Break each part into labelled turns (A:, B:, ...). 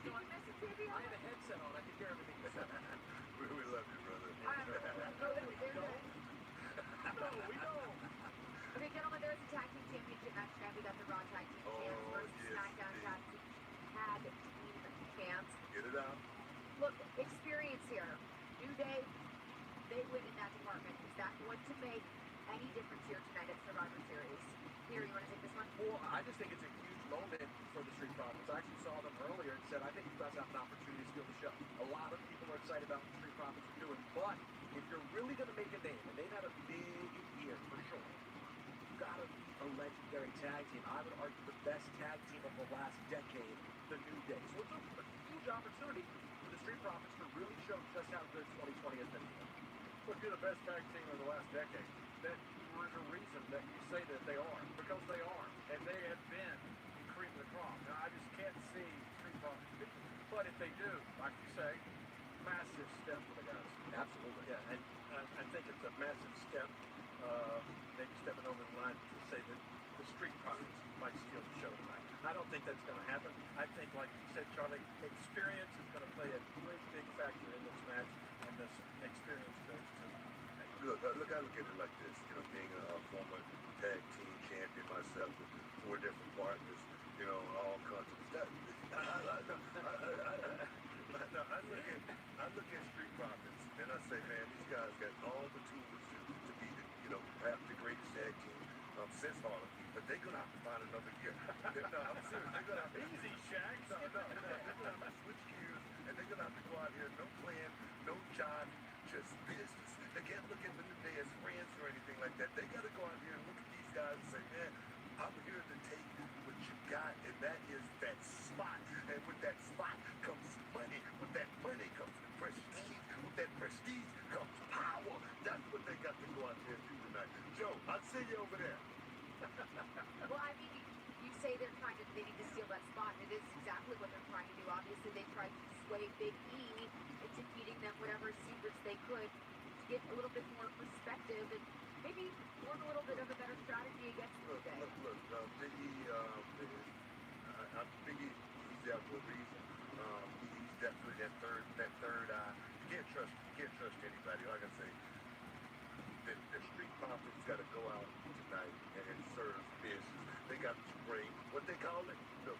A: Did you miss it, baby?
B: I had a headset on. I could hear everything you said.
C: We love you, brother.
A: No, we don't. Okay, gentlemen, there's a tag team championship match tonight. We got the Raw tag team champs versus SmackDown tag team champs.
C: Get it out.
A: Look, experience here. New Day, they win in that department. Is that going to make any difference here tonight at Survivor Series? Here, you want to take this one?
B: Well, I just think it's a huge moment for the Street Profits. I actually saw them earlier and said, I think you guys have an opportunity to steal the show. A lot of people are excited about what the Street Profits are doing, but if you're really going to make a name, and they've had a big year for sure, you got to be a legendary tag team. I would argue the best tag team of the last decade, the New Day. So it's a huge opportunity for the Street Profits to really show just how good 2020 has been for them.
D: Look, you're the best tag team of the last decade. That there's a reason that you say that they are, because they are, and they have been the cream of the crop. Now, I just can't see Street Profits beating them. But if they do, like you say, massive step for the guys.
B: Absolutely.
E: Yeah, and I think it's a massive step, maybe stepping over the line to say that the Street Profits might steal the show tonight. I don't think that's going to happen. I think, like you said, Charlie, experience is going to play a great big factor in this match, and this experience goes to.
C: Look, I look at it like this. You know, being a former tag team champion myself with 4 different partners, you know, all countries. I look at Street Profits and I say, man, these guys got all the tools to be, perhaps the greatest tag team since Harlem, but they're gonna have to find another gear. No, I'm serious. They're gonna have to
D: easy, Shaq.
C: They're gonna have to switch gears, and they're gonna have to go out here, no plan, no job, just business. They can't look at the New Day as friends or anything like that. They gotta go out here and look at these guys and say, man, I'm here to take what you got, and that is that spot. And with that spot comes money. With that money comes the prestige. With that prestige comes power. That's what they got to go out there and do tonight. Joe, I'll see you over there.
A: Well, I mean, you say they need to steal that spot, and it is exactly what they're trying to do. Obviously, they tried to sway Big E into feeding them whatever secrets they could to get a little bit more perspective and maybe work a little bit of a better strategy against the Day.
C: Look, Big E, Big E, he's out for a reason. He's definitely that third eye. You can't trust anybody. Like I say, the Street Profits got to go out tonight and serve business. They got to spray what they call it, the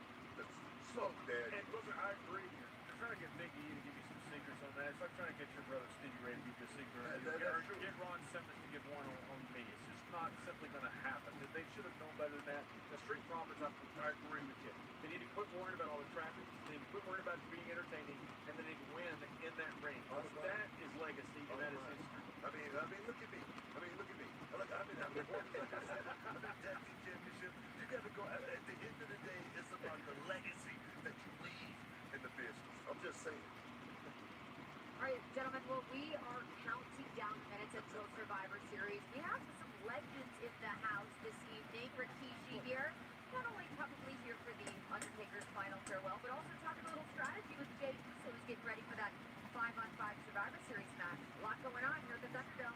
C: smoke there.
D: And look, I agree. You're trying to get Big E to give you some secrets on that. It's like trying to get your brother Stevie Ray to give you a secret. Or get Ron Simmons to give one on me. It's just not simply going to happen. They should have known better than that. The Street Profits, I agree with you. They need to quit worrying about all the traffic. They need to quit worrying about being entertaining, and they need to win in that ring. That is legacy, and that is history.
C: I mean, look at me. Look, I've been working, like I said, I've been tag team championship. You got to go. At the end of the day, it's about the legacy that you leave in the business. I'm just saying.
A: All right, gentlemen, well, we are counting down minutes until Survivor Series. We have some legends in the house this evening. Rikishi here, not only probably here for the Undertaker's final farewell, but also talking a little strategy with Jay Uso, who's getting ready for that 5-on-5 Survivor Series match. A lot going on here at the Thunderdome.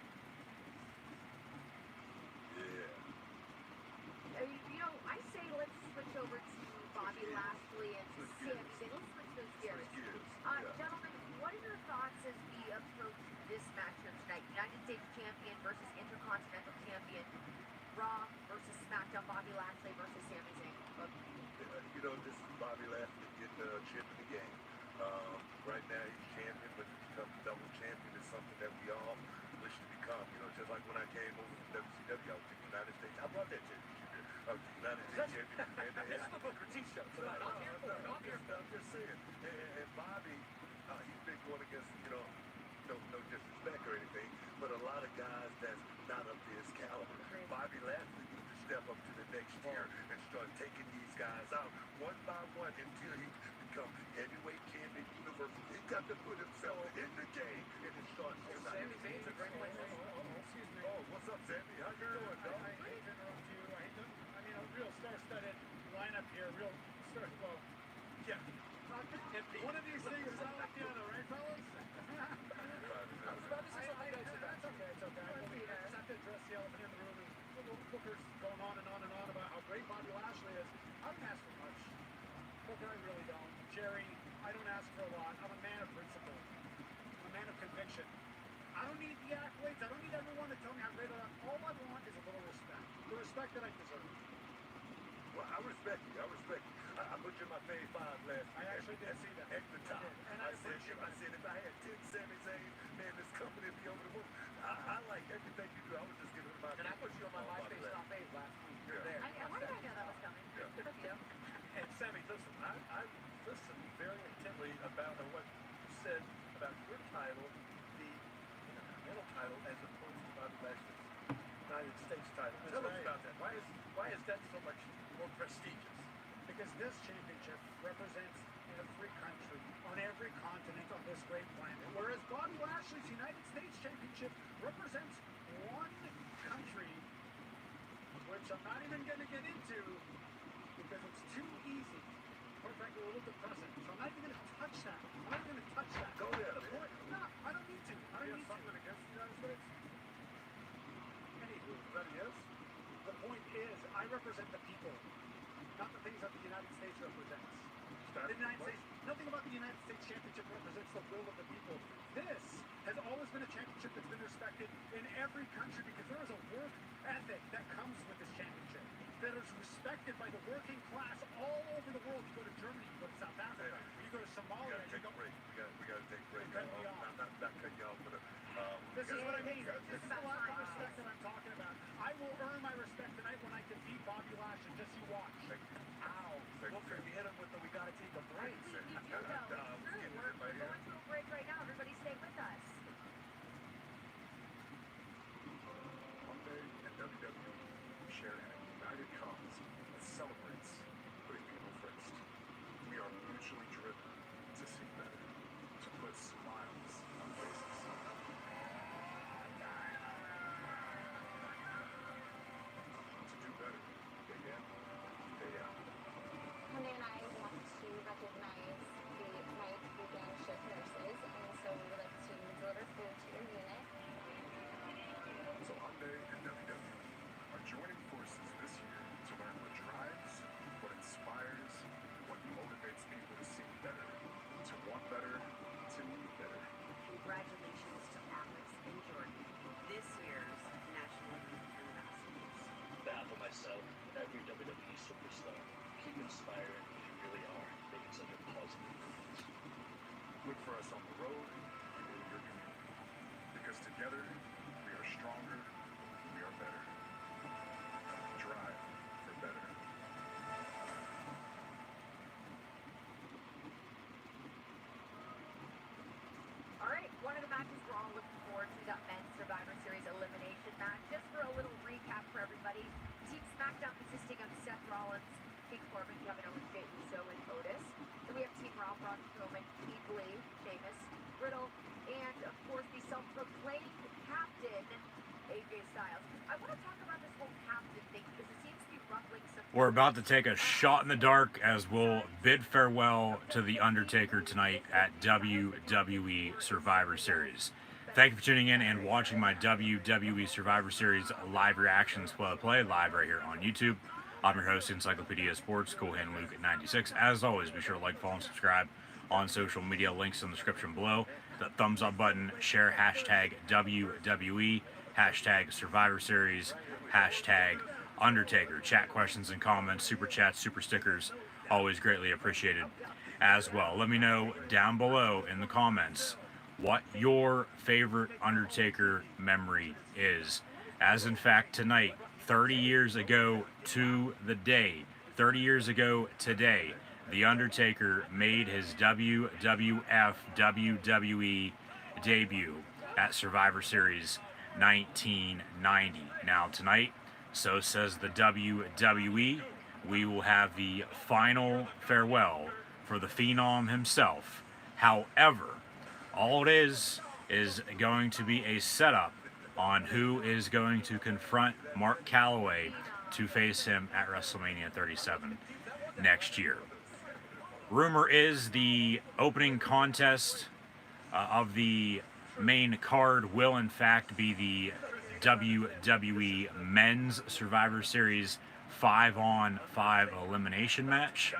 C: Yeah.
A: You know, I say let's switch over to Bobby Lashley and Sami Zayn. Let's switch those gears. Gentlemen, what are your thoughts as we approach this match here tonight? United States Champion versus Intercontinental Champion. Raw versus SmackDown. Bobby Lashley versus Sami Zayn.
C: This is Bobby Lashley getting a chip in the game. Right now he's champion, but to become double champion is something that we all wish to become. Just like when I came over from WCW, I was the United States. I brought that championship here. I was the United States champion.
B: This is the Booker T show.
C: I'm just saying. And Bobby, he's been going against, no disrespect or anything, but a lot of guys that's not up to his caliber. Bobby Lashley needs to step up to the next tier and start taking these guys out one by one until he becomes heavyweight champion universal. He's got to put himself in the game and it starts tonight.
B: Sami Zayn's a great player.
D: Excuse me.
C: Oh, what's up, Sammy? How you doing, dog?
D: I hate to interrupt you. I mean, a real star-studded lineup here. Real star. Well, yeah. One of these things is not like the other, right, fellas?
B: I was about to say something.
D: It's okay. I just have to address the elephant in the room. Booker's going on and on about how great Bobby Lashley is. I don't ask for much. Booker, I really don't. Jerry, I don't
F: conviction. I don't need the accolades. I don't need everyone to tell me how great I am. All I want is a little respect. The respect that I deserve.
C: Well, I respect you. I respect you. I put you in my fave 5 last week.
F: I actually did see that.
C: At the top.
F: And
C: I said if I had 10 Sami Zayn, man, this company would be over the moon. I like everything you do. I was just giving it my
B: And I put you on my MySpace top 8 last week. You're
C: Yeah.
B: there.
A: Why did I know that was coming?
C: Yeah.
A: Good of you.
E: And Sammy, listen, I listened very intently about what you said about your title, the Intercontinental title, as opposed to Bobby Lashley's United States title.
F: That's
E: Tell us
F: right.
E: about that. Why is that so much more prestigious?
F: Because this championship represents every country on every continent on this great planet. Whereas Bobby Lashley's United States Championship represents one country, which I'm not even going to get into because it's too easy. Quite frankly, a little depressing. So I'm not even going to touch that. I'm not even going to touch that.
C: Go there,
F: The
C: man.
F: point, no, I don't need to. I
E: You
F: don't
E: have
F: need to.
E: something against the United States?
F: Anywho,
E: Is that a yes?
F: the point is, I represent the people, not the things that the United States represents. The United States, nothing about the United States Championship represents the will of the people. This has always been a championship that's been respected in every country because there is a work ethic that comes with this championship that is respected by the working class all over the world. You go to Germany, you go to South Africa, you go to
C: We
F: Somalia,
C: gotta
F: you
C: take
F: go.
C: a break. We gotta take a break.
F: Cut me off.
C: I'm not cutting you off, but
F: This is what I mean.
C: we gotta
F: This
C: take
F: is the lack of respect that I'm talking about. I will earn my respect tonight when I defeat Bobby Lashley. Just you watch.
C: Thank you.
B: Ow. Booker, you hit him with the we got to take a break.
A: We do, though. It's true. We're going to a break right now. Everybody stay with us.
C: One day in WWE, we share a united cause that celebrates putting people first. We are mutually driven to see better, to put smiles on faces. To do better, day in, day out.
G: Monday and I want to recognize the night weekend shift nurses, and so we would like to deliver food to your unit.
C: So Hyundai and WWE are joining forces this year to learn what drives, what inspires, what motivates people to see better, to want better, to need better.
H: Congratulations to Alex and Jordan, this year's National Youth Ambassadors.
I: On behalf of myself and every WWE superstar, keep inspiring who you really are, making such a positive difference.
C: Look for us on the road and in your community. Because together, we are stronger, we are better. Drive for better.
A: All right, one of the matches we're all looking forward to, that men's Survivor Series elimination match. Just for a little recap for everybody, Team SmackDown consisting of Seth Rollins, King Corbin, Kevin Owens, Jey Uso, and Otis. Then we have Team Raw, Braun Strowman, Keith Lee, Sheamus, Riddle, and of course the self-proclaimed captain, AJ Styles. I want to talk about this whole captain thing because it seems to be ruffling some.
J: We're about to take a shot in the dark as we'll bid farewell to The Undertaker tonight at WWE Survivor Series. Thank you for tuning in and watching my WWE Survivor Series live reactions play live right here on YouTube. I'm your host, Encyclopedia Sports, Cool Hand Luke at 96. As always, be sure to like, follow, and subscribe on social media. Links in the description below. The thumbs up button, share hashtag WWE, hashtag Survivor Series, hashtag Undertaker. Chat questions and comments, super chats, super stickers, always greatly appreciated as well. Let me know down below in the comments what your favorite Undertaker memory is. As in fact, tonight, 30 years ago to the day, 30 years ago today, The Undertaker made his WWF WWE debut at Survivor Series 1990. Now tonight, so says the WWE, we will have the final farewell for the Phenom himself. However, all it is going to be a setup on who is going to confront Mark Calloway to face him at WrestleMania 37 next year. Rumor is the opening contest of the main card will in fact be the WWE Men's Survivor Series 5-on-5 elimination match.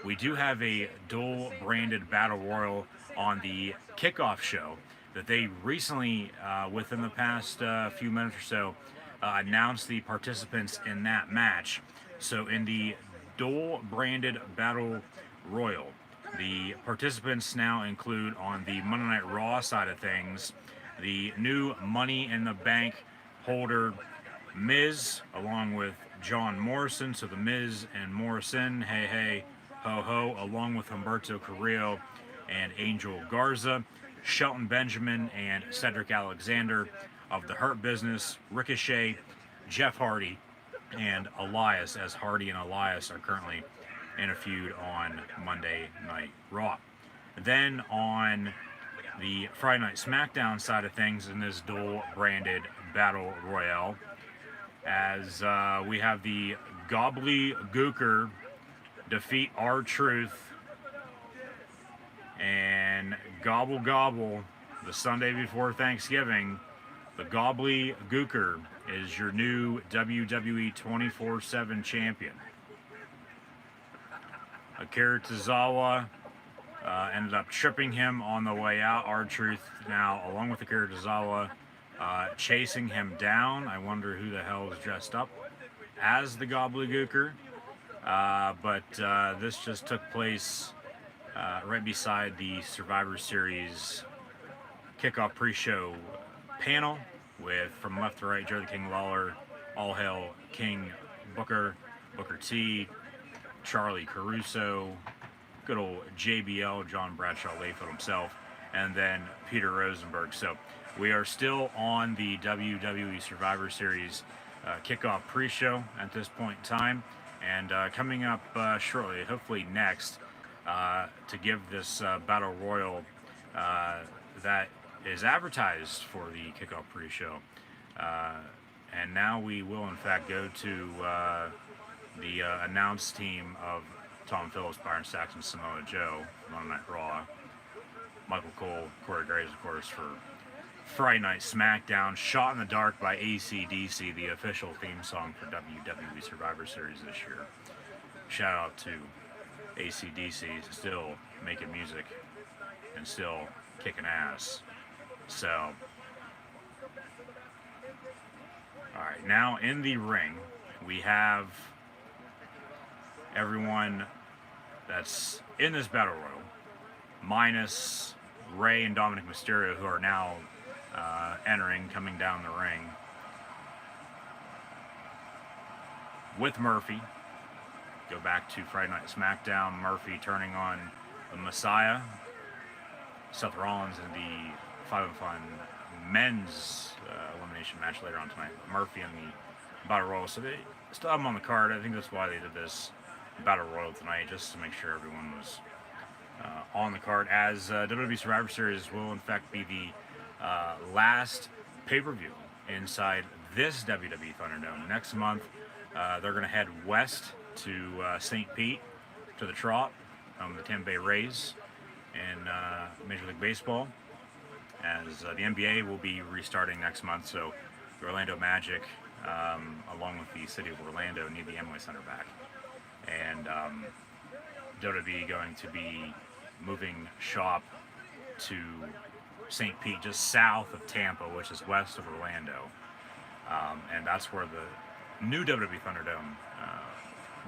J: We do have a dual branded battle royal on the kickoff show, that they recently, within the past few minutes or so, announced the participants in that match. So in the dual branded battle royal, the participants now include, on the Monday Night Raw side of things, the new Money in the Bank holder Miz, along with John Morrison. So the Miz and Morrison, hey hey ho ho, along with Humberto Carrillo and Angel Garza, Shelton Benjamin and Cedric Alexander of the Hurt Business, Ricochet, Jeff Hardy, and Elias, as Hardy and Elias are currently in a feud on Monday Night Raw. Then on the Friday Night SmackDown side of things, in this dual branded battle royale, as we have the Gobbledygooker defeat R-Truth, and gobble gobble, the Sunday before Thanksgiving, the Gobbledygooker is your new WWE 24/7 champion. Akira Tozawa ended up tripping him on the way out. R-Truth now, along with Akira Tozawa, chasing him down. I wonder who the hell is dressed up as the Gobbledygooker. But this just took place right beside the Survivor Series kickoff pre-show panel, with, from left to right, Jerry the King Lawler, All Hail King Booker, Booker T, Charlie Caruso, good old JBL, John Bradshaw Layfield himself, and then Peter Rosenberg. So we are still on the WWE Survivor Series kickoff pre-show at this point in time, and coming up shortly, hopefully next, to give this Battle Royal that is advertised for the kickoff pre-show. And now we will in fact go to the announce team of Tom Phillips, Byron Saxton, Samoa Joe, Monday Night Raw, Michael Cole, Corey Graves, of course, for Friday Night SmackDown, Shot in the Dark by AC/DC, the official theme song for WWE Survivor Series this year. Shout out to AC/DC, still making music and still kicking ass. So, alright, now in the ring, we have everyone that's in this Battle Royal, minus Rey and Dominic Mysterio, who are now entering, coming down the ring, with Murphy. Go back to Friday Night SmackDown, Murphy turning on the Messiah, Seth Rollins in the 5 and Fun men's elimination match later on tonight. Murphy in the Battle Royal. So they still have him on the card. I think that's why they did this Battle Royal tonight, just to make sure everyone was on the card, as WWE Survivor Series will in fact be the last pay-per-view inside this WWE Thunderdome. Next month, they're going to head west to St. Pete, to the Trop, the Tampa Bay Rays in Major League Baseball, as the NBA will be restarting next month. So the Orlando Magic, along with the city of Orlando, need the Amway Center back, and WWE going to be moving shop to St. Pete, just south of Tampa, which is west of Orlando, and that's where the new WWE Thunderdome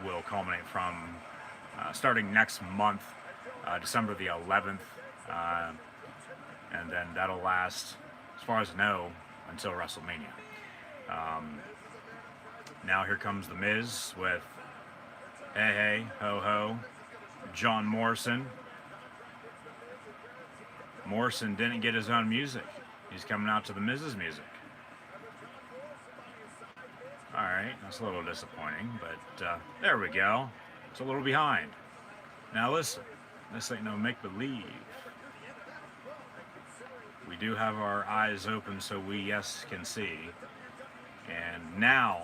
J: will culminate from, starting next month, December the 11th, and then that'll last, as far as I know, until WrestleMania. Now here comes The Miz with Hey Hey Ho Ho, John Morrison. Morrison didn't get his own music. He's coming out to The Miz's music. Alright, that's a little disappointing, but there we go. It's a little behind. Now listen, this ain't no make-believe. We do have our eyes open so we, yes, can see. And now,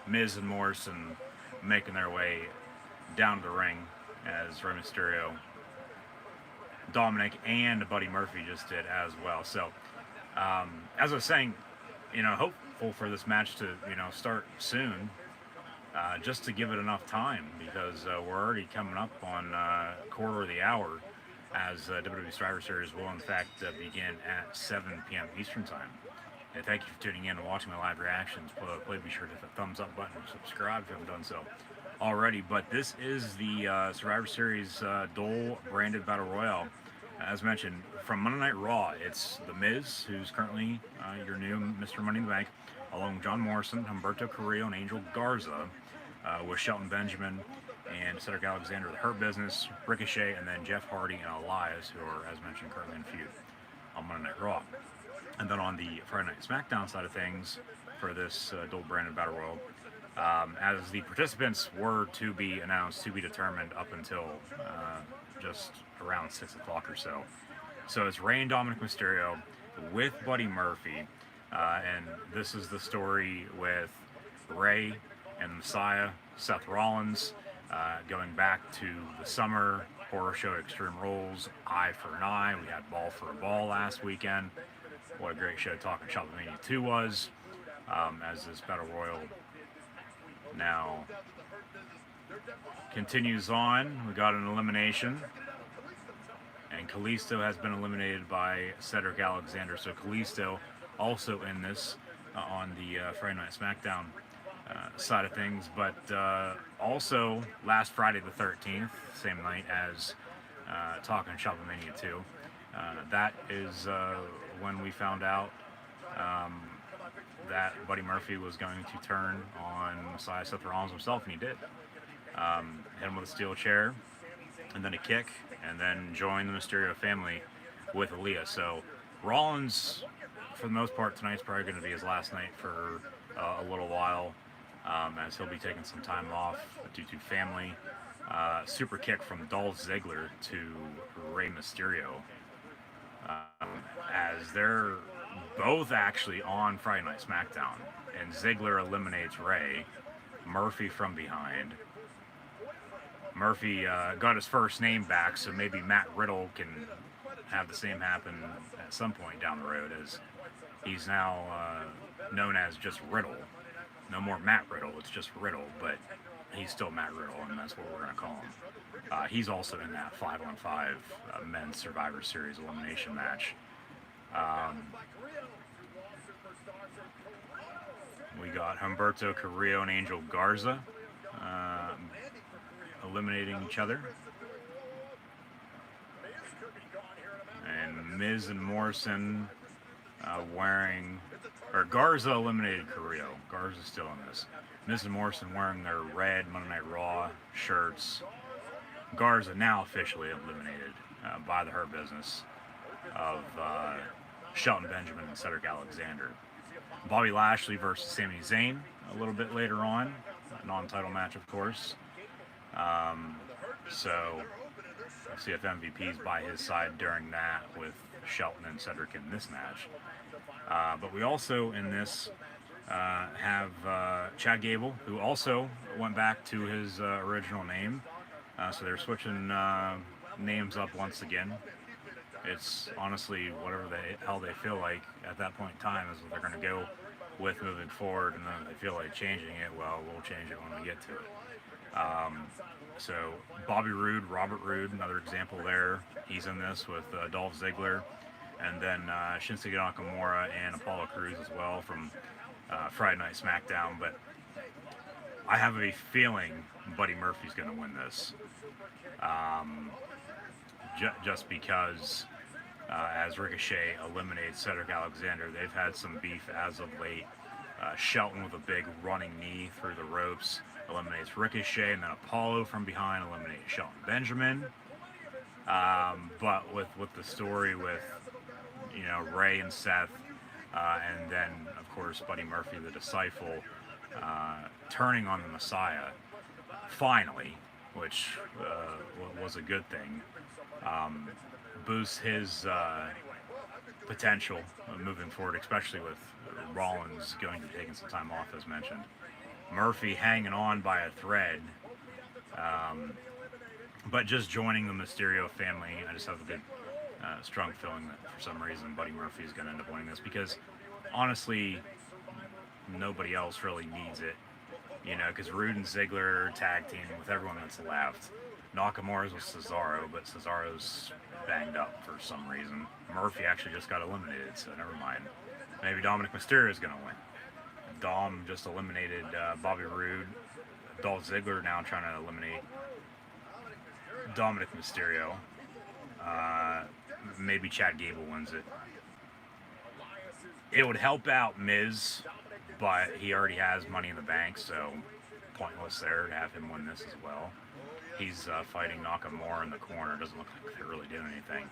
J: Miz and Morrison making their way down to the ring, as Rey Mysterio, Dominic, and Buddy Murphy just did as well. So, as I was saying, hopeful for this match to, start soon, just to give it enough time, because we're already coming up on quarter of the hour, as WWE Survivor Series will in fact begin at 7 p.m. Eastern Time. And thank you for tuning in and watching my live reactions. Please be sure to hit the thumbs up button and subscribe if you haven't done so already. But this is the Survivor Series Dole branded Battle Royale. As mentioned, from Monday Night Raw, it's The Miz, who's currently your new Mr. Money in the Bank, along with John Morrison, Humberto Carrillo, and Angel Garza, with Shelton Benjamin and Cedric Alexander, the Hurt Business, Ricochet, and then Jeff Hardy and Elias, who are, as mentioned, currently in feud on Monday Night Raw. And then on the Friday Night SmackDown side of things, for this Dole branded Battle Royal, as the participants were to be announced, to be determined up until just around 6 o'clock or so. So it's Rey and Dominic Mysterio with Buddy Murphy, and this is the story with Rey and Messiah, Seth Rollins, going back to the summer horror show Extreme Rules, Eye for an Eye. We had Ball for a Ball last weekend. What a great show Talking Shop Mania 2 was, as this Battle Royal now continues on. We got an elimination, and Kalisto has been eliminated by Cedric Alexander. So Kalisto also in this on the Friday Night SmackDown side of things, but also last Friday the 13th, same night as Talking Shop Mania 2. That is when we found out that Buddy Murphy was going to turn on Messiah Seth Rollins himself, and he did. Hit him with a steel chair, and then a kick, and then join the Mysterio family with Aaliyah. So Rollins, for the most part, tonight's probably going to be his last night for a little while, as he'll be taking some time off due to family. Super kick from Dolph Ziggler to Rey Mysterio, as they're both actually on Friday Night SmackDown, and Ziggler eliminates Rey. Murphy from behind. Murphy got his first name back, so maybe Matt Riddle can have the same happen at some point down the road, as he's now known as just Riddle. No more Matt Riddle, it's just Riddle, but he's still Matt Riddle, and that's what we're going to call him. He's also in that 5-on-5 men's Survivor Series elimination match. We got Humberto Carrillo and Angel Garza eliminating each other. And Miz and Morrison Garza eliminated Carrillo. Garza's still in this. Miz and Morrison wearing their red Monday Night Raw shirts. Garza now officially eliminated by the Hurt Business of Shelton Benjamin and Cedric Alexander. Bobby Lashley versus Sami Zayn a little bit later on. A non-title match, of course. So let's see if MVP's by his side during that with Shelton and Cedric in this match. But we also in this have Chad Gable, who also went back to his original name. So they're switching names up once again. It's honestly whatever the hell they feel like at that point in time is what they're going to go with moving forward, and then if they feel like changing it, well, we'll change it when we get to it. So Bobby Roode, Robert Roode, another example there. He's in this with Dolph Ziggler, and then Shinsuke Nakamura and Apollo Crews as well from Friday Night SmackDown. But I have a feeling Buddy Murphy's going to win this, just because as Ricochet eliminates Cedric Alexander, they've had some beef as of late. Shelton with a big running knee through the ropes eliminates Ricochet, and then Apollo from behind eliminates Shelton Benjamin. But with the story with Rey and Seth, and then of course Buddy Murphy, the disciple, turning on the Messiah finally, which was a good thing. Boosts his potential moving forward, especially with Rollins going to be taking some time off, as mentioned. Murphy hanging on by a thread, but just joining the Mysterio family. I just have a good, strong feeling that for some reason Buddy Murphy is going to end up winning this, because honestly, nobody else really needs it, because Roode and Ziggler are tag teaming with everyone that's left. Nakamura's with Cesaro, but Cesaro's banged up for some reason. Murphy actually just got eliminated, so never mind. Maybe Dominic Mysterio is going to win. Dom just eliminated Bobby Roode. Dolph Ziggler now trying to eliminate Dominic Mysterio. Maybe Chad Gable wins it. It would help out Miz, but he already has Money in the Bank, so pointless there to have him win this as well. He's fighting Nakamura in the corner. Doesn't look like they're really doing anything.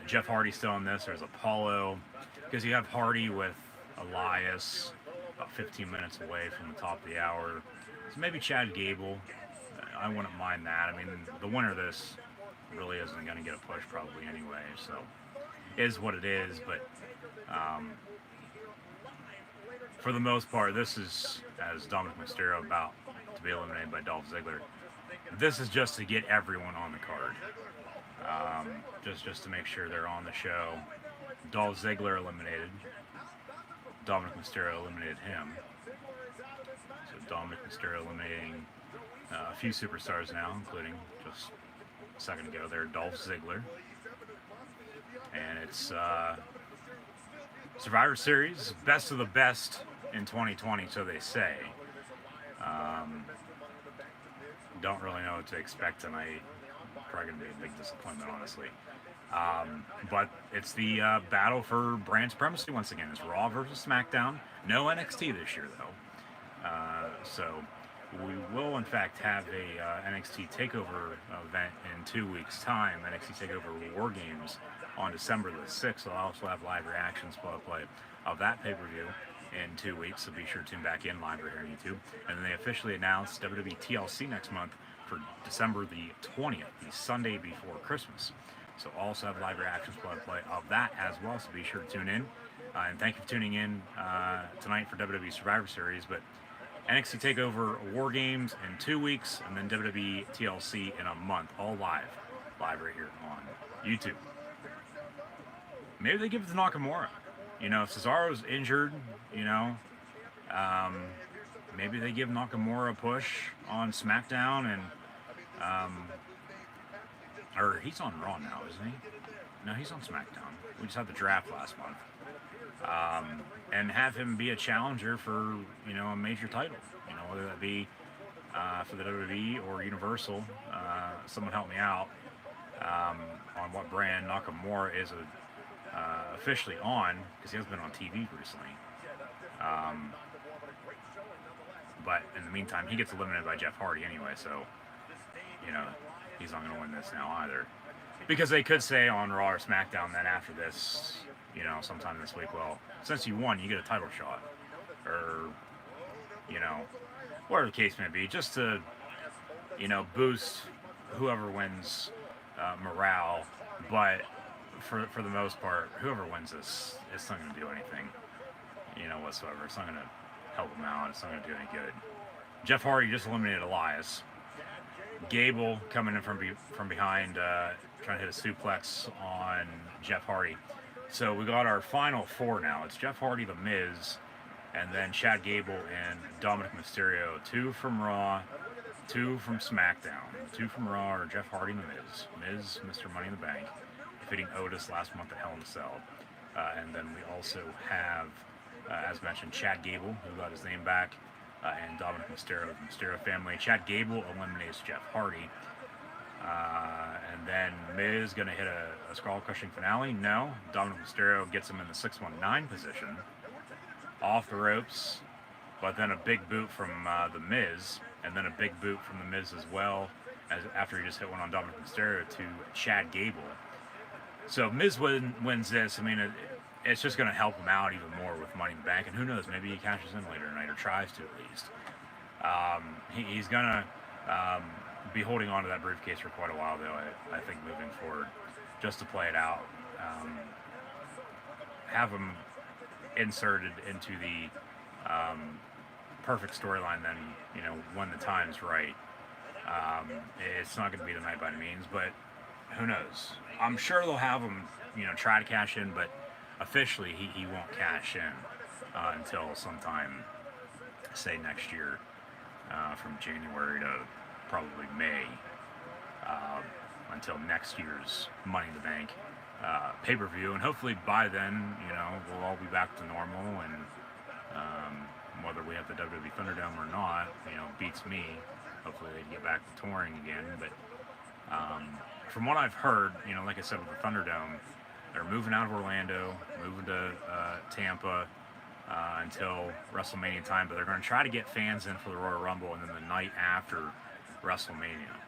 J: Jeff Hardy's still in this. There's Apollo. Because you have Hardy with Elias about 15 minutes away from the top of the hour. So maybe Chad Gable. I wouldn't mind that. I mean, the winner of this really isn't going to get a push probably anyway. So it is what it is. But for the most part, this is, as Dominic Mysterio about to be eliminated by Dolph Ziggler, this is just to get everyone on the card. Just to make sure they're on the show. Dolph Ziggler eliminated. Dominic Mysterio eliminated him. So Dominic Mysterio eliminating a few superstars now, including just a second ago there, Dolph Ziggler. And it's Survivor Series, best of the best in 2020, so they say. Don't really know what to expect tonight. Probably going to be a big disappointment, honestly. But it's the battle for brand supremacy once again. It's Raw versus SmackDown. No NXT this year, though. So we will, in fact, have a NXT TakeOver event in 2 weeks' time. NXT TakeOver War Games on December the 6th. I'll also have live reactions play of that pay-per-view in 2 weeks, so be sure to tune back in live right here on YouTube. And then they officially announced WWE TLC next month for December the 20th, the Sunday before Christmas. So also have live reactions play of that as well, so be sure to tune in. And thank you for tuning in tonight for WWE Survivor Series. But NXT TakeOver War Games in 2 weeks, and then WWE TLC in a month, all live right here on YouTube. Maybe they give it to Nakamura. You know, if Cesaro's injured, you know, maybe they give Nakamura a push on SmackDown, and or he's on Raw now, isn't he? No, he's on SmackDown. We just had the draft last month. And have him be a challenger for, you know, a major title. You know, whether that be for the WWE or Universal. Someone help me out on what brand Nakamura is officially on, because he has been on TV recently. But in the meantime, he gets eliminated by Jeff Hardy anyway, so, you know, he's not going to win this now either. Because they could say on Raw or SmackDown then after this, you know, sometime this week, well, since you won, you get a title shot. Or, you know, whatever the case may be, just to, you know, boost whoever wins morale. But for the most part, whoever wins this, it's not going to do anything, you know, whatsoever. It's not going to help him out. It's not going to do any good. Jeff Hardy just eliminated Elias. Gable coming in from behind, trying to hit a suplex on Jeff Hardy. So we got our final four now. It's Jeff Hardy, The Miz, and then Chad Gable and Dominic Mysterio. 2 from Raw, 2 from SmackDown. 2 from Raw are Jeff Hardy and The Miz. Miz, Mr. Money in the Bank, defeating Otis last month at Hell in a Cell. And then we also have, as mentioned, Chad Gable, who got his name back, and Dominic Mysterio, the Mysterio family. Chad Gable eliminates Jeff Hardy. And then Miz going to hit a skull-crushing finale. No. Dominic Mysterio gets him in the 619 position. Off the ropes. But then a big boot from The Miz. And then a big boot from The Miz as well, after he just hit one on Dominic Mysterio to Chad Gable. So Miz wins this. I mean, it's just going to help him out even more with Money in the Bank. And who knows, maybe he cashes in later tonight, or tries to at least. He's going to be holding on to that briefcase for quite a while, though, I think, moving forward, just to play it out. Have him inserted into the perfect storyline then, you know, when the time's right. It's not going to be tonight by any means, but who knows? I'm sure they'll have him, you know, try to cash in, but officially he won't cash in until sometime, say, next year, from January to probably May until next year's Money in the Bank pay-per-view, and hopefully by then, you know, we'll all be back to normal, and whether we have the WWE Thunderdome or not, you know, beats me. Hopefully they get back to touring again, but from what I've heard, you know, like I said with the Thunderdome, they're moving out of Orlando, moving to Tampa until WrestleMania time, but they're going to try to get fans in for the Royal Rumble and then the night after WrestleMania.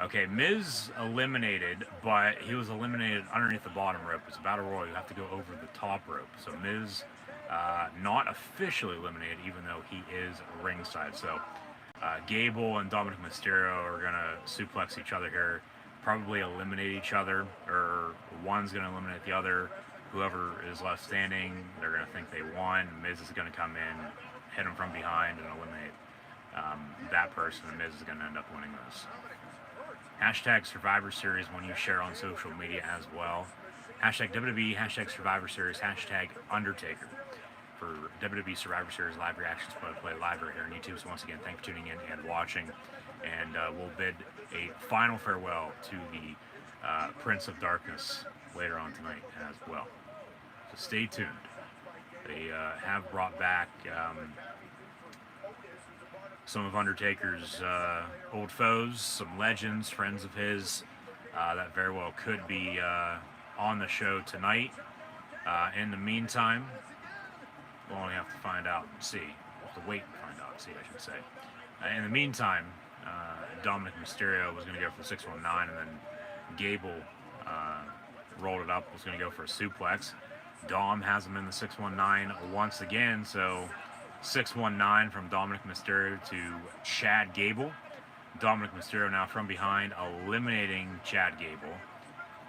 J: Okay, Miz eliminated, but he was eliminated underneath the bottom rope. It's a battle royal. You have to go over the top rope. So Miz not officially eliminated, even though he is ringside. So Gable and Dominic Mysterio are going to suplex each other here, probably eliminate each other, or one's going to eliminate the other. Whoever is left standing, they're going to think they won. Miz is going to come in, hit him from behind, and eliminate that person, and Miz is going to end up winning this. Hashtag Survivor Series when you share on social media as well. Hashtag WWE, hashtag Survivor Series, hashtag Undertaker for WWE Survivor Series live reactions, play live right here on YouTube. So once again, thanks for tuning in and watching. And we'll bid a final farewell to the Prince of Darkness later on tonight as well. So stay tuned. They have brought back some of Undertaker's old foes, some legends, friends of his that very well could be on the show tonight. In the meantime, we'll only have to find out and see. We'll have to wait and find out and see, I should say. In the meantime, Dominic Mysterio was going to go for the 619, and then Gable rolled it up, was going to go for a suplex. Dom has him in the 619 once again, so 619 from Dominic Mysterio to Chad Gable. Dominic Mysterio now from behind, eliminating Chad Gable.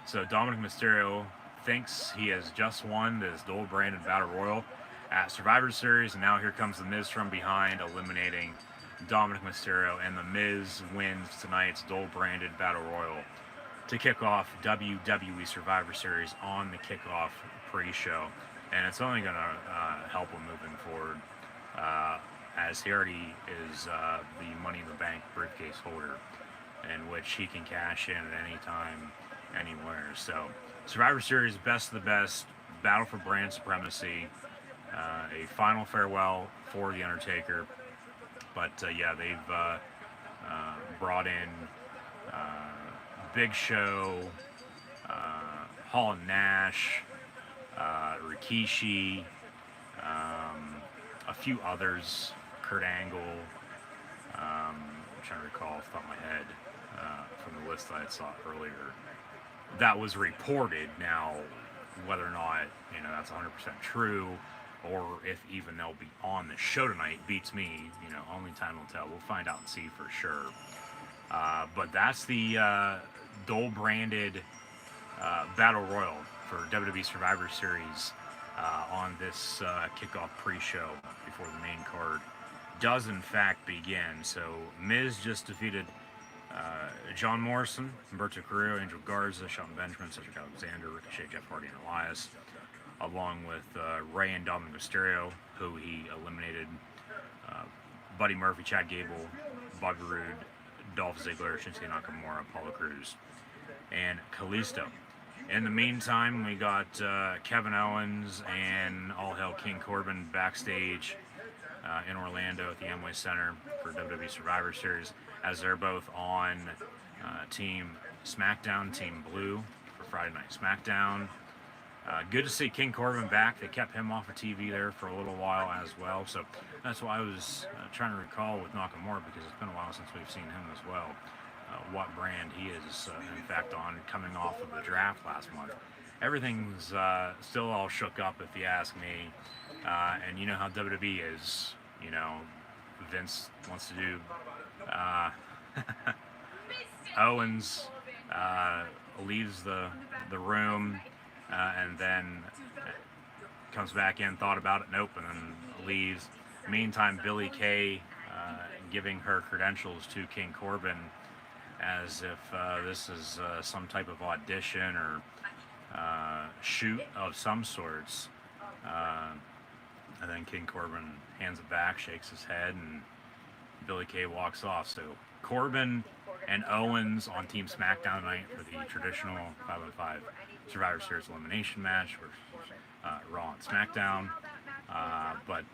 J: So Dominic Mysterio thinks he has just won this dual-branded Battle Royal at Survivor Series, and now here comes The Miz from behind, eliminating Dominic Mysterio, and The Miz wins tonight's dual-branded Battle Royal to kick off WWE Survivor Series on the kickoff pre-show. And it's only going to help him moving forward, as he already is the Money in the Bank briefcase holder, in which he can cash in at any time, anywhere. So Survivor Series, best of the best, battle for brand supremacy, a final farewell for The Undertaker. But yeah, they've brought in Big Show, Hall and Nash, Rikishi, a few others, Kurt Angle. I'm trying to recall off the top of my head from the list that I saw earlier. That was reported. Now, whether or not, you know, that's 100% true, or if even they'll be on the show tonight, beats me. You know, only time will tell. We'll find out and see for sure. But that's the dual-branded Battle Royal for WWE Survivor Series on this kickoff pre-show before the main card does in fact begin. So Miz just defeated John Morrison, Humberto Carrillo, Angel Garza, Shelton Benjamin, Cedric Alexander, Ricochet, Jeff Hardy, and Elias, along with Rey and Dominic Mysterio, who he eliminated, Buddy Murphy, Chad Gable, Bobby Roode, Dolph Ziggler, Shinsuke Nakamura, Apollo Crews, and Kalisto. In the meantime, we got Kevin Owens and All Hail King Corbin backstage in Orlando at the Amway Center for WWE Survivor Series, as they're both on Team SmackDown, Team Blue for Friday Night SmackDown. Good to see King Corbin back. They kept him off of TV there for a little while as well, so that's why I was trying to recall with Nakamura, because it's been a while since we've seen him as well. What brand he is in fact on, coming off of the draft last month. Everything's still all shook up, if you ask me, and you know how WWE is. You know, Vince wants to do Owens leaves the room and then comes back in, thought about it, nope, and then leaves. Meantime, Billie Kay giving her credentials to King Corbin as if this is some type of audition or shoot of some sorts. And then King Corbin hands it back, shakes his head, and Billie Kay walks off. So Corbin and Owens on Team SmackDown tonight for the traditional 5-on-5 Survivor Series elimination match for Raw and SmackDown. But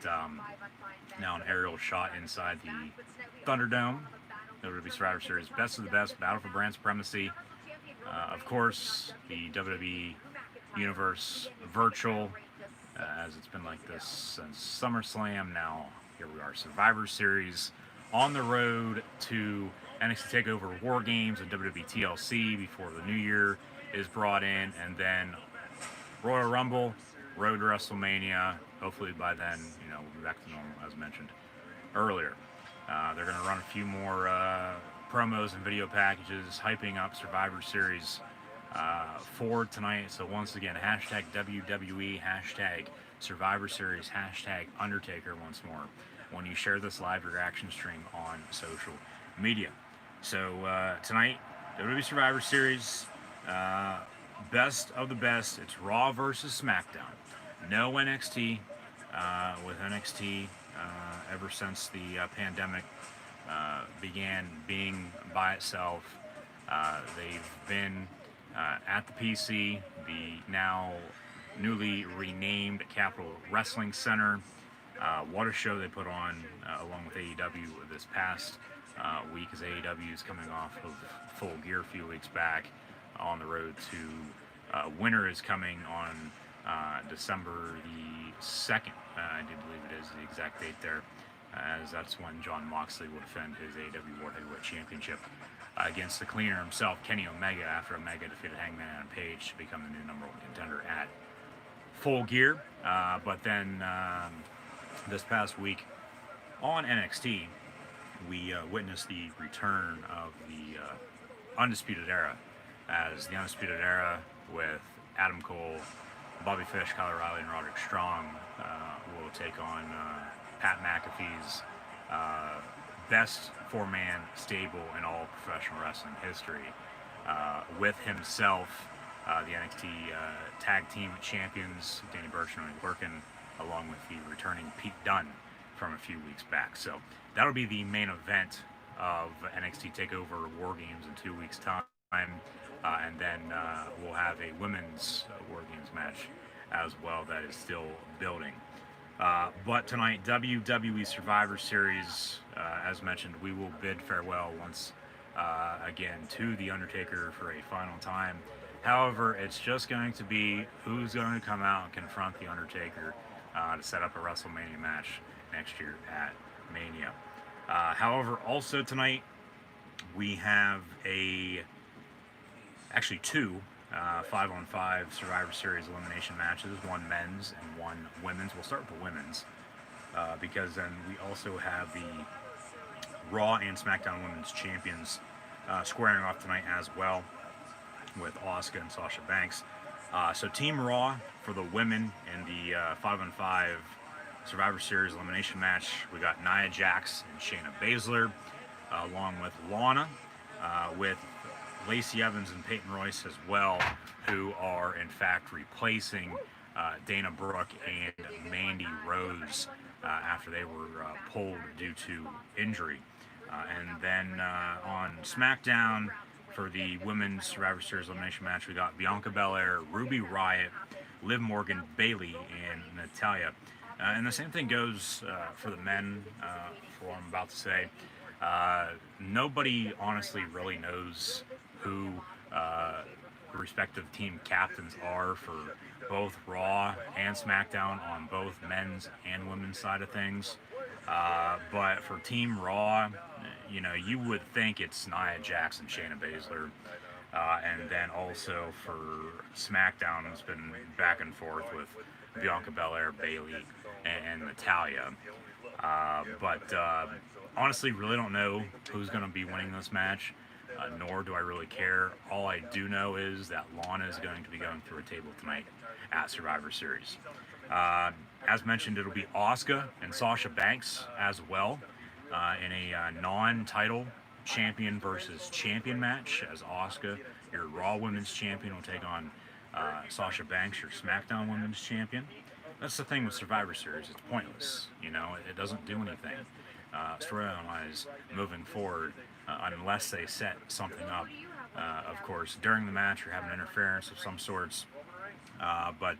J: now an aerial shot inside the Thunderdome. WWE Survivor Series Best of the Best, Battle for Brand Supremacy. Of course, the WWE Universe Virtual, as it's been like this since SummerSlam. Now here we are, Survivor Series, on the road to NXT TakeOver War Games and WWE TLC before the new year is brought in, and then Royal Rumble, road to WrestleMania. Hopefully by then, we'll be back to normal, as mentioned earlier. They're going to run a few more promos and video packages, hyping up Survivor Series for tonight. So once again, hashtag WWE, hashtag Survivor Series, hashtag Undertaker once more when you share this live reaction stream on social media. So tonight, WWE Survivor Series, best of the best. It's Raw versus SmackDown. No NXT. With NXT, ever since the pandemic began being by itself, they've been at the PC, the now newly renamed Capitol Wrestling Center. What a show they put on along with AEW this past week, as AEW is coming off of Full Gear a few weeks back on the road to Winter is coming on December the 2nd, I do believe it is the exact date there, as that's when Jon Moxley will defend his AEW World Heavyweight Championship against the cleaner himself, Kenny Omega, after Omega defeated Hangman Adam Page to become the new number one contender at Full Gear. But then this past week on NXT, we witnessed the return of the Undisputed Era, as the Undisputed Era with Adam Cole, Bobby Fish, Kyle O'Reilly, and Roderick Strong will take on Pat McAfee's best four-man stable in all professional wrestling history, with himself, the NXT Tag Team Champions, Danny Burch and Oney Lorcan, along with the returning Pete Dunne from a few weeks back. So that'll be the main event of NXT TakeOver War Games in 2 weeks' time. And then we'll have a women's War Games match as well that is still building. But tonight, WWE Survivor Series, as mentioned, we will bid farewell once again to The Undertaker for a final time. However, it's just going to be who's going to come out and confront The Undertaker to set up a WrestleMania match next year at Mania. However, also tonight, we have actually two 5-on-5 Survivor Series elimination matches, one men's and one women's. We'll start with the women's because then we also have the Raw and SmackDown Women's Champions squaring off tonight as well with Asuka and Sasha Banks. So Team Raw for the women in the 5-on-5 Survivor Series elimination match, we got Nia Jax and Shayna Baszler, along with Lana, with Lacey Evans and Peyton Royce as well, who are in fact replacing Dana Brooke and Mandy Rose after they were pulled due to injury. And then on SmackDown for the Women's Survivor Series elimination match, we got Bianca Belair, Ruby Riott, Liv Morgan, Bayley, and Natalya. And the same thing goes for the men, for what I'm about to say. Nobody honestly really knows who the respective team captains are for both Raw and SmackDown on both men's and women's side of things. But for Team Raw, you would think it's Nia Jax and Shayna Baszler. And then also for SmackDown, it's been back and forth with Bianca Belair, Bayley, and Natalya. But honestly, really don't know who's going to be winning this match, nor do I really care. All I do know is that Lana is going to be going through a table tonight at Survivor Series. As mentioned, it'll be Asuka and Sasha Banks as well in a non-title champion versus champion match, as Asuka, your Raw Women's Champion, will take on Sasha Banks, your SmackDown Women's Champion. That's the thing with Survivor Series. It's pointless. It doesn't do anything. Storyline-wise, moving forward, unless they set something up, of course, during the match or have an interference of some sorts. But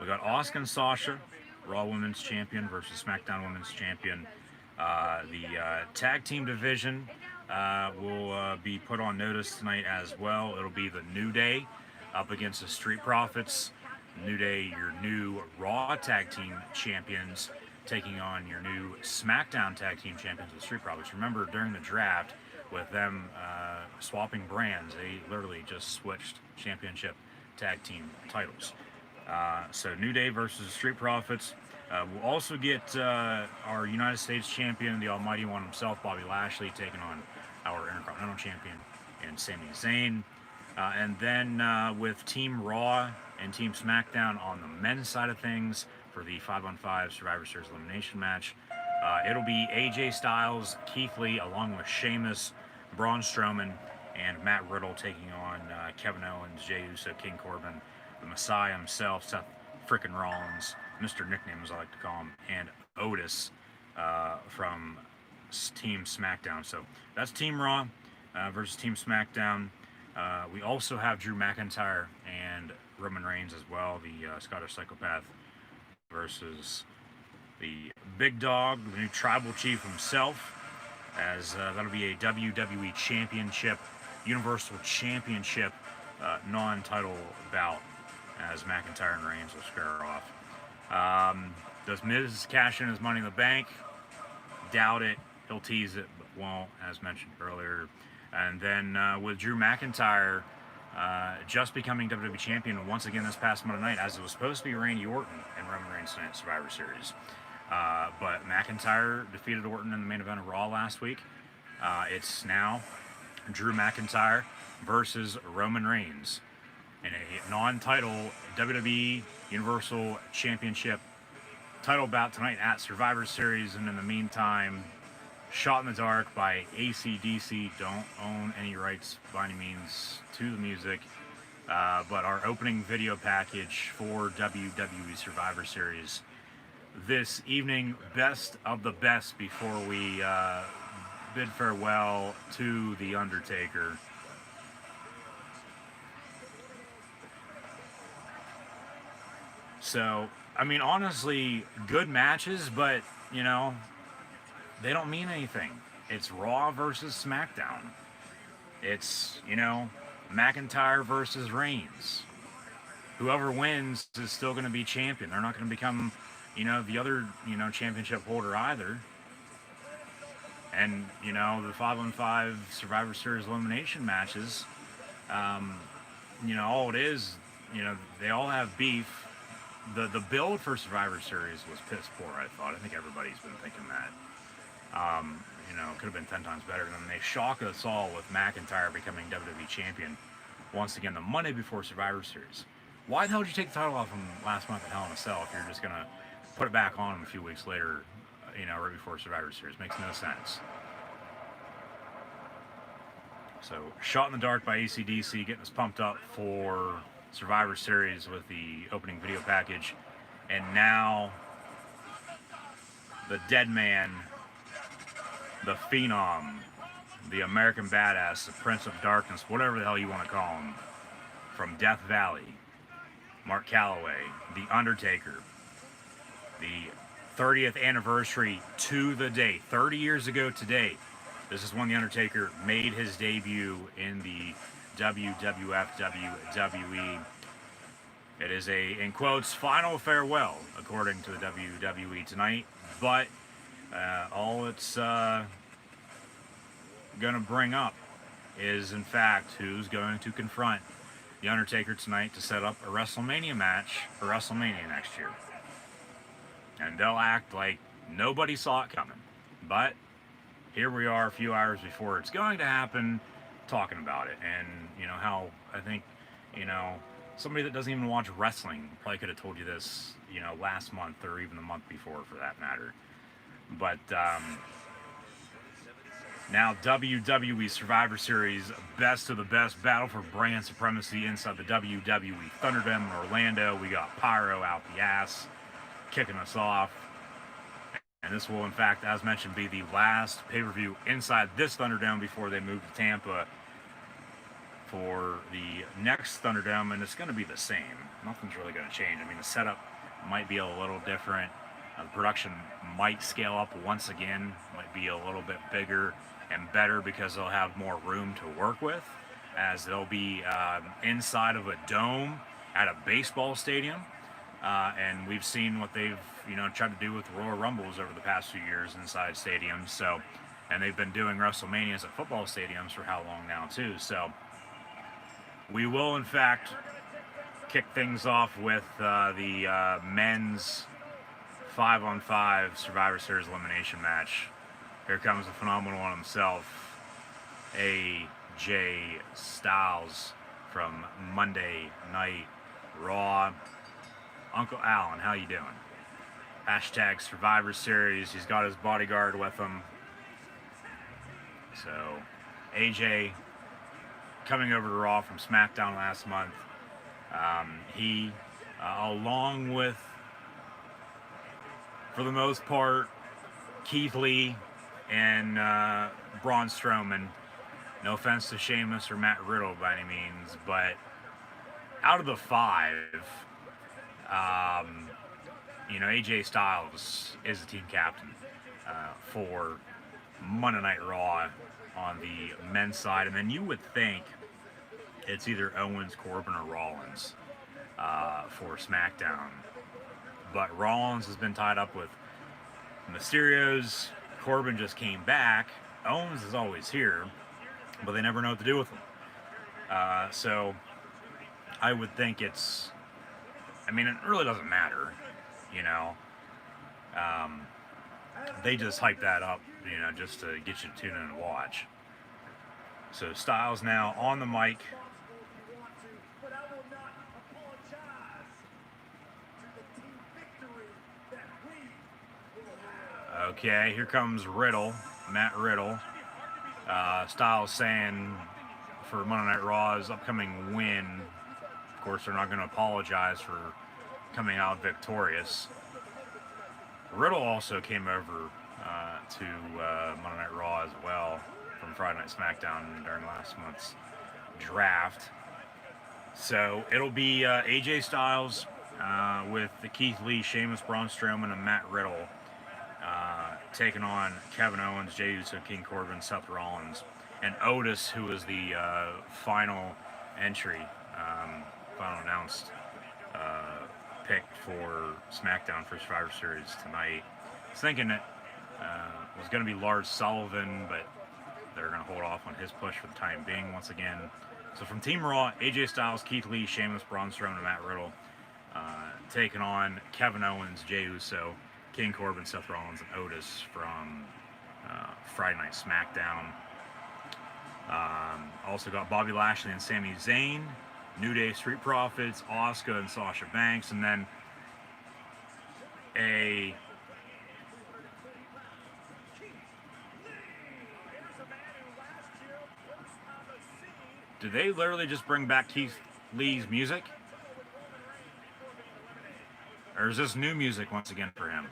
J: we got Asuka and Sasha, Raw Women's Champion versus SmackDown Women's Champion. The tag team division will be put on notice tonight as well. It'll be the New Day up against the Street Profits. New Day, your new Raw tag team champions, taking on your new SmackDown tag team champions, the Street Profits. Remember, during the draft, with them swapping brands, they literally just switched championship tag team titles. So New Day versus the Street Profits. We'll also get our United States champion, the Almighty One himself, Bobby Lashley, taking on our Intercontinental champion and Sami Zayn. And then with Team Raw and Team SmackDown on the men's side of things for the 5-on-5 Survivor Series elimination match, it'll be AJ Styles, Keith Lee, along with Sheamus, Braun Strowman, and Matt Riddle taking on Kevin Owens, Jey Uso, King Corbin, the Messiah himself, Seth frickin' Rollins, Mr. Nickname as I like to call him, and Otis from Team SmackDown. So that's Team Raw versus Team SmackDown. We also have Drew McIntyre and Roman Reigns as well, the Scottish Psychopath versus the Big Dog, the new Tribal Chief himself, as that'll be a WWE Championship, Universal Championship non-title bout, as McIntyre and Reigns will square off. Does Miz cash in his Money in the Bank? Doubt it. He'll tease it, but won't, as mentioned earlier. And then with Drew McIntyre just becoming WWE Champion once again this past Monday night, as it was supposed to be Randy Orton and Roman Reigns tonight at Survivor Series. But McIntyre defeated Orton in the main event of Raw last week. It's now Drew McIntyre versus Roman Reigns in a non-title WWE Universal Championship title bout tonight at Survivor Series. And in the meantime, Shot in the Dark by AC/DC. Don't own any rights by any means to the music. But our opening video package for WWE Survivor Series this evening, best of the best before we bid farewell to The Undertaker. So, I mean, honestly, good matches, but, you know, they don't mean anything. It's Raw versus SmackDown. It's, you know, McIntyre versus Reigns. Whoever wins is still going to be champion. They're not going to become, you know, the other, you know, championship holder either. And, you know, the 5-on-5 Survivor Series elimination matches, you know, all it is, you know, they all have beef. The build for Survivor Series was piss poor, I thought. I think everybody's been thinking that. You know, it could have been 10 times better. And then they shock us all with McIntyre becoming WWE Champion once again the Monday before Survivor Series. Why the hell did you take the title off him last month at Hell in a Cell if you're just going to put it back on him a few weeks later, you know, right before Survivor Series? Makes no sense. So, Shot in the Dark by AC/DC getting us pumped up for Survivor Series with the opening video package. And now, the Dead Man, the Phenom, the American Badass, the Prince of Darkness, whatever the hell you want to call him, from Death Valley, Mark Calloway, The Undertaker, the 30th anniversary to the day, 30 years ago today. This is when The Undertaker made his debut in the WWF WWE. It is a, in quotes, final farewell, according to the WWE tonight. But all it's going to bring up is, in fact, who's going to confront The Undertaker tonight to set up a WrestleMania match for WrestleMania next year. And they'll act like nobody saw it coming. But here we are a few hours before it's going to happen, talking about it. And, you know, how I think, you know, somebody that doesn't even watch wrestling probably could have told you this, you know, last month or even the month before for that matter. But now WWE Survivor Series, best of the best, battle for brand supremacy inside the WWE Thunderdome in Orlando. We got Pyro out the ass, kicking us off. And this will, in fact, as mentioned, be the last pay-per-view inside this Thunderdome before they move to Tampa for the next Thunderdome, and it's going to be the same. Nothing's really going to change. I mean, the setup might be a little different. The production might scale up once again, might be a little bit bigger and better because they'll have more room to work with, as they'll be inside of a dome at a baseball stadium. And we've seen what they've, tried to do with Royal Rumbles over the past few years inside stadiums. So, and they've been doing WrestleManias at football stadiums for how long now too. So, we will in fact kick things off with the men's 5-on-5 Survivor Series elimination match. Here comes the phenomenal one himself, AJ Styles from Monday Night Raw. Uncle Alan, how you doing? Hashtag Survivor Series. He's got his bodyguard with him. So, AJ coming over to Raw from SmackDown last month. He, along with, for the most part, Keith Lee and Braun Strowman. No offense to Sheamus or Matt Riddle by any means, but out of the five, AJ Styles is the team captain for Monday Night Raw on the men's side, and then you would think it's either Owens, Corbin, or Rollins for SmackDown. But Rollins has been tied up with Mysterios. Corbin just came back. Owens is always here, but they never know what to do with him. So I would think it really doesn't matter, they just hype that up, just to get you to tune in and watch. So Styles now on the mic. Okay, here comes Riddle, Matt Riddle. Styles saying for Monday Night Raw's upcoming win, of course, they're not going to apologize for coming out victorious. Riddle also came over to Monday Night Raw as well from Friday Night SmackDown during last month's draft. So it'll be AJ Styles with the Keith Lee, Sheamus, Braun Strowman, and Matt Riddle taking on Kevin Owens, Jey Uso, King Corbin, Seth Rollins, and Otis, who was the final entry, final announced pick for SmackDown for Survivor Series tonight. I was thinking it was going to be Lars Sullivan, but they're going to hold off on his push for the time being once again. So from Team Raw, AJ Styles, Keith Lee, Sheamus, Braun Strowman, and Matt Riddle taking on Kevin Owens, Jey Uso, King Corbin, Seth Rollins, and Otis from Friday Night SmackDown. Also got Bobby Lashley and Sami Zayn, New Day Street Profits, Asuka and Sasha Banks, and then did they literally just bring back Keith Lee's music? Or is this new music once again for him?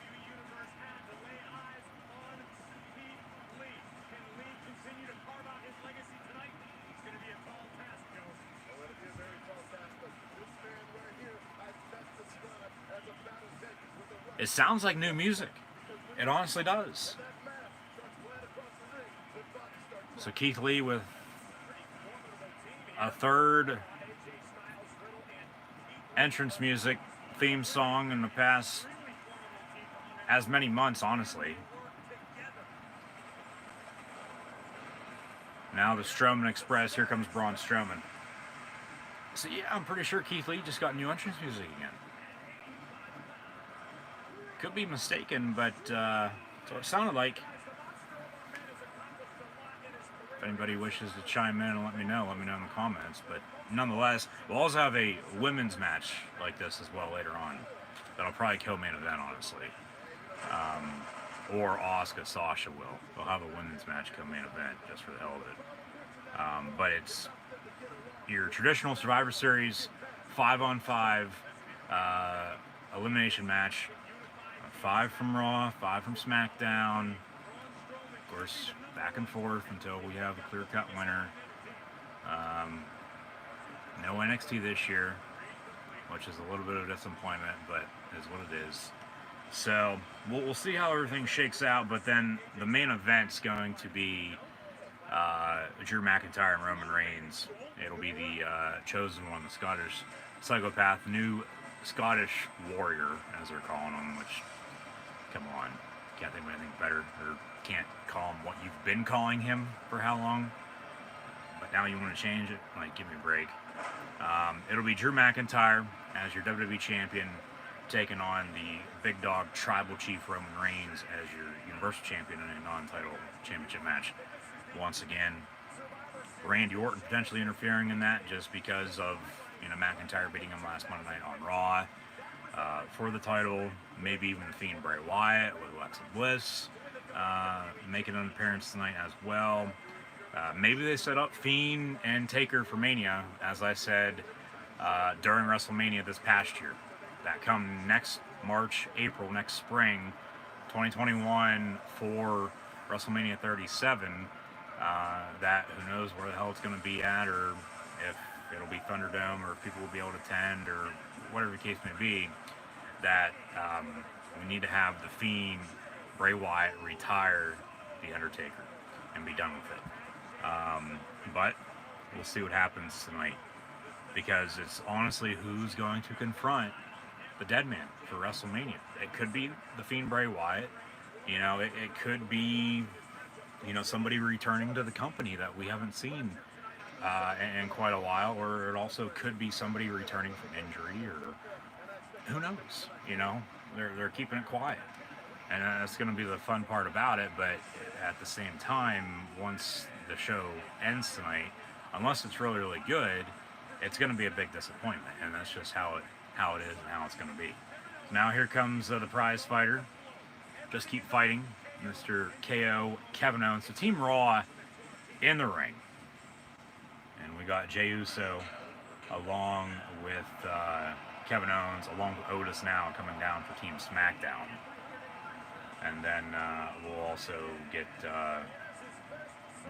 J: It sounds like new music. It honestly does. So Keith Lee with a third entrance music theme song in the past as many months, honestly. Now the Strowman Express. Here comes Braun Strowman. So yeah, I'm pretty sure Keith Lee just got new entrance music again. Could be mistaken, but so it sounded like. If anybody wishes to chime in and let me know in the comments. But nonetheless, we'll also have a women's match like this as well later on. That'll probably kill main event, honestly. Or Asuka Sasha will. They'll have a women's match kill main event just for the hell of it. But it's your traditional Survivor Series 5-on-5 elimination match. 5 from Raw, 5 from SmackDown. Of course, back and forth until we have a clear-cut winner. No NXT this year, which is a little bit of a disappointment, but is what it is. So we'll see how everything shakes out, but then the main event's going to be Drew McIntyre and Roman Reigns. It'll be the chosen one, the Scottish psychopath, new Scottish warrior, as they're calling him, which, come on, can't think of anything better, or can't call him what you've been calling him for how long, but now you want to change it? Like, give me a break. It'll be Drew McIntyre as your WWE champion, taking on the big dog tribal chief Roman Reigns as your Universal Champion in a non-title championship match. Once again, Randy Orton potentially interfering in that just because of, you know, McIntyre beating him last Monday night on Raw for the title. Maybe even the Fiend Bray Wyatt with Alexa Bliss making an appearance tonight as well. Maybe they set up Fiend and Taker for Mania, as I said during WrestleMania this past year. That come next March, April, next spring, 2021 for WrestleMania 37. That who knows where the hell it's going to be at, or if it'll be Thunderdome, or if people will be able to attend, or whatever the case may be. That we need to have the Fiend, Bray Wyatt, retire the Undertaker and be done with it. But we'll see what happens tonight, because it's honestly who's going to confront the dead man for WrestleMania. It could be the Fiend Bray Wyatt. You know, it could be, you know, somebody returning to the company that we haven't seen in quite a while, or it also could be somebody returning from injury, or who knows. You know, they're keeping it quiet, and that's going to be the fun part about it. But at the same time, once the show ends tonight, unless it's really, really good, it's going to be a big disappointment, and that's just how it is and how it's going to be. Now here comes the prize fighter. Just keep fighting, Mr. KO, Kevin Owens. So Team Raw in the ring, and we got Jey Uso along with Kevin Owens, along with Otis now coming down for Team SmackDown, and then we'll also get the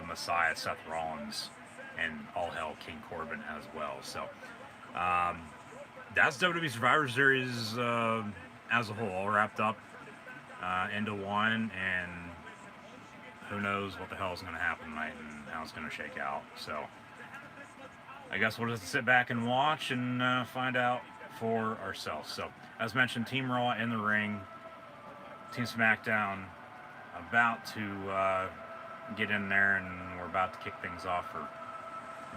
J: Messiah, Seth Rollins, and all hell King Corbin as well. So that's WWE Survivor Series as a whole, all wrapped up into one, and who knows what the hell is going to happen tonight and how it's going to shake out. So I guess we'll just sit back and watch and find out for ourselves. So as mentioned, Team Raw in the ring, Team SmackDown about to get in there, and we're about to kick things off for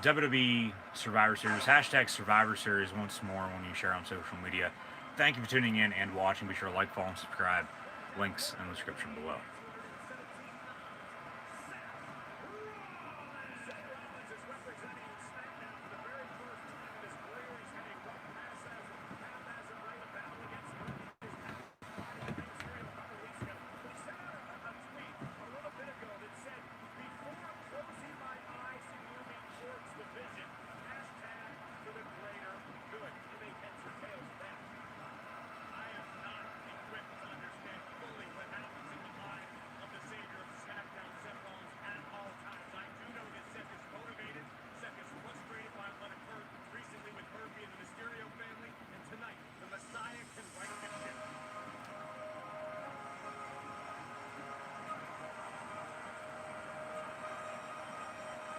J: WWE Survivor Series. Hashtag Survivor Series once more when you share on social media. Thank you for tuning in and watching. Be sure to like, follow, and subscribe. Links in the description below.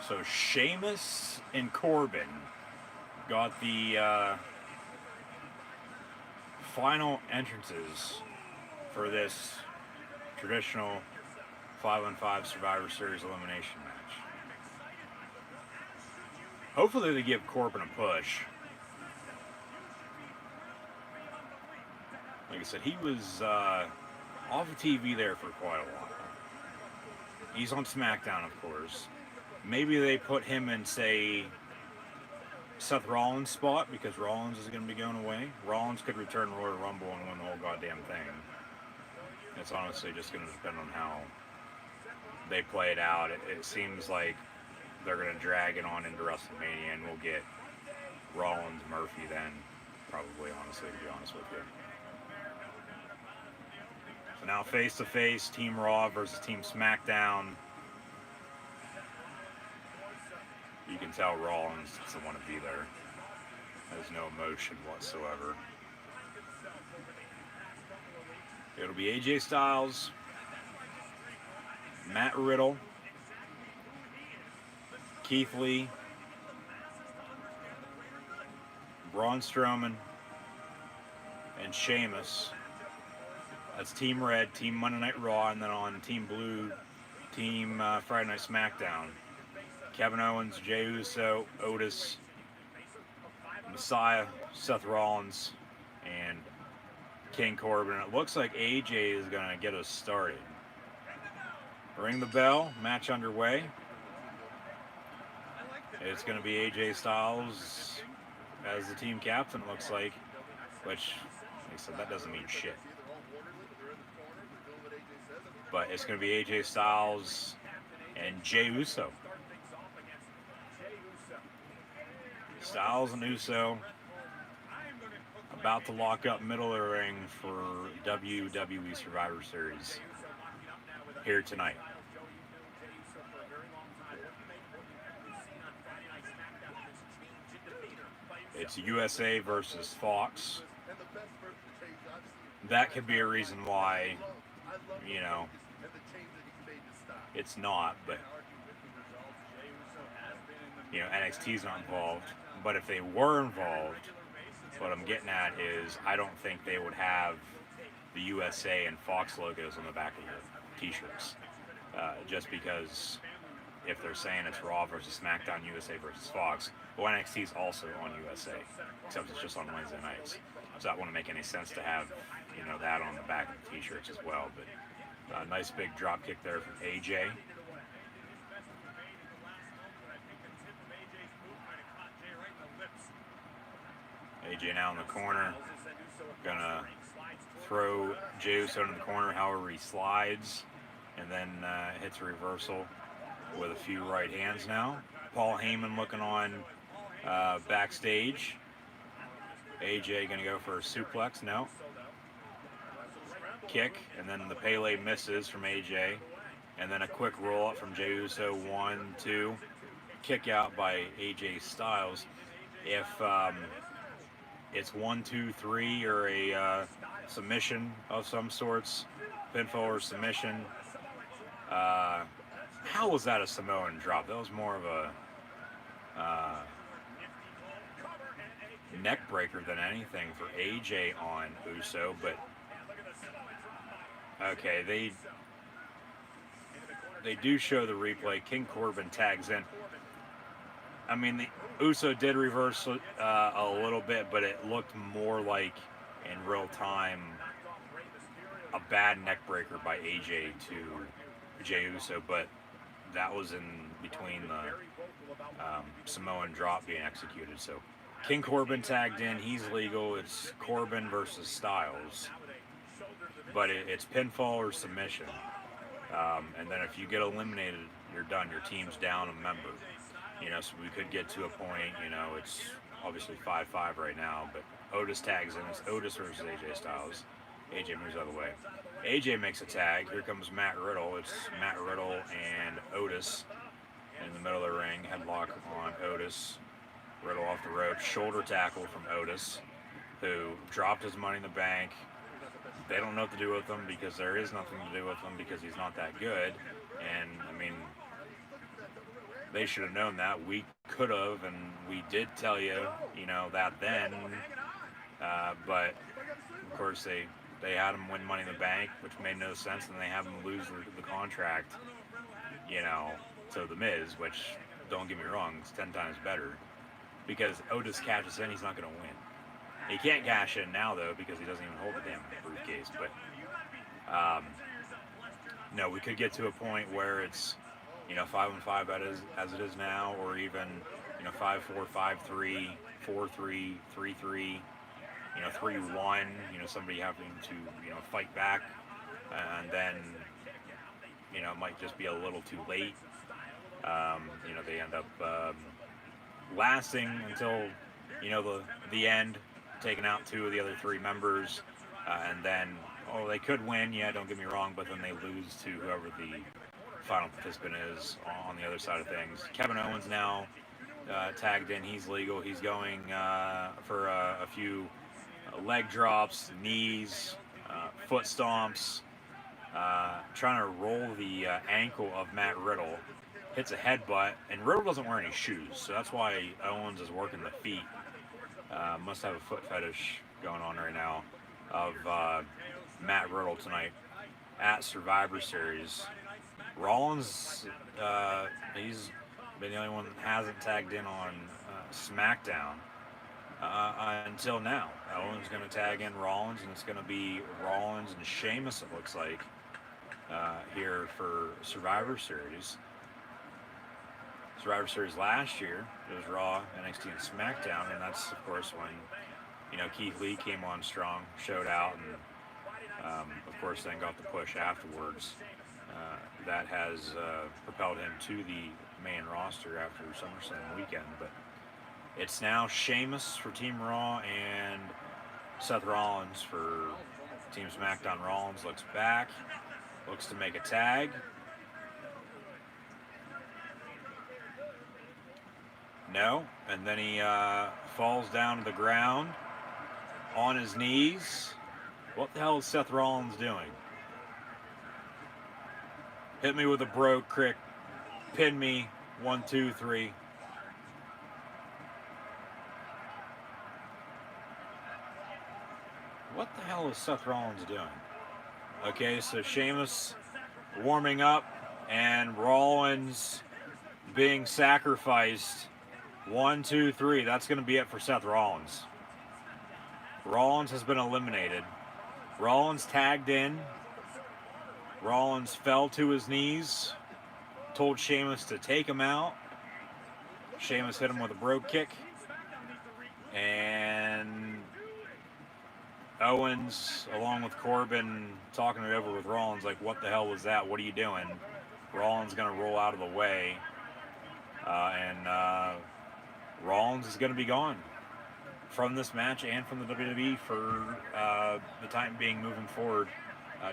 J: So Sheamus and Corbin got the final entrances for this traditional 5-on-5 Survivor Series elimination match. Hopefully they give Corbin a push. Like I said, he was off of TV there for quite a while. He's on SmackDown, of course. Maybe they put him in, say, Seth Rollins' spot, because Rollins is going to be going away. Rollins could return Royal Rumble and win the whole goddamn thing. It's honestly just going to depend on how they play it out. It seems like they're going to drag it on into WrestleMania, and we'll get Rollins, Murphy then, probably, honestly, to be honest with you. So now face to face, Team Raw versus Team SmackDown. You can tell Rollins doesn't want to be there. There's no emotion whatsoever. It'll be AJ Styles, Matt Riddle, Keith Lee, Braun Strowman, and Sheamus. That's Team Red, Team Monday Night Raw, and then on Team Blue, Team Friday Night SmackDown. Kevin Owens, Jey Uso, Otis, Messiah, Seth Rollins, and King Corbin. It looks like AJ is going to get us started. Ring the bell, match underway. It's going to be AJ Styles as the team captain, it looks like, which, like I said, that doesn't mean shit. But it's going to be AJ Styles and Jey Uso. Styles and Uso about to lock up middle of the ring for WWE Survivor Series here tonight. It's USA versus Fox. That could be a reason why, you know, it's not, but, you know, NXT's not involved. But if they were involved, what I'm getting at is I don't think they would have the USA and Fox logos on the back of the t-shirts. Just because if they're saying it's Raw versus SmackDown, USA versus Fox, well, NXT is also on USA, except it's just on Wednesday nights. So that wouldn't make any sense to have, you know, that on the back of the t-shirts as well. But nice big drop kick there from AJ. AJ now in the corner, gonna throw Jey Uso in the corner, however he slides, and then hits a reversal with a few right hands now. Paul Heyman looking on backstage. AJ gonna go for a suplex, no. Kick, and then the Pele misses from AJ, and then a quick roll up from Jey Uso, 1, 2. Kick out by AJ Styles. If it's 1, 2, 3 or a submission of some sorts, pinfall or submission. How was that a Samoan drop? That was more of a neck breaker than anything for AJ on Uso, but okay, they do show the replay. King Corbin tags in. I mean, the Uso did reverse it a little bit, but it looked more like, in real time, a bad neck breaker by AJ to Jey Uso, but that was in between the Samoan drop being executed. So King Corbin tagged in. He's legal. It's Corbin versus Styles, but it's pinfall or submission. And then if you get eliminated, you're done. Your team's down a member. You know, so we could get to a point, you know, it's obviously 5-5 right now, but Otis tags in. It's Otis versus AJ Styles. AJ moves out of the way. AJ makes a tag. Here comes Matt Riddle. It's Matt Riddle and Otis in the middle of the ring. Headlock on Otis. Riddle off the ropes. Shoulder tackle from Otis, who dropped his Money in the Bank. They don't know what to do with him because there is nothing to do with him because he's not that good. And, I mean, they should have known that. We could have, and we did tell you, you know, that then. But, of course, they had him win Money in the Bank, which made no sense, and they have him lose the contract, you know, to The Miz, which, don't get me wrong, it's 10 times better. Because Otis cashes in, he's not going to win. He can't cash in now, though, because he doesn't even hold the damn briefcase. But, no, we could get to a point where it's, you know, 5-5 as it is now, or even, you know, 5-4, 5-3, 4-3, 3-3, you know, 3-1, you know, somebody having to, you know, fight back, and then, you know, it might just be a little too late. You know, they end up lasting until, you know, the end, taking out 2 of the other 3 members, and then oh, they could win, yeah, don't get me wrong, but then they lose to whoever the final participant is on the other side of things. Kevin Owens now tagged in. He's legal. He's going for a few leg drops, knees, foot stomps, trying to roll the ankle of Matt Riddle. Hits a headbutt, and Riddle doesn't wear any shoes, so that's why Owens is working the feet. Must have a foot fetish going on right now of Matt Riddle tonight at Survivor Series. Rollins, he's been the only one that hasn't tagged in on SmackDown until now. Owens going to tag in Rollins, and it's going to be Rollins and Sheamus, it looks like, here for Survivor Series. Survivor Series last year, it was Raw, NXT, and SmackDown, and that's, of course, when, you know, Keith Lee came on strong, showed out, and, of course, then got the push afterwards. That has propelled him to the main roster after SummerSlam weekend, but it's now Sheamus for Team Raw and Seth Rollins for Team SmackDown. Rollins looks back, looks to make a tag. No, and then he falls down to the ground on his knees. What the hell is Seth Rollins doing? Hit me with a brogue kick, pin me, 1, 2, 3. What the hell is Seth Rollins doing? Okay, so Sheamus warming up and Rollins being sacrificed. 1, 2, 3. That's going to be it for Seth Rollins. Rollins has been eliminated. Rollins tagged in. Rollins fell to his knees. Told Sheamus to take him out. Sheamus hit him with a brogue kick. And Owens, along with Corbin, talking it over with Rollins, like, what the hell was that? What are you doing? Rollins going to roll out of the way. And Rollins is going to be gone from this match and from the WWE for the time being moving forward,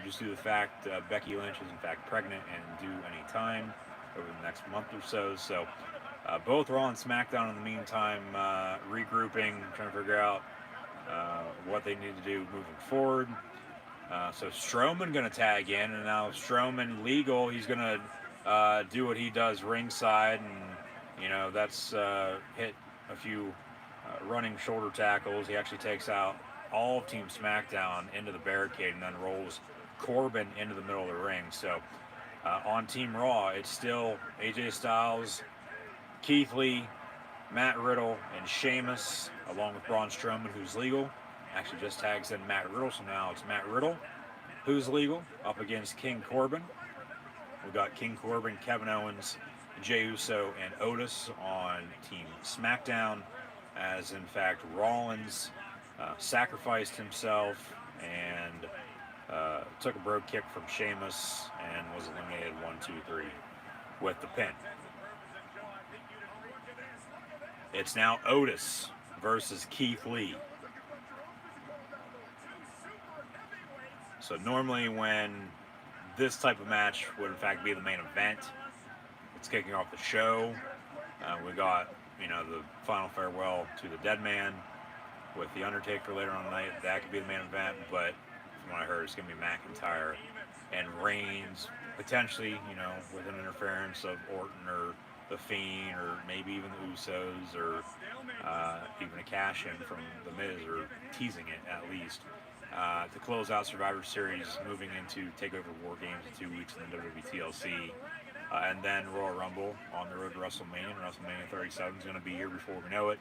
J: just due to the fact Becky Lynch is in fact pregnant and due any time over the next month or so. So both Raw and SmackDown in the meantime regrouping, trying to figure out what they need to do moving forward. So Strowman going to tag in, and now Strowman legal. He's going to do what he does ringside, and you know, that's hit a few running shoulder tackles. He actually takes out all of Team SmackDown into the barricade and then rolls Corbin into the middle of the ring. So on Team Raw, it's still AJ Styles, Keith Lee, Matt Riddle, and Sheamus, along with Braun Strowman, who's legal. Actually just tags in Matt Riddle, so now it's Matt Riddle, who's legal, up against King Corbin. We've got King Corbin, Kevin Owens, Jey Uso, and Otis on Team SmackDown, as in fact Rollins sacrificed himself and took a brogue kick from Sheamus and was eliminated 1, 2, 3 with the pin. It's now Otis versus Keith Lee. So normally when this type of match would in fact be the main event, it's kicking off the show. We got, you know, the final farewell to the dead man with the Undertaker later on tonight. That could be the main event, but from what I heard, it's going to be McIntyre and Reigns, potentially, you know, with an interference of Orton or The Fiend, or maybe even the Usos, or even a cash-in from The Miz, or teasing it at least, to close out Survivor Series, moving into TakeOver War Games in 2 weeks, and then WWE TLC, and then Royal Rumble on the road to WrestleMania. WrestleMania 37 is going to be here before we know it.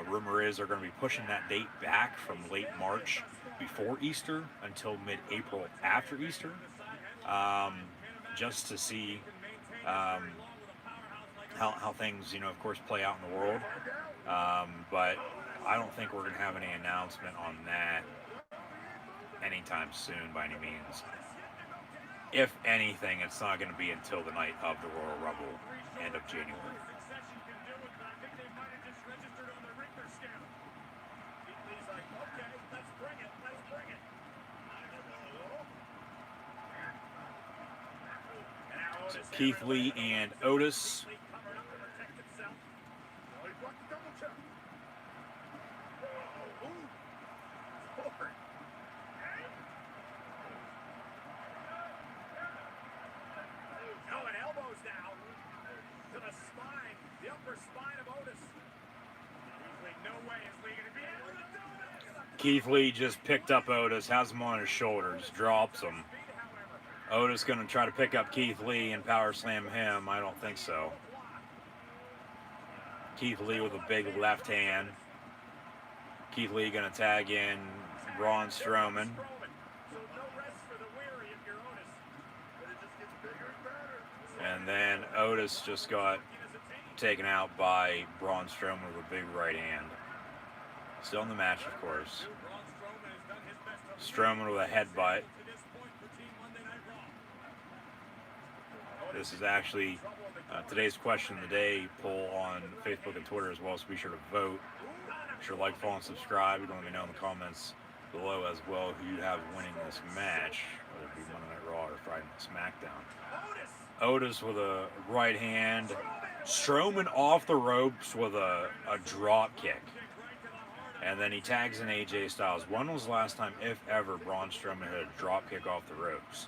J: Rumor is they're going to be pushing that date back from late March before Easter until mid-April after Easter, just to see how things, you know, of course, play out in the world. But I don't think we're going to have any announcement on that anytime soon by any means. If anything, it's not going to be until the night of the Royal Rumble, end of January. Keith Lee and Otis. Keith Lee just picked up Otis, has him on his shoulders, drops him. Otis going to try to pick up Keith Lee and power slam him. I don't think so. Keith Lee with a big left hand. Keith Lee going to tag in Braun Strowman. And then Otis just got taken out by Braun Strowman with a big right hand. Still in the match, of course. Strowman with a headbutt. This is actually today's question of the day poll on Facebook and Twitter as well, so be sure to vote. Be sure to like, follow, and subscribe. You can let me know in the comments below as well who you have winning this match, whether it be Monday Night Raw or Friday Night SmackDown. Otis with a right hand. Strowman off the ropes with a drop kick. And then he tags in AJ Styles. When was the last time, if ever, Braun Strowman had a drop kick off the ropes?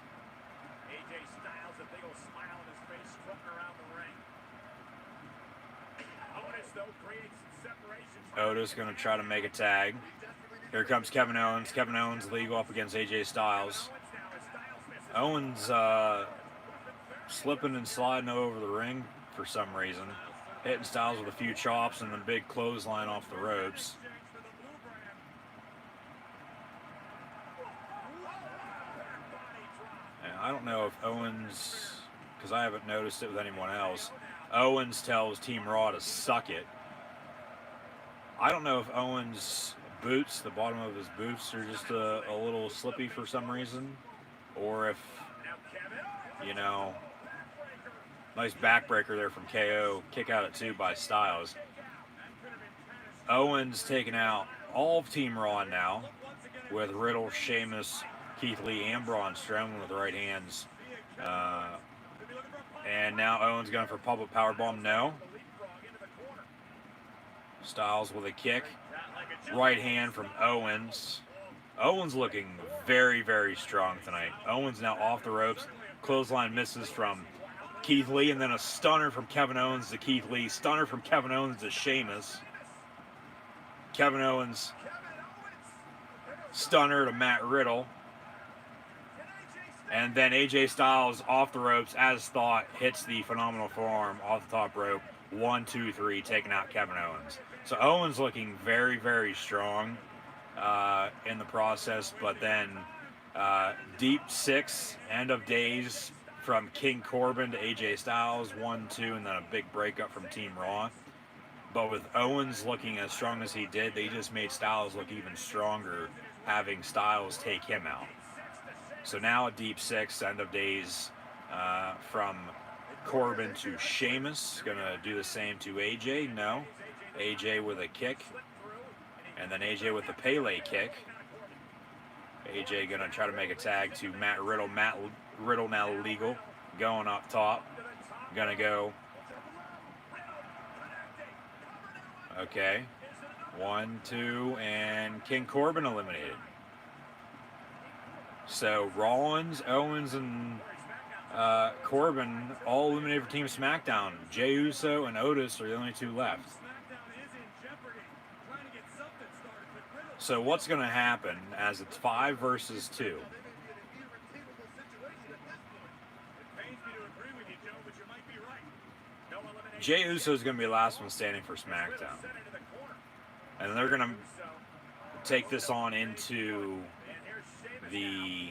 D: AJ Styles, a big old smile on his face, strutting around the ring. Otis, though, creating some separation.
J: Otis going to try to make a tag. Here comes Kevin Owens. Kevin Owens legal up against AJ Styles. Owens slipping and sliding over the ring for some reason. Hitting Styles with a few chops and a big clothesline off the ropes. I don't know if Owens, because I haven't noticed it with anyone else, Owens tells Team Raw to suck it. I don't know if Owens' boots, the bottom of his boots, are just a little slippy for some reason, or if, you know, nice backbreaker there from KO, kick out at 2 by Styles. Owens taking out all of Team Raw now with Riddle, Sheamus, Keith Lee, and Braun Strowman with the right hands. And now Owens going for public powerbomb. No. Styles with a kick. Right hand from Owens. Owens looking very, very strong tonight. Owens now off the ropes. Clothesline misses from Keith Lee, and then a stunner from Kevin Owens to Keith Lee. Stunner from Kevin Owens to Sheamus. Kevin Owens. Stunner to Matt Riddle. And then AJ Styles off the ropes, as thought, hits the phenomenal forearm off the top rope. 1, 2, 3, taking out Kevin Owens. So Owens looking very, very strong in the process. But then deep 6, end of days from King Corbin to AJ Styles. 1, 2, and then a big breakup from Team Raw. But with Owens looking as strong as he did, they just made Styles look even stronger, having Styles take him out. So now a deep 6, end of days from Corbin to Sheamus. Going to do the same to AJ. No. AJ with a kick. And then AJ with the Pele kick. AJ going to try to make a tag to Matt Riddle. Matt Riddle now legal. Going up top. Going to go. Okay. 1, 2, and King Corbin eliminated. So Rollins, Owens, and Corbin all eliminated for Team SmackDown. Jey Uso and Otis are the only 2 left. So what's going to happen as it's 5 versus 2? Jey Uso is going to be the last one standing for SmackDown. And they're going to take this on into the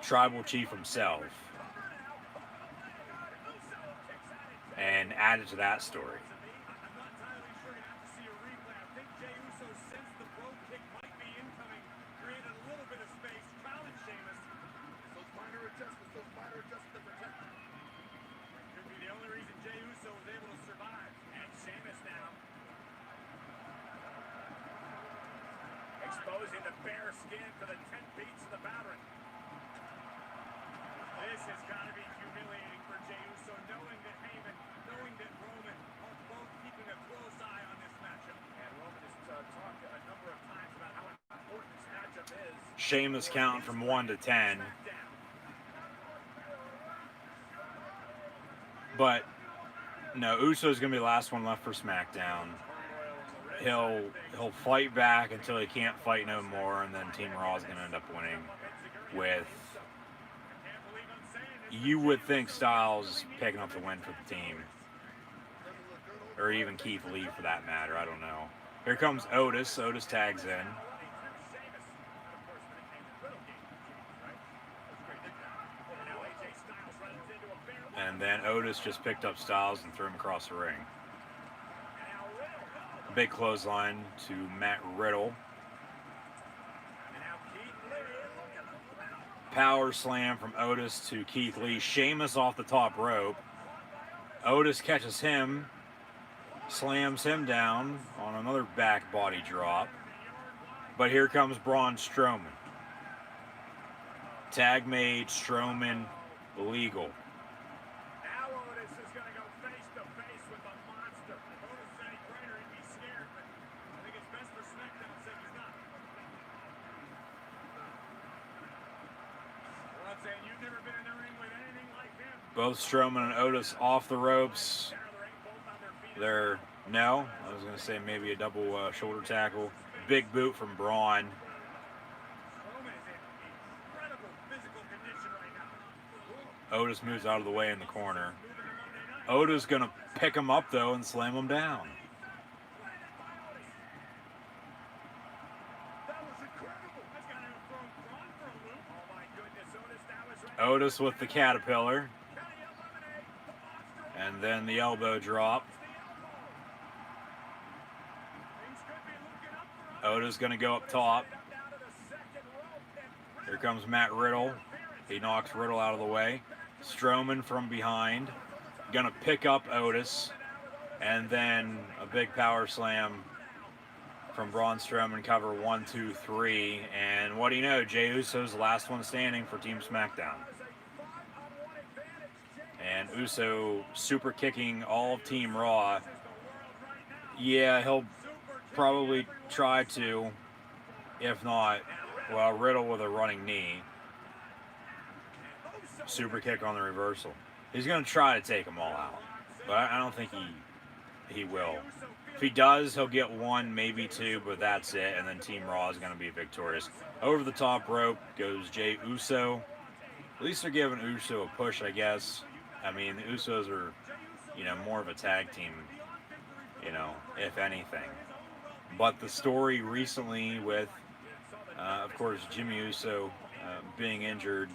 J: tribal chief himself and add it to that story.
D: Exposing the bare skin for the 10 beats of the battering. This has got to be humiliating for Jey Uso, knowing that Heyman, knowing that Roman are both keeping a close eye on this matchup. And Roman has talked a number of times about how important this matchup is.
J: Sheamus counting from 1 to 10. But no, Uso's gonna be the last one left for SmackDown. He'll fight back until he can't fight no more, and then Team Raw is gonna end up winning with, you would think, Styles picking up the win for the team, or even Keith Lee for that matter. I don't know. Here comes Otis. Otis tags in. And then Otis just picked up Styles and threw him across the ring. Big clothesline to Matt Riddle. Power slam from Otis to Keith Lee. Sheamus off the top rope. Otis catches him, slams him down on another back body drop. But here comes Braun Strowman. Tag made, Strowman legal. Both Strowman and Otis off the ropes. They're, no, I was going to say maybe a double shoulder tackle. Big boot from Braun. Otis moves out of the way in the corner. Otis going to pick him up, though, and slam him down. Otis with the caterpillar. And then the elbow drop. Otis going to go up top. Here comes Matt Riddle. He knocks Riddle out of the way. Strowman from behind. Going to pick up Otis. And then a big power slam from Braun Strowman. Cover 1, 2, 3. And what do you know? Jey Uso's the last one standing for Team SmackDown. And Uso super kicking all of Team Raw. Yeah, he'll probably try to. If not, well, Riddle with a running knee. Super kick on the reversal. He's going to try to take them all out. But I don't think he will. If he does, he'll get 1, maybe 2, but that's it. And then Team Raw is going to be victorious. Over the top rope goes Jey Uso. At least they're giving Uso a push, I guess. I mean, the Usos are, more of a tag team, if anything. But the story recently with, of course, Jimmy Uso being injured,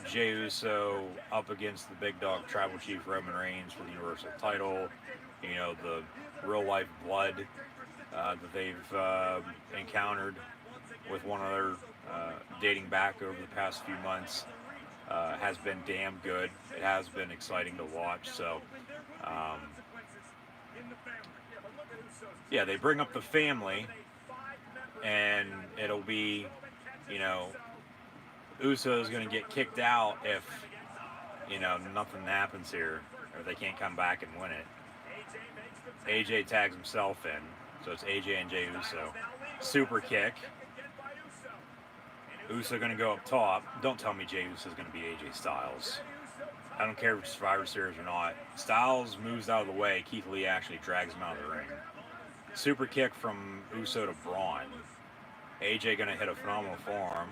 J: Jey Uso up against the big dog Tribal Chief Roman Reigns for the Universal title, the real-life blood that they've encountered with one another dating back over the past few months. Has been damn good. It has been exciting to watch. So, yeah, they bring up the family, and it'll be, Uso is going to get kicked out if, nothing happens here, or they can't come back and win it. AJ tags himself in, so it's AJ and Jey Uso. Super kick. Uso going to go up top. Don't tell me Jey Uso is going to be AJ Styles. I don't care if it's Survivor Series or not. Styles moves out of the way. Keith Lee actually drags him out of the ring. Super kick from Uso to Braun. AJ going to hit a phenomenal forearm.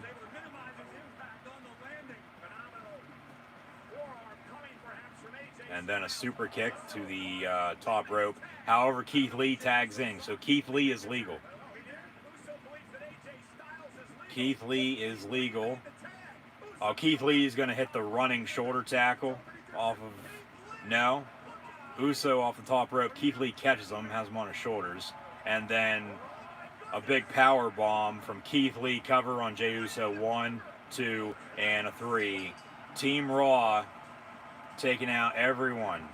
J: And then a super kick to the top rope. However, Keith Lee tags in. So Keith Lee is legal. Keith Lee is legal. Oh, Keith Lee is going to hit the running shoulder tackle off of... No. Uso off the top rope. Keith Lee catches him, has him on his shoulders. And then a big power bomb from Keith Lee. Cover on Jey Uso. 1, 2, and a 3. Team Raw taking out everyone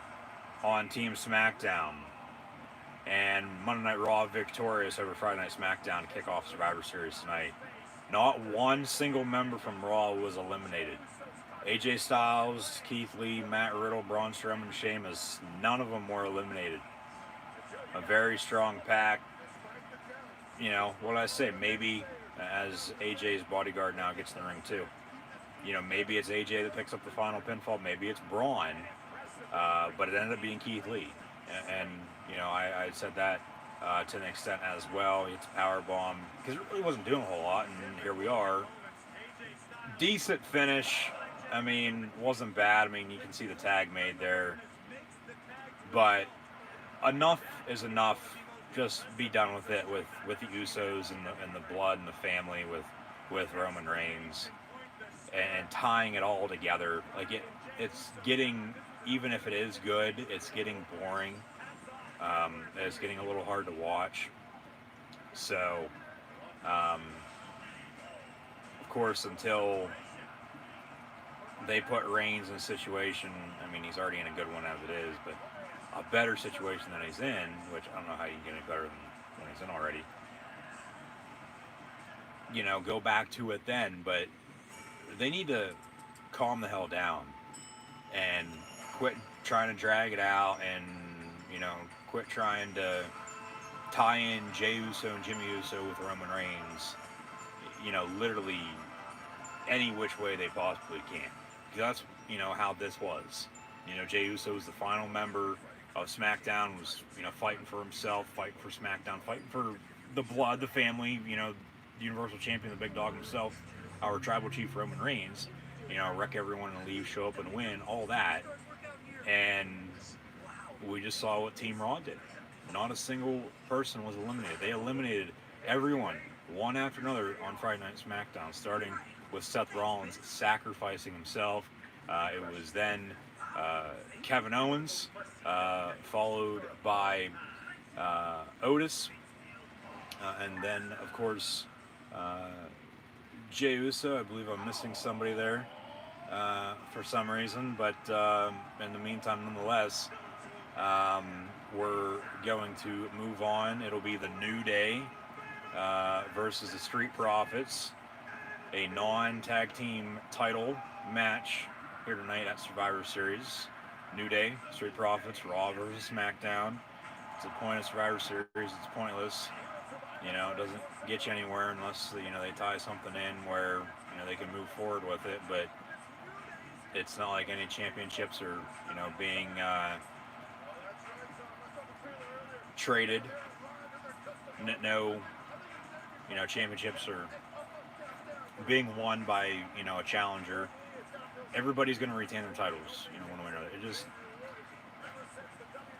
J: on Team SmackDown. And Monday Night Raw victorious over Friday Night SmackDown to kick off Survivor Series tonight. Not one single member from Raw was eliminated. AJ Styles, Keith Lee, Matt Riddle, Braun Strowman, Sheamus, none of them were eliminated. A very strong pack. You know, what did I say? Maybe as AJ's bodyguard now gets in the ring too. You know, maybe it's AJ that picks up the final pinfall. Maybe it's Braun. But it ended up being Keith Lee. And you know, I said that to an extent as well. It's a power bomb because it really wasn't doing a whole lot. And here we are. Decent finish. I mean, wasn't bad. I mean, you can see the tag made there. But enough is enough. Just be done with it with the Usos and the blood and the family with Roman Reigns and tying it all together. Like it's getting, even if it is good, it's getting boring. It's getting a little hard to watch. So, of course, until they put Reigns in a situation, I mean, he's already in a good one as it is, but a better situation than he's in, which I don't know how you can get any better than when he's in already. You know, go back to it then, but they need to calm the hell down and quit trying to drag it out and, you know, quit trying to tie in Jey Uso and Jimmy Uso with Roman Reigns, you know, literally any which way they possibly can. Because that's, you know, how this was. You know, Jey Uso was the final member of SmackDown, was, you know, fighting for himself, fighting for SmackDown, fighting for the blood, the family, you know, the Universal Champion, the big dog himself, our Tribal Chief Roman Reigns, you know, wreck everyone and leave, show up and win, all that. And we just saw what Team Raw did. Not a single person was eliminated. They eliminated everyone, one after another, on Friday Night SmackDown, starting with Seth Rollins sacrificing himself. It was then Kevin Owens, followed by Otis, and then, of course, Jey Uso. I believe I'm missing somebody there for some reason, but in the meantime, nonetheless, we're going to move on. It'll be the New Day versus the Street Profits, a non-tag team title match here tonight at Survivor Series. New Day, Street Profits, Raw versus SmackDown. It's the point of Survivor Series. It's pointless. You know, it doesn't get you anywhere unless, you know, they tie something in where, you know, they can move forward with it. But it's not like any championships are, you know, being traded. No, you know, championships are being won by, you know, a challenger. Everybody's going to retain their titles, you know, one way or another. It just,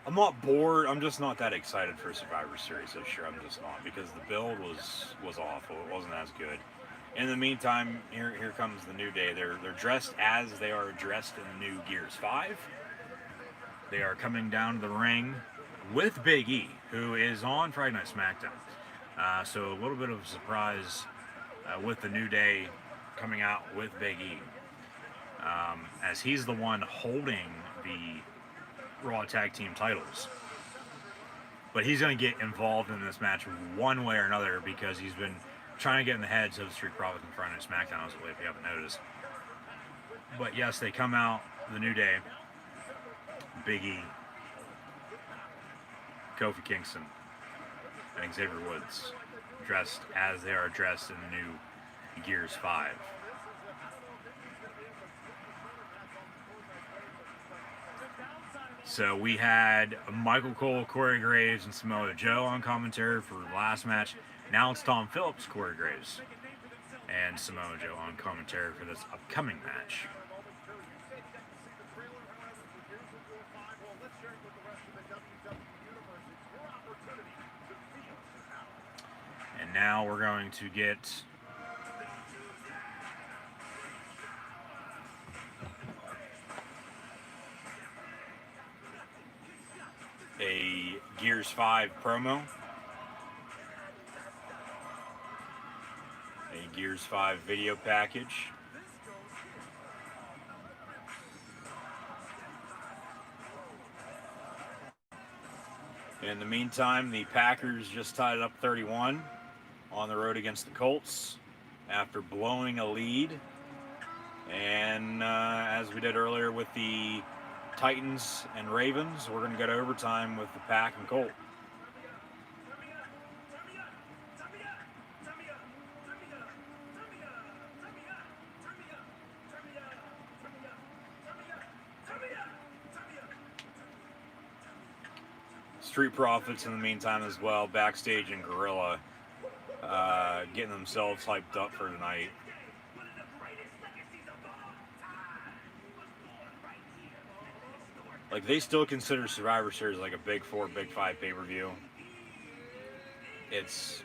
J: I'm not bored. I'm just not that excited for Survivor Series this year. I'm just not, because the build was awful. It wasn't as good. In the meantime, here comes the New Day. They're dressed as they are dressed in the new Gears 5. They are coming down to the ring with Big E, who is on Friday Night SmackDown. So a little bit of a surprise with the New Day coming out with Big E, as he's the one holding the Raw Tag Team titles. But he's going to get involved in this match one way or another, because he's been trying to get in the heads of the Street Profits and Friday Night SmackDown, as if you haven't noticed. But yes, they come out, the New Day, Big E, Kofi Kingston, and Xavier Woods, dressed as they are dressed in the new Gears 5. So we had Michael Cole, Corey Graves, and Samoa Joe on commentary for the last match. Now it's Tom Phillips, Corey Graves, and Samoa Joe on commentary for this upcoming match. And now we're going to get a Gears 5 promo. A Gears 5 video package. In the meantime, the Packers just tied it up 31 on the road against the Colts after blowing a lead And as we did earlier with the Titans and Ravens, we're going to go to overtime with the Pack and Colt. Street Profits in the meantime as well, backstage in Gorilla, getting themselves hyped up for tonight. Like, they still consider Survivor Series like a Big 4, Big 5 pay-per-view. It's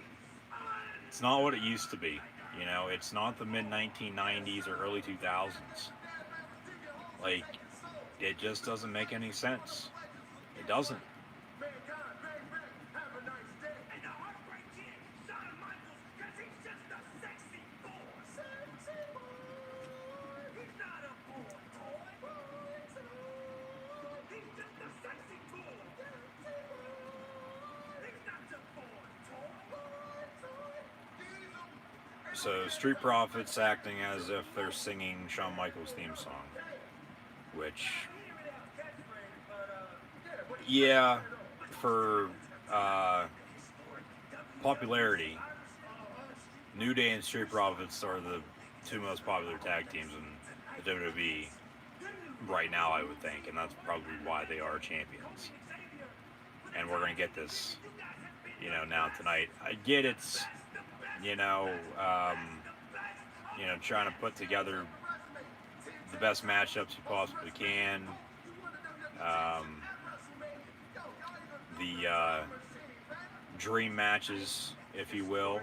J: not what it used to be. You know, it's not the mid-1990s or early 2000s. Like, it just doesn't make any sense. It doesn't. So Street Profits acting as if they're singing Shawn Michaels' theme song, which, yeah, for popularity, New Day and Street Profits are the two most popular tag teams in the WWE right now, I would think, and that's probably why they are champions. And we're going to get this, you know, now tonight. I get it's, trying to put together the best matchups you possibly can. The dream matches, if you will,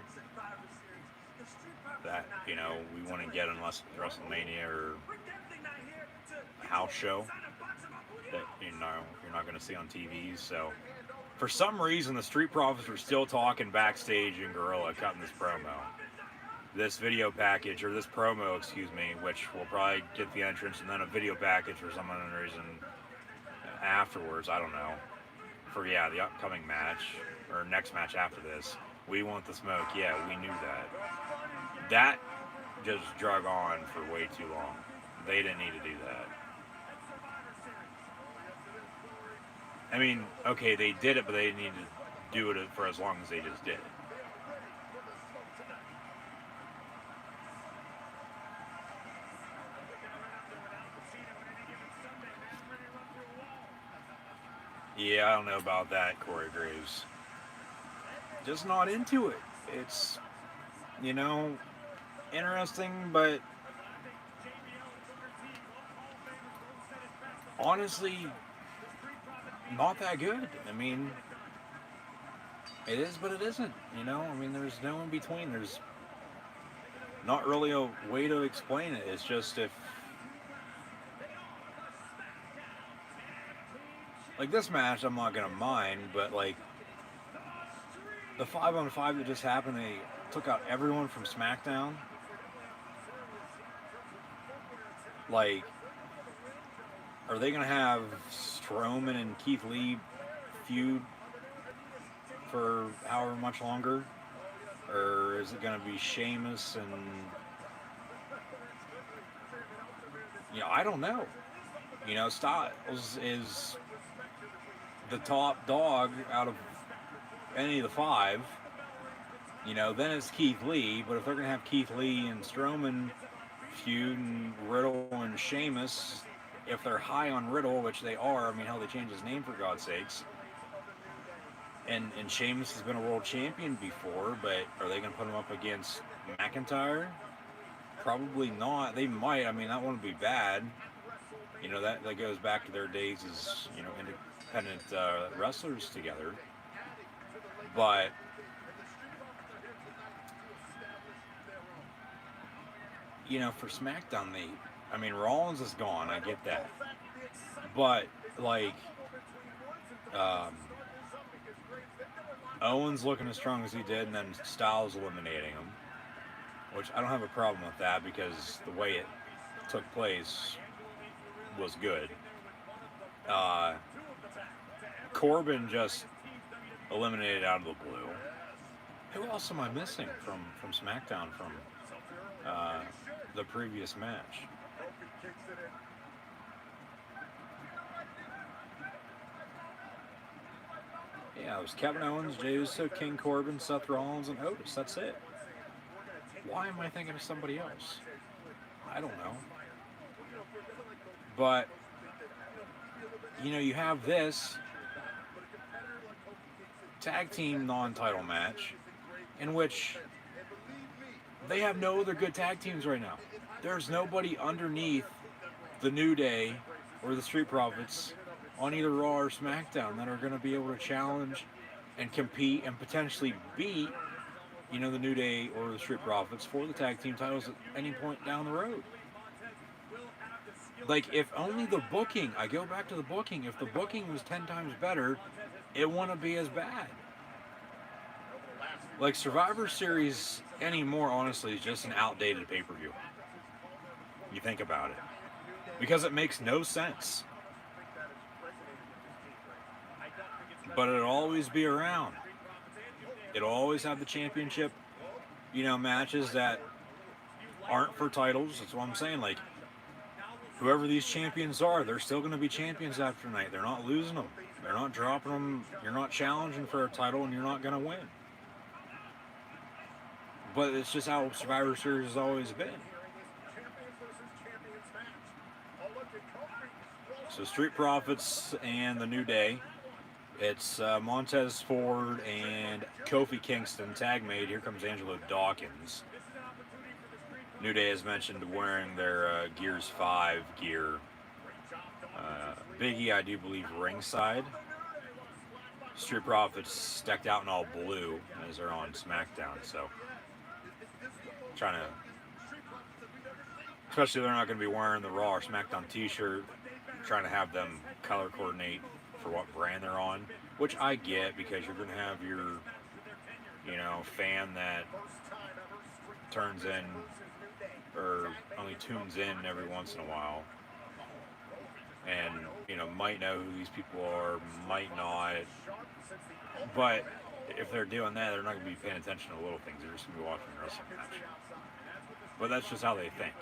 J: that, we want to get unless it's WrestleMania or a house show that, you're not going to see on TV. So for some reason, the Street Profits are still talking backstage in Gorilla, cutting this promo. This video package, or this promo, excuse me, which will probably get the entrance, and then a video package for some unknown reason afterwards, I don't know. For, the upcoming match, or next match after this. We want the smoke. Yeah, we knew that. That just drug on for way too long. They didn't need to do that. I mean, okay, they did it, but they didn't need to do it for as long as they just did it. Yeah, I don't know about that, Corey Graves. Just not into it. It's, interesting, but honestly, not that good. I mean, it is, but it isn't, I mean, there's no in between. There's not really a way to explain it. It's just like this match, I'm not going to mind, but like the 5-on-5 that just happened, they took out everyone from SmackDown. Like, are they going to have Strowman and Keith Lee feud for however much longer? Or is it going to be Sheamus and, I don't know. Styles is the top dog out of any of the five. Then it's Keith Lee, but if they're going to have Keith Lee and Strowman feud and Riddle and Sheamus, if they're high on Riddle, which they are, I mean, hell, they changed his name for God's sakes. And Sheamus has been a world champion before, but are they going to put him up against McIntyre? Probably not. They might. I mean, that wouldn't be bad. That goes back to their days as, independent wrestlers together. But for SmackDown, Rollins is gone. I get that. But, like, Owens looking as strong as he did, and then Styles eliminating him, which I don't have a problem with that because the way it took place was good. Corbin just eliminated out of the blue. Who else am I missing from SmackDown from the previous match?
C: kicks it in.
J: Yeah, it was Kevin Owens, Jey Uso, King Corbin, Seth Rollins, and Otis. That's it. Why am I thinking of somebody else? I don't know. But, you know, you have this tag team non-title match in which they have no other good tag teams right now. There's nobody underneath the New Day or the Street Profits on either Raw or SmackDown that are going to be able to challenge and compete and potentially beat, you know, the New Day or the Street Profits for the tag team titles at any point down the road. Like, if only the booking, I go back to the booking, if the booking was 10 times better, it wouldn't be as bad. Like, Survivor Series anymore, honestly, is just an outdated pay-per-view. You think about it. Because it makes no sense. But it'll always be around. It'll always have the championship, you know, matches that aren't for titles. That's what I'm saying. Like, whoever these champions are, they're still going to be champions after tonight. They're not losing them. They're not dropping them. You're not challenging for a title, and you're not going to win. But it's just how Survivor Series has always been. So Street Profits and the New Day. It's Montez Ford and Kofi Kingston tag made. Here comes Angelo Dawkins. New Day, as mentioned, wearing their Gears 5 gear. Big E, I do believe, ringside. Street Profits decked out in all blue as they're on SmackDown. So, trying to, especially they're not going to be wearing the Raw or SmackDown t-shirt, trying to have them color coordinate for what brand they're on, which I get, because you're going to have your, you know, fan that turns in or only tunes in every once in a while and, you know, might know who these people are, might not. But if they're doing that, they're not going to be paying attention to little things. They're just going to be watching the wrestling match. But that's just how they think.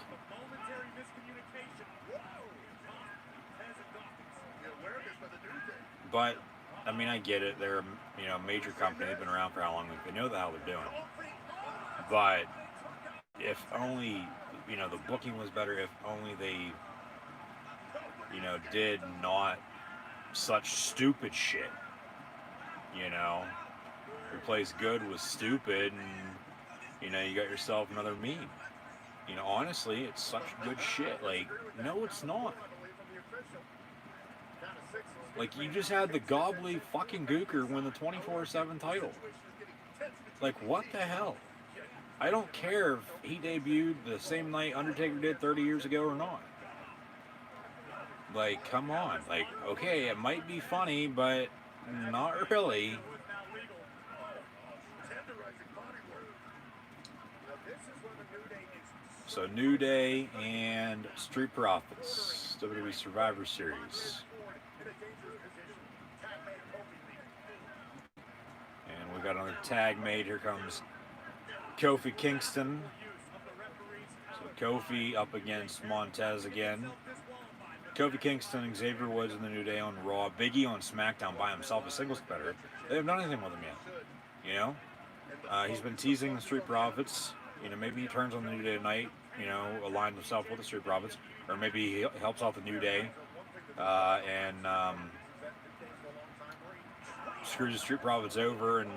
J: But, I mean, I get it. They're, you know, a major company. They've been around for how long? They know how they're doing. But if only, you know, the booking was better, if only they, you know, did not such stupid shit. You know, replace good with stupid, and, you know, you got yourself another meme. You know, honestly, it's such good shit. Like, no, it's not. Like, you just had the Gobbly fucking Gooker win the 24/7 title. Like, what the hell? I don't care if he debuted the same night Undertaker did 30 years ago or not. Like, come on. Like, okay, it might be funny, but not really. So, New Day and Street Profits, WWE Survivor Series. And we got another tag made. Here comes Kofi Kingston. So Kofi up against Montez again. Kofi Kingston and Xavier Woods in the New Day on Raw. Big E on SmackDown by himself, a singles competitor. They haven't done anything with him yet. You know? He's been teasing the Street Profits. You know, maybe he turns on the New Day tonight, you know, aligns himself with the Street Profits. Or maybe he helps out the New Day and screws the Street Profits over, and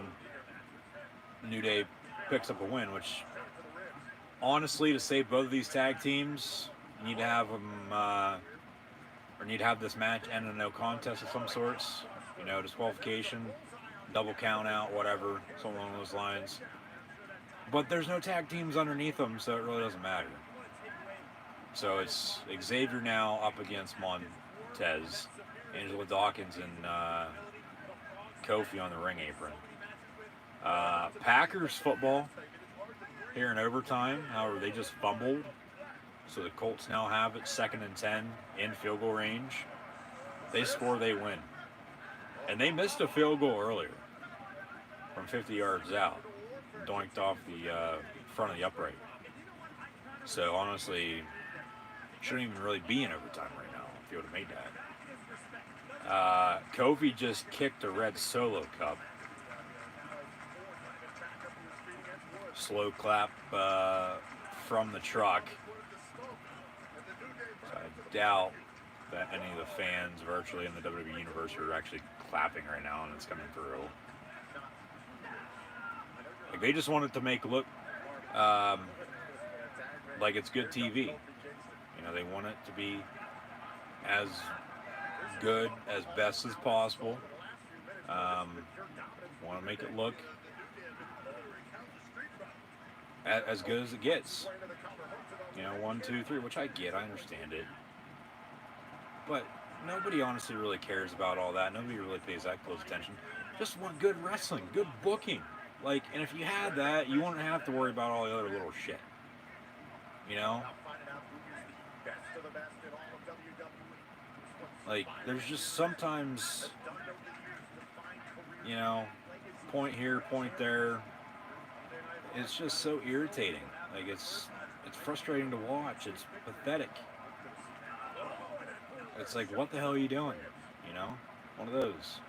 J: New Day picks up a win, which, honestly, to save both of these tag teams, you need to have them, or need to have this match end in a no contest of some sorts. You know, disqualification, double count out, whatever, something along those lines. But there's no tag teams underneath them, so it really doesn't matter. So it's Xavier now up against Montez, Angelo Dawkins, and Kofi on the ring apron. Packers football here in overtime. However, they just fumbled. So the Colts now have it 2nd and 10 in field goal range. They score, they win. And they missed a field goal earlier from 50 yards out. Doinked off the front of the upright. So honestly, Shouldn't even really be in overtime right now if he would have made that. Kofi just kicked a red Solo Cup. Slow clap from the truck. So I doubt that any of the fans virtually in the WWE universe are actually clapping right now, and it's coming through. Like, they just want it to make it look like it's good TV. You know, they want it to be as good, as best as possible. Want to make it look as good as it gets. You know, 1, 2, 3, which I get, I understand it. But nobody honestly really cares about all that. Nobody really pays that close attention. Just want good wrestling, good booking. Like, and if you had that, you wouldn't have to worry about all the other little shit. You know? Like, there's just sometimes, you know, point here, point there. It's just so irritating. Like, it's frustrating to watch. It's pathetic. It's like, what the hell are you doing? You know? One of those.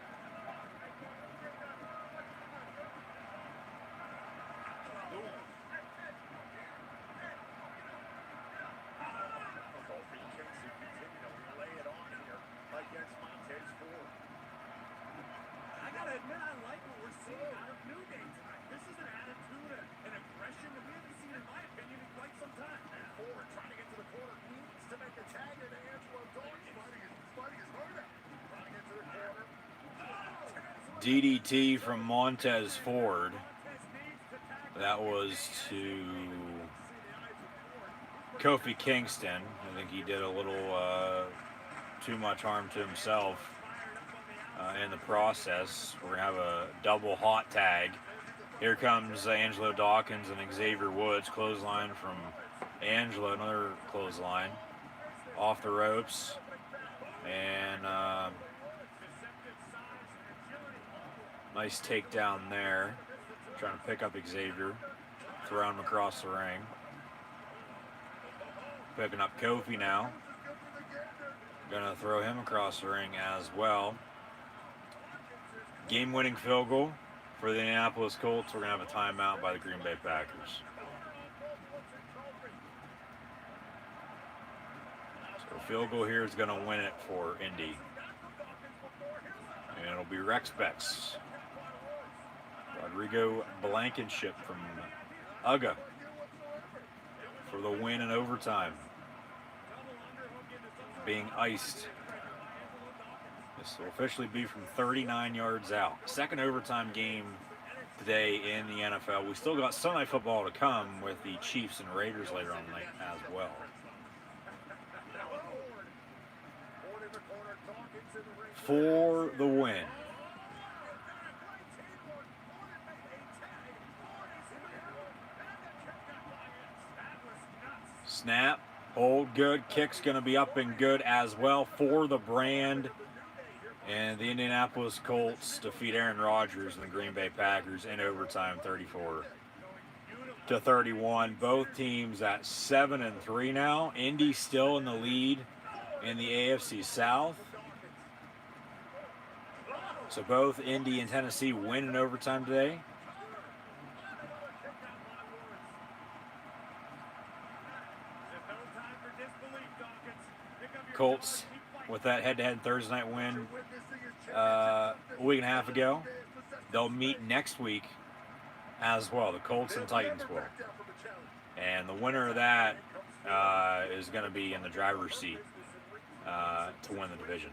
J: DDT from Montez Ford. That was to Kofi Kingston. I think he did a little too much harm to himself in the process. We're going to have a double hot tag. Here comes Angelo Dawkins and Xavier Woods. Clothesline from Angelo, another clothesline. Off the ropes. And nice takedown there. Trying to pick up Xavier. Throwing him across the ring. Picking up Kofi now. Gonna throw him across the ring as well. Game-winning field goal for the Indianapolis Colts. We're gonna have a timeout by the Green Bay Packers. So field goal here is gonna win it for Indy. And it'll be Rex Becks. Rodrigo Blankenship from UGA for the win in overtime. Being iced. This will officially be from 39 yards out. Second overtime game today in the NFL. We still got Sunday football to come with the Chiefs and Raiders later on tonight as well. For the win. Snap, hold good, kick's going to be up and good as well for the brand. And the Indianapolis Colts defeat Aaron Rodgers and the Green Bay Packers in overtime, 34-31. Both teams at 7-3 now. Indy still in the lead in the AFC South. So both Indy and Tennessee win in overtime today. Colts with that head-to-head Thursday night win a week and a half ago. They'll meet next week as well. The Colts and Titans will. And the winner of that is going to be in the driver's seat to win the division.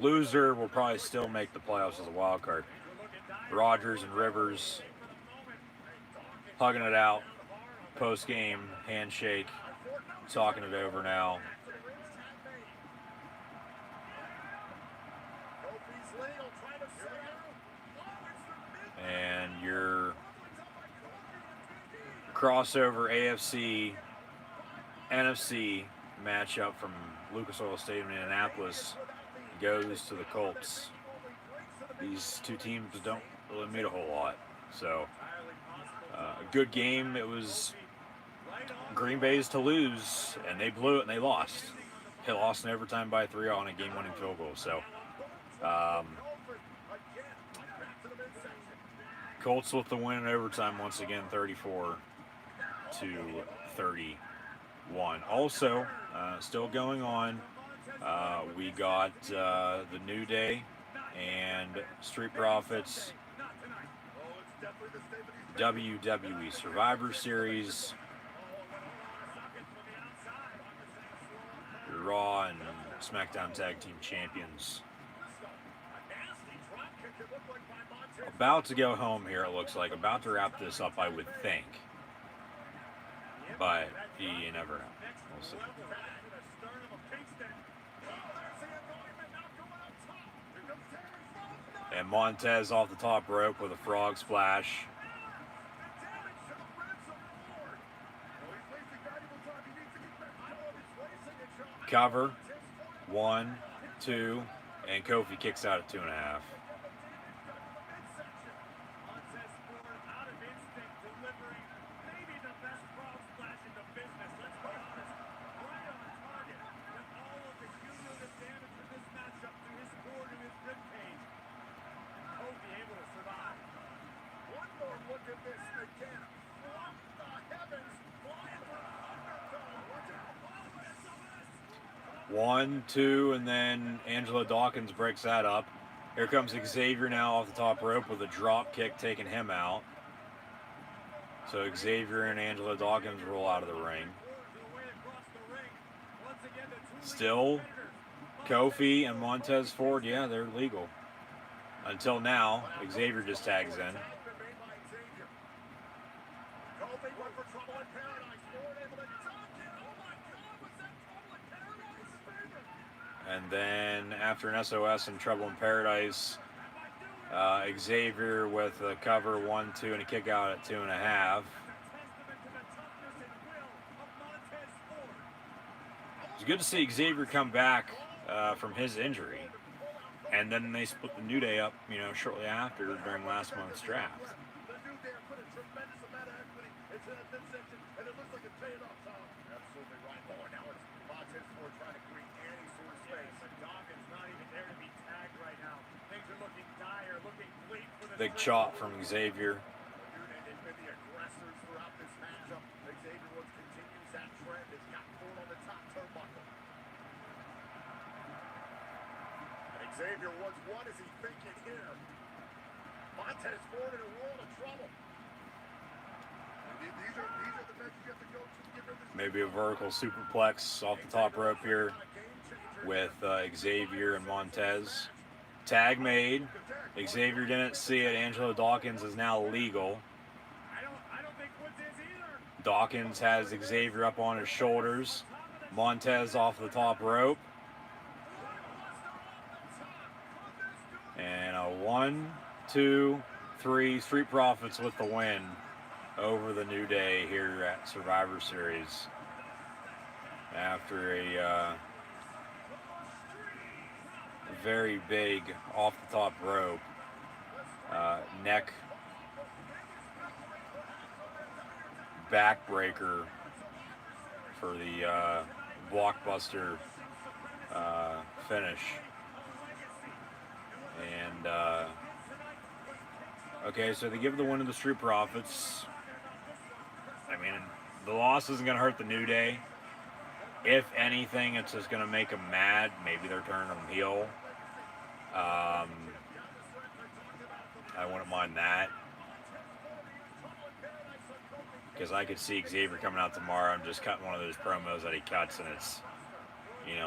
J: Loser will probably still make the playoffs as a wild card. Rodgers and Rivers hugging it out. Post-game handshake. Talking it over now. And your crossover AFC NFC matchup from Lucas Oil Stadium in Indianapolis goes to the Colts. These two teams don't really meet a whole lot. So, a good game. It was Green Bay's to lose, and they blew it and they lost. They lost in overtime by 3 on a game-winning field goal. So, Colts with the win in overtime once again, 34-31. Also, still going on. We got the New Day and Street Profits WWE Survivor Series. Raw and SmackDown Tag Team Champions. About to go home here, it looks like. About to wrap this up, I would think. But you never know. We'll see. And Montez off the top rope with a frog splash. Cover. 1, 2, and Kofi kicks out at 2.5. One, two, and then Angelo Dawkins breaks that up. Here comes Xavier now off the top rope with a drop kick taking him out. So Xavier and Angelo Dawkins roll out of the ring. Still, Kofi and Montez Ford, yeah, they're legal. Until now, Xavier just tags in. And then after an SOS and Trouble in Paradise, Xavier with a cover 1, 2, and a kick out at 2.5. It's good to see Xavier come back from his injury. And then they split the New Day up, shortly after during last month's draft. Big chop from Xavier.
C: Xavier was, what is he thinking here? Montez Ford in a world of trouble. These are the best you have to go to get rid of this.
J: Maybe a vertical superplex off the top rope here with Xavier and Montez. Tag made. Xavier didn't see it. Angelo Dawkins is now legal. Dawkins has Xavier up on his shoulders. Montez off the top rope. And a 1, 2, 3 Street Profits with the win over the New Day here at Survivor Series. After a very big off the top rope neck backbreaker for the blockbuster finish. And okay, so they give the win to the Street Profits. I mean, the loss isn't going to hurt the New Day. If anything, it's just going to make them mad. Maybe they're turning them heel. I wouldn't mind that. Because I could see Xavier coming out tomorrow and just cutting one of those promos that he cuts, and it's,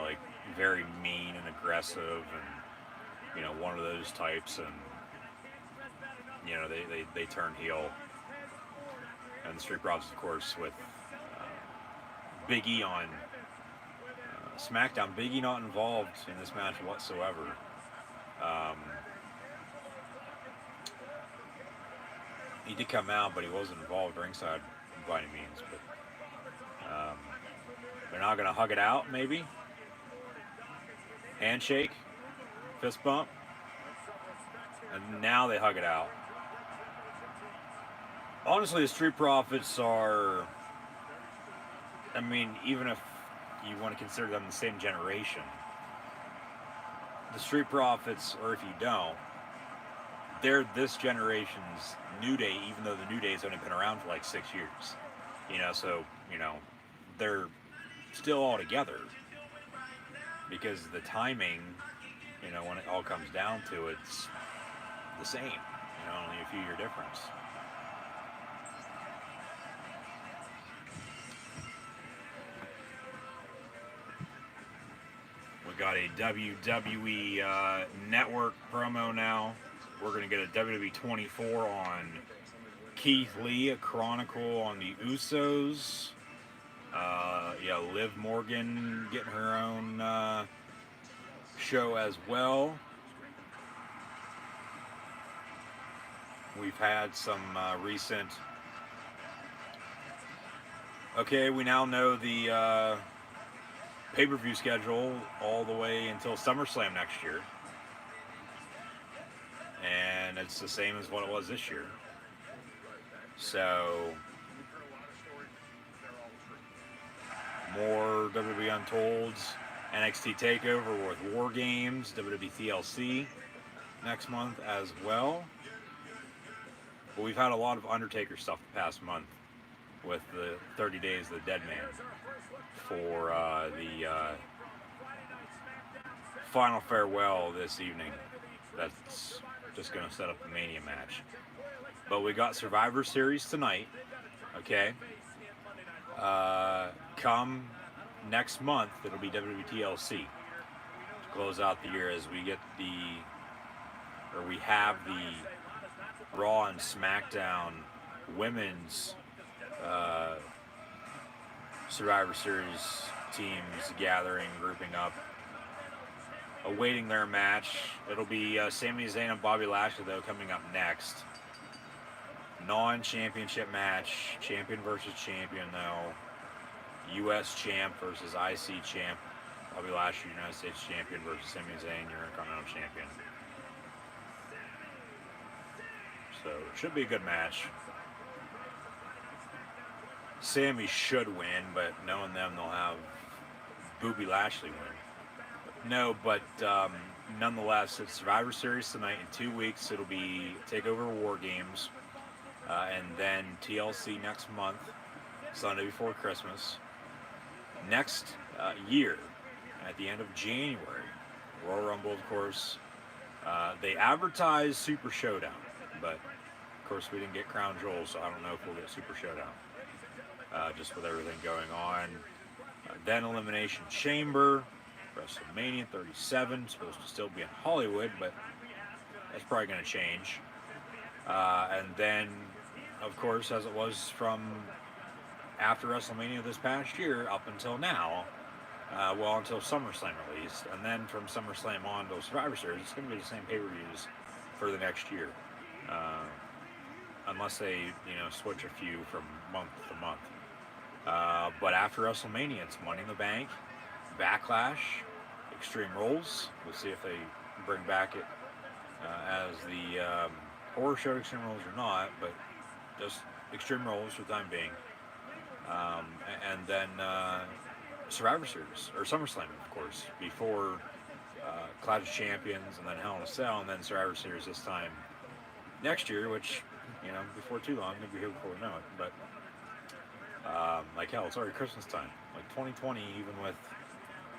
J: like very mean and aggressive, and, one of those types, and, they turn heel. And the Street Profits, of course, with Big E on SmackDown. Big E not involved in this match whatsoever. He did come out, but he wasn't involved ringside by any means. But they're not going to hug it out, maybe. Handshake, fist bump, and now they hug it out. Honestly, the Street Profits are I mean, even if you want to consider them the same generation, the Street Profits, or if you don't, they're this generation's New Day, even though the New Day's only been around for like 6 years. So, they're still all together because the timing, when it all comes down to it, it's the same, only a few year difference. We got a WWE Network promo now. We're going to get a WWE 24 on Keith Lee, a chronicle on the Usos. Liv Morgan getting her own show as well. We've had some recent... Okay, we now know the pay-per-view schedule all the way until SummerSlam next year. And it's the same as what it was this year. So, more WWE Untolds, NXT TakeOver with War Games, WWE TLC next month as well. But we've had a lot of Undertaker stuff the past month with the 30 Days of the Dead Man for the final farewell this evening. That's just going to set up the Mania match. But we got Survivor Series tonight, okay? Come next month, it'll be WWE TLC to close out the year as we get we have the Raw and SmackDown women's Survivor Series teams gathering, grouping up, awaiting their match. It'll be Sami Zayn and Bobby Lashley, though, coming up next. Non-championship match, champion versus champion, though. U.S. champ versus IC champ. Bobby Lashley, United States champion versus Sami Zayn, your Intercontinental champion. So it should be a good match. Sammy should win, but knowing them, they'll have Bobby Lashley win. No, but nonetheless, it's Survivor Series tonight. In 2 weeks, it'll be TakeOver War Games. And then TLC next month, Sunday before Christmas. Next year, at the end of January, Royal Rumble, of course. They advertised Super Showdown, but of course we didn't get Crown Jewel, so I don't know if we'll get Super Showdown. Just with everything going on. Then Elimination Chamber, WrestleMania 37, supposed to still be in Hollywood, but that's probably going to change. And then, of course, as it was from after WrestleMania this past year up until now, until SummerSlam at least, and then from SummerSlam on to Survivor Series, it's going to be the same pay-per-views for the next year, unless they, switch a few from month to month. But after WrestleMania, it's Money in the Bank, Backlash, Extreme Rules. We'll see if they bring back it as the horror show Extreme Rules or not, but just Extreme Rules for the time being. And then Survivor Series, or SummerSlam, of course, before Clash of Champions, and then Hell in a Cell, and then Survivor Series this time next year, which, before too long, maybe here before we know it. But, like hell, it's already Christmas time. Like 2020, even with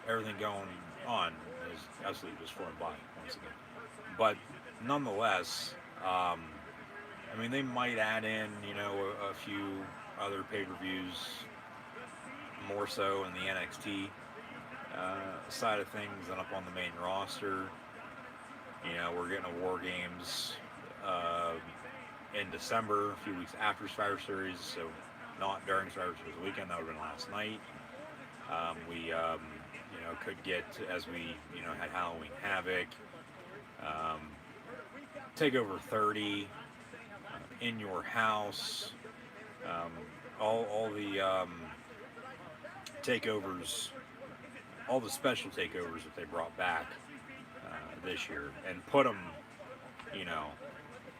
J: everything going on, is absolutely just flown by once again. But nonetheless, they might add in, a few other pay-per-views, more so in the NXT side of things than up on the main roster. We're getting a War Games in December, a few weeks after Survivor Series, so not during Survivor Series weekend. That would have been last night. We could get, as we had Halloween Havoc, TakeOver 30, In Your House, all the takeovers, all the special takeovers that they brought back this year, and put them,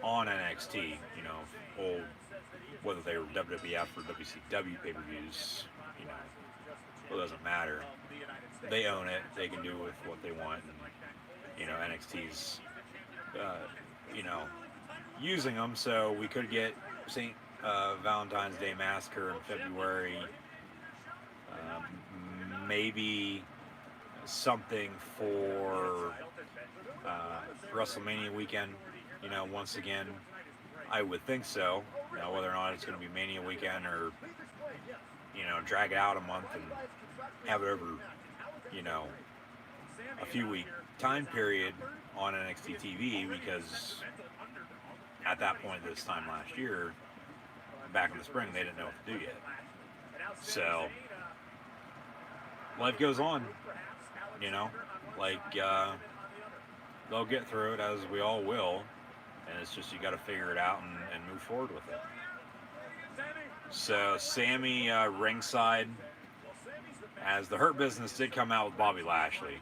J: on NXT, old, whether they were WWF or WCW pay-per-views, Well, it doesn't matter. They own it. They can do with what they want. And, you know, NXT's, you know, using them. So we could get St. Valentine's Day Massacre in February. Maybe something for WrestleMania weekend. You know, once again, I would think so. Now, whether or not it's going to be Mania weekend or, you know, drag it out a month and have it over, you know, a few week time period on NXT TV, because at that point this time last year, back in the spring, they didn't know what to do yet. So life goes on, you know, like they'll get through it, as we all will, and it's just you got to figure it out and move forward with it. So Sammy ringside, as the Hurt Business did come out with Bobby Lashley,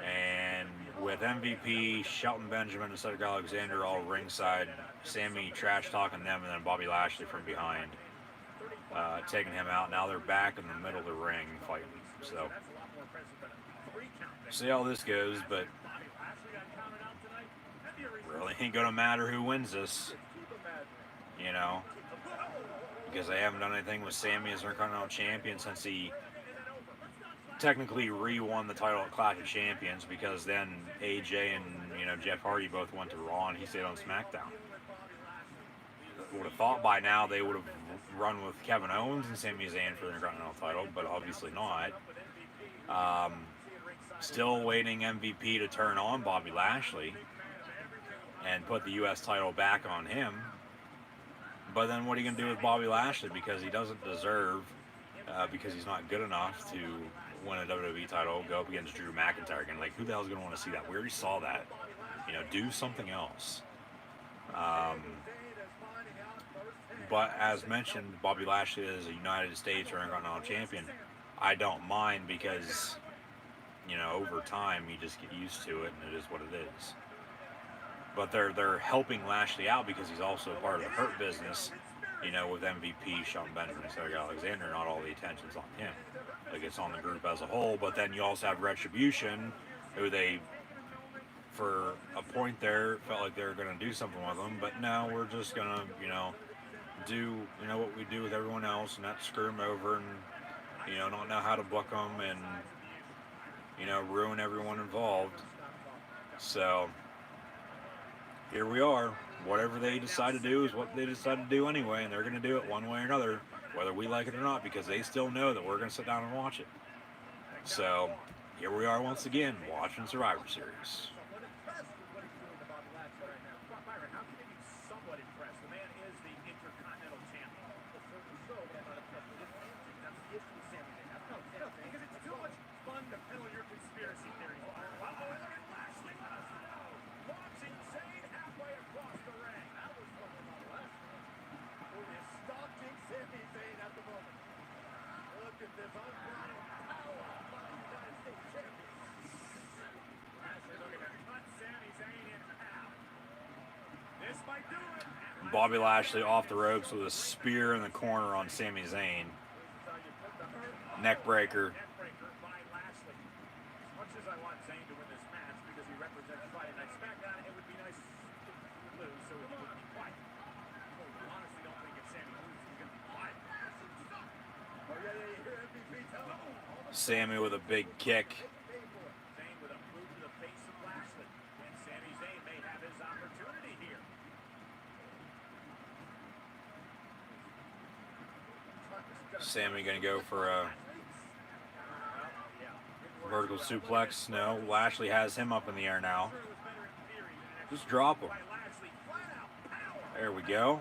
J: and with MVP, Shelton Benjamin, and Cedric Alexander all ringside, Sammy trash talking them, and then Bobby Lashley from behind taking him out. Now they're back in the middle of the ring fighting. So see how this goes, but really ain't gonna matter who wins this, you know, because they haven't done anything with Sammy as Intercontinental Champion since he technically re-won the title at Clash of Champions, because then AJ and, you know, Jeff Hardy both went to Raw and he stayed on SmackDown. Would have thought by now they would have run with Kevin Owens and Sami Zayn for the Intercontinental title, but obviously not. Still waiting MVP to turn on Bobby Lashley and put the U.S. title back on him. But then what are you going to do with Bobby Lashley? Because he doesn't deserve, because he's not good enough to win a WWE title, go up against Drew McIntyre again. Like, who the hell is going to want to see that? We already saw that. You know, do something else. But as mentioned, Bobby Lashley is a United States or Intercontinental Champion. I don't mind, because, you know, over time you just get used to it and it is what it is. But they're helping Lashley out because he's also part of the Hurt Business, you know, with MVP, Shelton Benjamin, and Cedric Alexander. Not all the attention's on him. Like, it's on the group as a whole. But then you also have Retribution, who they, for a point there, felt like they were going to do something with them. But no, we're just going to, you know, do, you know, what we do with everyone else, and that's screw them over and, you know, not know how to book them and, you know, ruin everyone involved. So here we are. Whatever they decide to do is what they decide to do anyway, and they're going to do it one way or another, whether we like it or not, because they still know that we're going to sit down and watch it. So here we are once again, watching Survivor Series. Bobby Lashley off the ropes with a spear in the corner on Sami Zayn. Neck breaker. Sammy with a big kick. Sammy gonna go for a vertical suplex. No, Lashley has him up in the air now. Just drop him. There we go.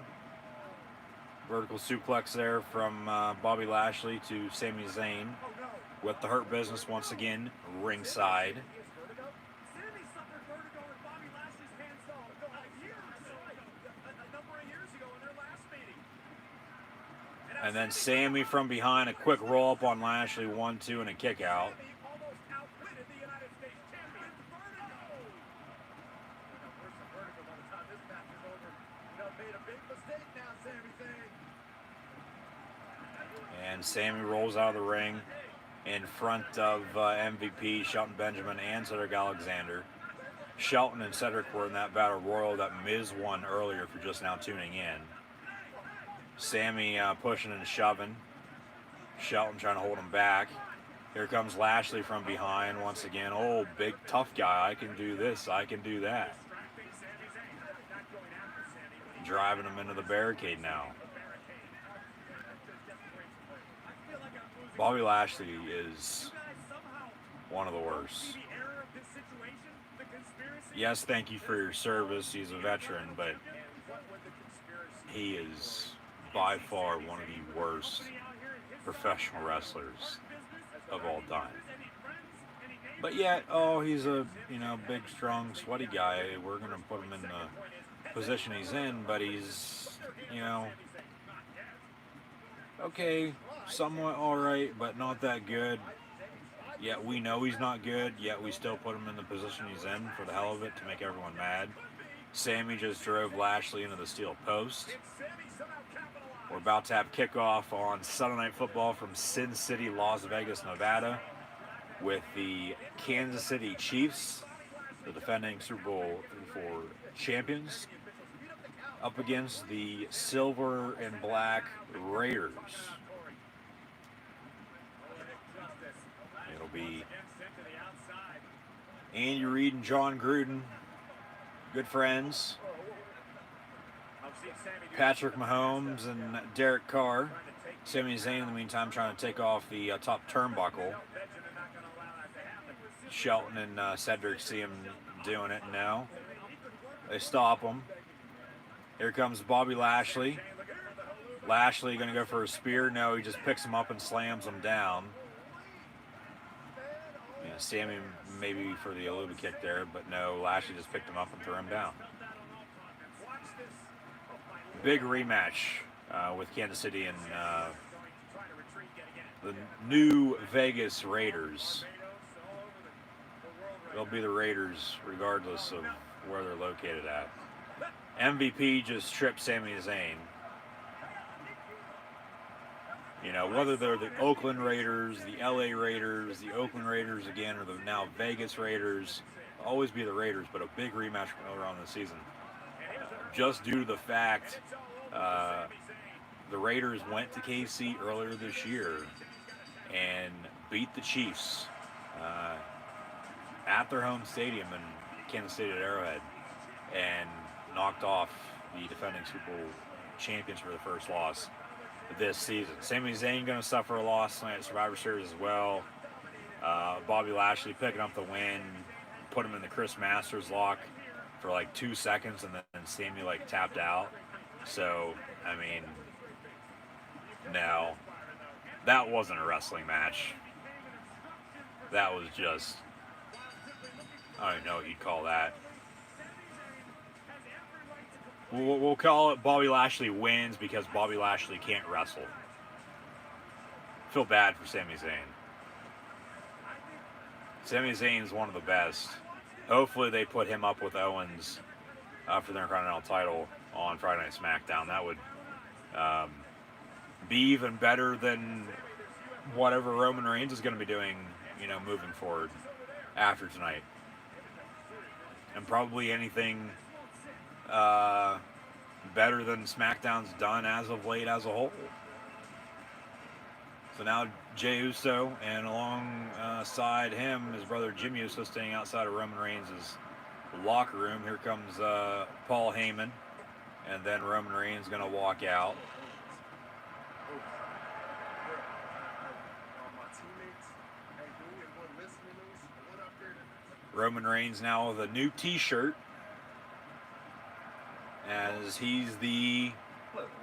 J: Vertical suplex there from Bobby Lashley to Sami Zayn, with the Hurt Business once again ringside. And then Sammy from behind, a quick roll up on Lashley, 1-2, and a kick out. And Sammy rolls out of the ring in front of MVP, Shelton Benjamin, and Cedric Alexander. Shelton and Cedric were in that battle royal that Miz won earlier if you're just now tuning in. Sammy pushing and shoving. Shelton trying to hold him back. Here comes Lashley from behind once again. Oh, big tough guy. I can do this. I can do that. Driving him into the barricade now. Bobby Lashley is one of the worst. Yes, thank you for your service. He's a veteran, but he is by far one of the worst professional wrestlers of all time. But yet, oh, he's a, big, strong, sweaty guy. We're going to put him in the position he's in, but he's, okay, somewhat all right, but not that good. Yet we know he's not good, yet we still put him in the position he's in for the hell of it to make everyone mad. Sammy just drove Lashley into the steel post. We're about to have kickoff on Sunday Night Football from Sin City, Las Vegas, Nevada, with the Kansas City Chiefs, the defending Super Bowl 34 champions, up against the Silver and Black Raiders. It'll be Andy Reid and John Gruden, good friends. Patrick Mahomes and Derek Carr. Sami Zayn in the meantime trying to take off the top turnbuckle. Shelton and Cedric see him doing it now. They stop him. Here comes Bobby Lashley. Lashley going to go for a spear. No, he just picks him up and slams him down. Sammy maybe for the Aluba kick there, but no, Lashley just picked him up and threw him down. Big rematch with Kansas City and the new Vegas Raiders. They'll be the Raiders regardless of where they're located at. MVP just tripped Sami Zayn. Whether they're the Oakland Raiders, the LA Raiders, the Oakland Raiders again, or the now Vegas Raiders, always be the Raiders, but a big rematch earlier on in the season. Just due to the fact the Raiders went to KC earlier this year and beat the Chiefs at their home stadium in Kansas City at Arrowhead and knocked off the defending Super Bowl champions for the first loss this season. Sami Zayn going to suffer a loss tonight at Survivor Series as well. Bobby Lashley picking up the win, put him in the Chris Masters lock for like 2 seconds, and then Sami tapped out. So, no, that wasn't a wrestling match. That was just, I don't know what you'd call that. We'll call it Bobby Lashley wins because Bobby Lashley can't wrestle. Feel bad for Sami Zayn. Sami Zayn is one of the best. Hopefully they put him up with Owens for the Intercontinental title on Friday Night SmackDown. That would be even better than whatever Roman Reigns is going to be doing, moving forward after tonight. And probably anything better than SmackDown's done as of late as a whole. So now Jey Uso, and alongside him, his brother Jimmy Uso, staying outside of Roman Reigns' locker room. Here comes Paul Heyman, and then Roman Reigns going to walk out. Roman Reigns now with a new t-shirt, as he's the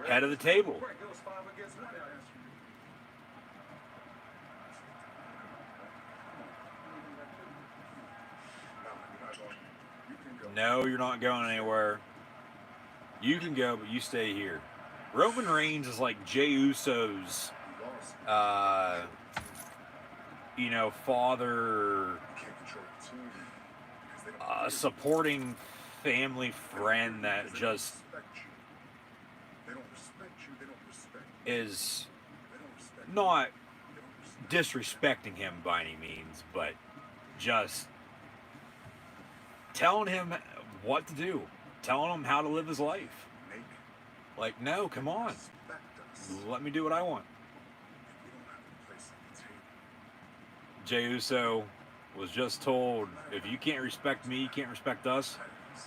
J: head of the table. No, you're not going anywhere. You can go, but you stay here. Roman Reigns is like Jey Uso's, father, supporting family friend that just is not disrespecting him by any means, but just telling him what to do, telling him how to live his life. Like, no, come on. Let me do what I want. Jey Uso was just told, if you can't respect me, you can't respect us,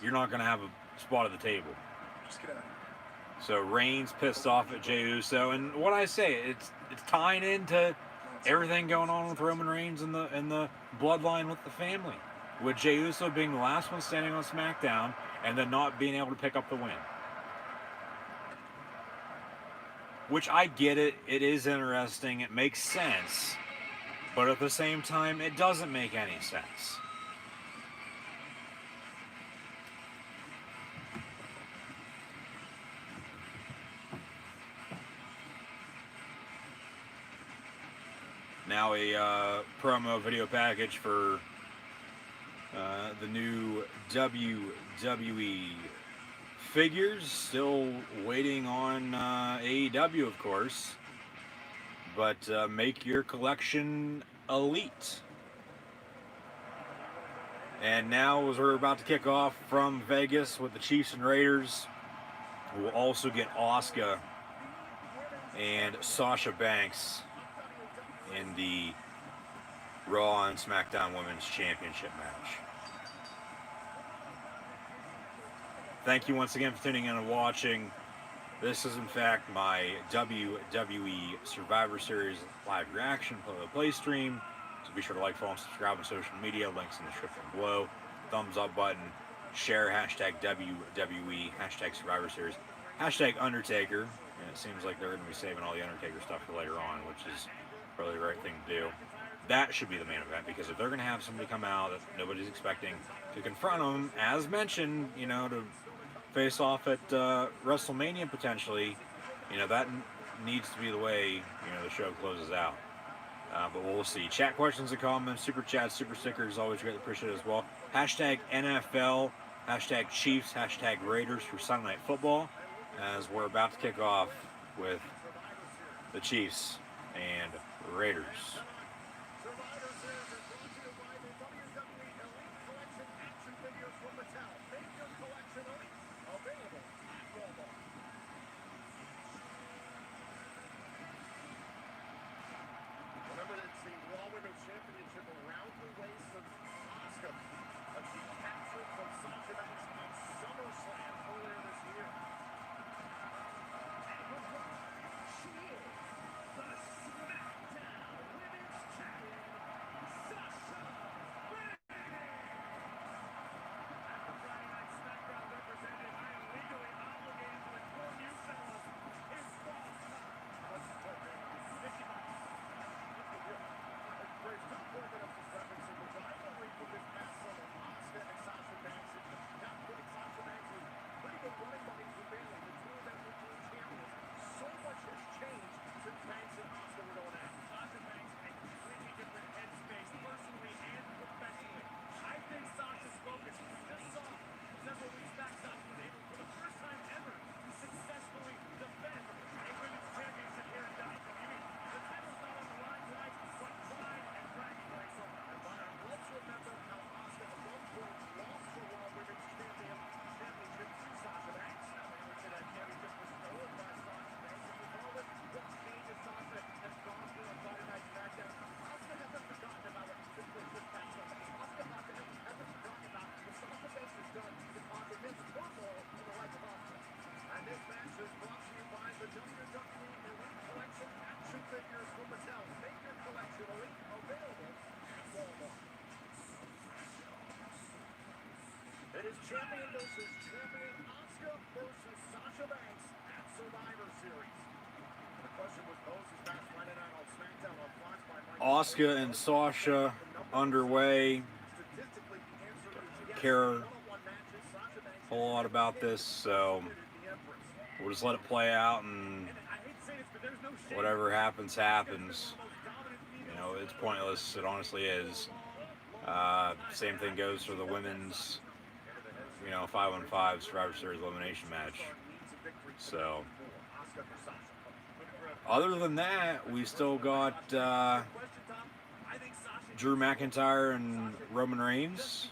J: you're not going to have a spot at the table. So Reigns pissed off at Jey Uso, and what I say, it's tying into everything going on with Roman Reigns and the bloodline with the family, with Jey Uso being the last one standing on SmackDown and then not being able to pick up the win. Which I get it, it is interesting, it makes sense, but at the same time, it doesn't make any sense. Now a promo video package for the new WWE figures. Still waiting on AEW, of course. But make your collection elite. And now, as we're about to kick off from Vegas with the Chiefs and Raiders, we'll also get Asuka and Sasha Banks in the Raw and SmackDown Women's Championship match. Thank you once again for tuning in and watching. This is, in fact, my WWE Survivor Series live reaction play stream. So be sure to like, follow, and subscribe on social media. Links in the description below. Thumbs up button. Share hashtag WWE, hashtag Survivor Series, hashtag Undertaker. And it seems like they're going to be saving all the Undertaker stuff for later on, which is probably the right thing to do. That should be the main event, because if they're going to have somebody come out that nobody's expecting to confront them, as mentioned, you know, to face off at WrestleMania potentially, you know, that needs to be the way, you know, the show closes out. But we'll see. Chat questions and comments, super chats, super stickers, always greatly appreciated as well. Hashtag NFL, hashtag Chiefs, hashtag Raiders for Sunday Night Football, as we're about to kick off with the Chiefs and Raiders.
B: It is champion versus champion, Asuka versus Sasha Banks at Survivor Series. The question was posed this past Friday night on SmackDown on Fox by Mike.
J: Asuka and Sasha underway. Care a whole lot about this, so we'll just let it play out, and whatever happens, happens. You know, it's pointless. It honestly is. Same thing goes for the women's, you know, 5-on-5 Survivor Series elimination match. So other than that, we still got Drew McIntyre and Roman Reigns,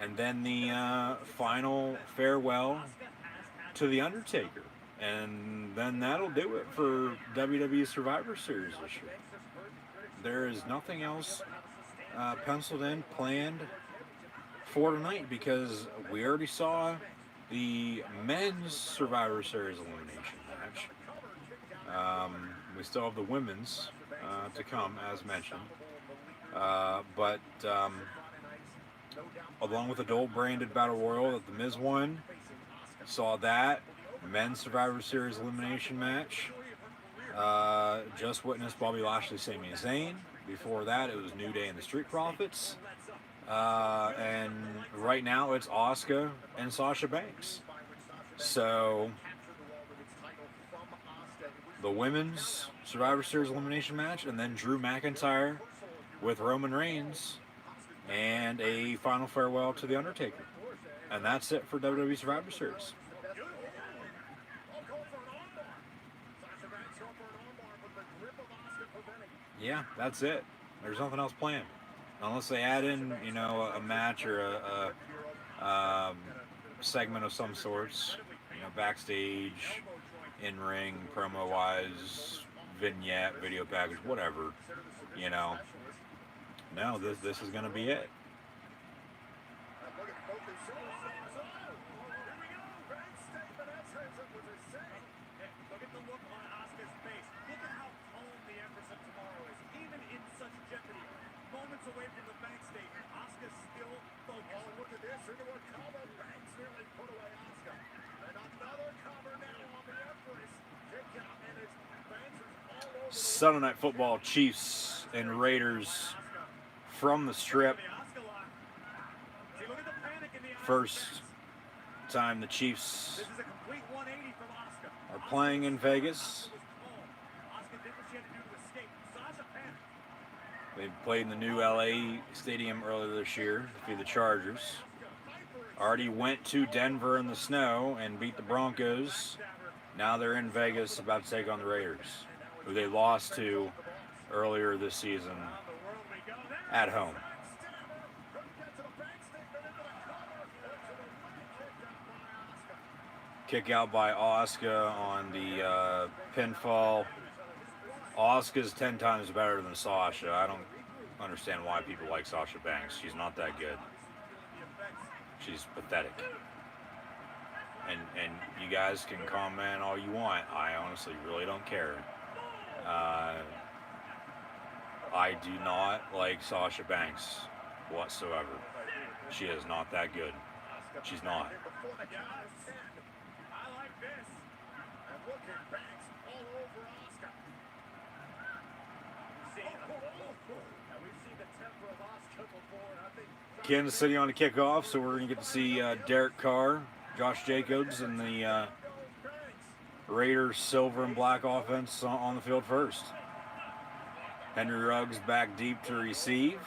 J: and then the final farewell to the Undertaker, and then that'll do it for WWE Survivor Series this year. There is nothing else penciled in, planned for tonight, because we already saw the men's Survivor Series elimination match. We still have the women's to come, as mentioned. But along with the Dole-branded Battle Royal that The Miz won, saw that men's Survivor Series elimination match. Just witnessed Bobby Lashley, Sami Zayn. Before that, it was New Day and the Street Profits. And right now, it's Asuka and Sasha Banks. So, the women's Survivor Series elimination match, and then Drew McIntyre with Roman Reigns, and a final farewell to The Undertaker. And that's it for WWE Survivor Series. Yeah, that's it. There's nothing else planned. Unless they add in, a match or a segment of some sorts, backstage, in-ring, promo-wise, vignette, video package, whatever, No, this is going to be it.
D: Away from the bank statement, Asuka's still focused. Oh, look at this. Into a cover. Banks nearly put away Asuka. And another cover now on the Empress. Kick out, and it's Banks is all over.
J: Sunday Night Football, Chiefs and Raiders from the Strip. First time the Chiefs are playing in Vegas. They played in the new LA stadium earlier this year to defeat the Chargers. Already went to Denver in the snow and beat the Broncos. Now they're in Vegas about to take on the Raiders, who they lost to earlier this season at home. Kick out by Asuka on the pinfall. Asuka's 10 times better than Sasha. I don't understand why people like Sasha Banks. She's not that good. She's pathetic. And you guys can comment all you want. I honestly really don't care. I do not like Sasha Banks whatsoever. She is not that good. She's not. Kansas City on the kickoff, so we're going to get to see Derek Carr, Josh Jacobs, and the Raiders silver and black offense on the field first. Henry Ruggs back deep to receive.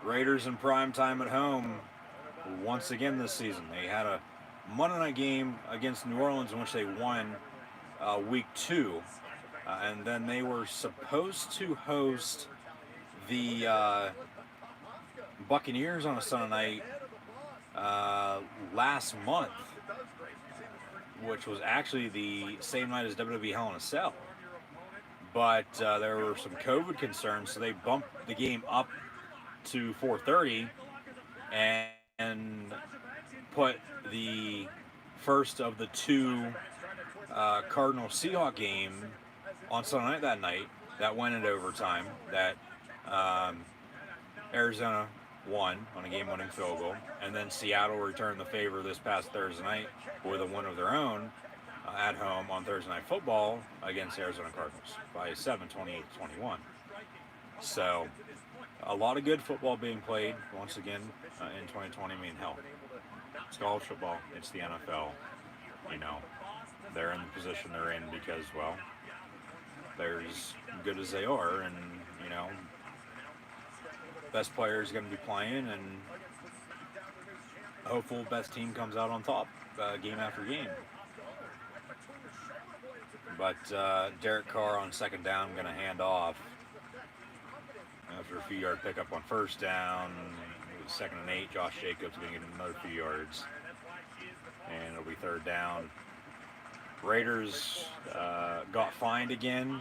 J: Raiders in prime time at home once again this season. They had a Monday night game against New Orleans in which they won week 2. And then they were supposed to host the Buccaneers on a Sunday night last month, which was actually the same night as WWE Hell in a Cell. But there were some COVID concerns, so they bumped the game up to 4:30 and put the first of the 2 Cardinal-Seahawks game on Sunday night that night. That went into overtime. That Arizona won on a game-winning field goal, and then Seattle returned the favor this past Thursday night with a win of their own at home on Thursday Night Football against Arizona Cardinals by 7, 28-21. So a lot of good football being played once again in 2020. I mean, hell, it's college football. It's the NFL. They're in the position they're in because, well, they're as good as they are, and best players going to be playing, and hopeful best team comes out on top game after game. But Derek Carr on second down going to hand off after a few yard pickup on first down. It was 2nd and 8. Josh Jacobs going to get another few yards, and it'll be third down. Raiders got fined again.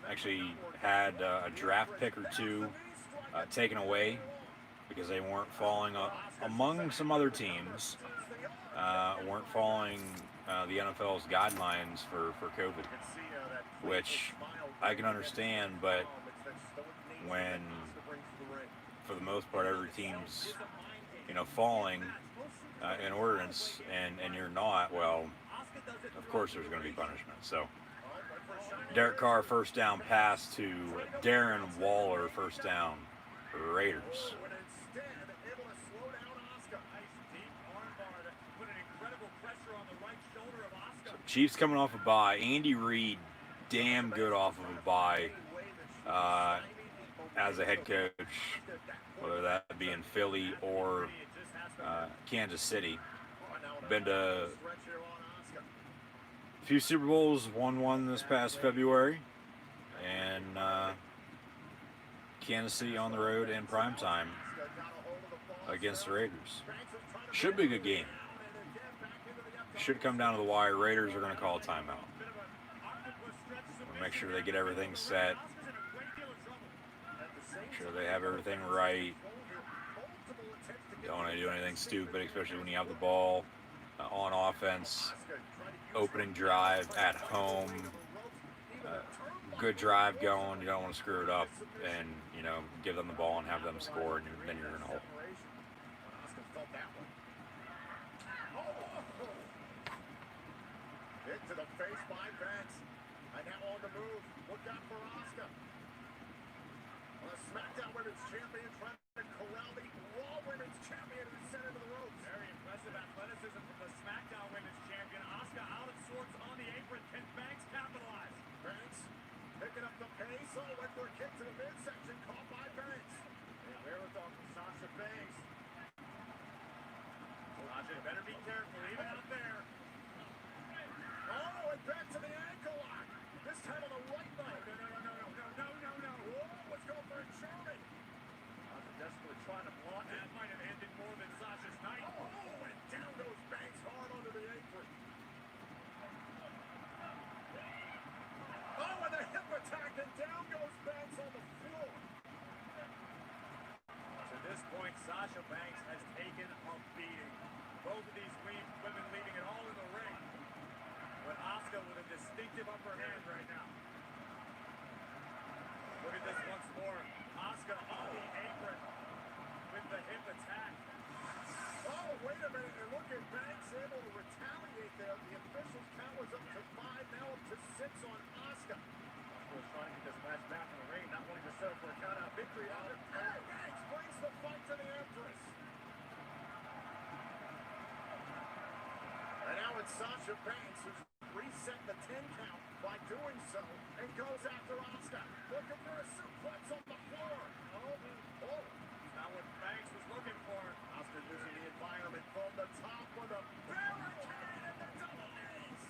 J: Actually had a draft pick or two taken away because they weren't following among some other teams, weren't following the NFL's guidelines for COVID, which I can understand, but when, for the most part, every team's, following an ordinance and you're not, well, of course there's going to be punishment. So Derek Carr first down pass to Darren Waller, first down for Raiders. So Chiefs coming off a bye. Andy Reid, damn good off of a bye as a head coach, whether that be in Philly or Kansas City. Been to a few Super Bowls, won one this past February, and Kansas City on the road in primetime against the Raiders. Should be a good game. Should come down to the wire. Raiders are going to call a timeout. We'll make sure they get everything set. Make sure they have everything right. Don't want to do anything stupid, especially when you have the ball on offense. Opening drive at home. Good drive going. You don't want to screw it up and, give them the ball and have them score, and then you're in a hole.
C: Into the face by Vance. And now on the move. Look out for Asuka. A SmackDown Women's Champion trying to corral the Raw Women's Champion in the center of the ropes.
D: Very impressive athleticism from the SmackDown Women's Champion. Asuka out of sorts on the apron. Can Banks capitalize?
C: Banks picking up the pace. Oh, went for a kick to the midsection. Caught by Banks.
D: And wherewithal from Sasha Banks. Sasha better be careful, even out there.
C: Oh, and back to the ankle lock. This time on the right leg. No. Whoa, let's go for a German.
D: Sasha desperately trying to block. That might have ended more than Sasha's night.
C: Oh, and down goes Banks hard onto the apron. Oh, and the hip attack, and down goes Banks on the floor.
D: To this point, Sasha Banks has taken a beating. Both of these women leaving it all in the ring. But Asuka with a distinctive upper hand right now. Look at this once more. Asuka on the apron with the hip attack.
C: Oh, wait a minute, and look at Banks able to retaliate there. The officials count was up to 5, now up to 6 on Asuka.
D: Asuka was trying to get this match back in the ring, not wanting to settle for a count-out victory.
C: Hey, Banks brings the fight to the Empress. And now it's Sasha Banks who's reset the 10 count by doing so and goes after Asuka. Looking for a suplex on the floor. Oh.
D: Not what Banks was looking for.
C: Asuka using the environment from the top with a barricade and the double knees.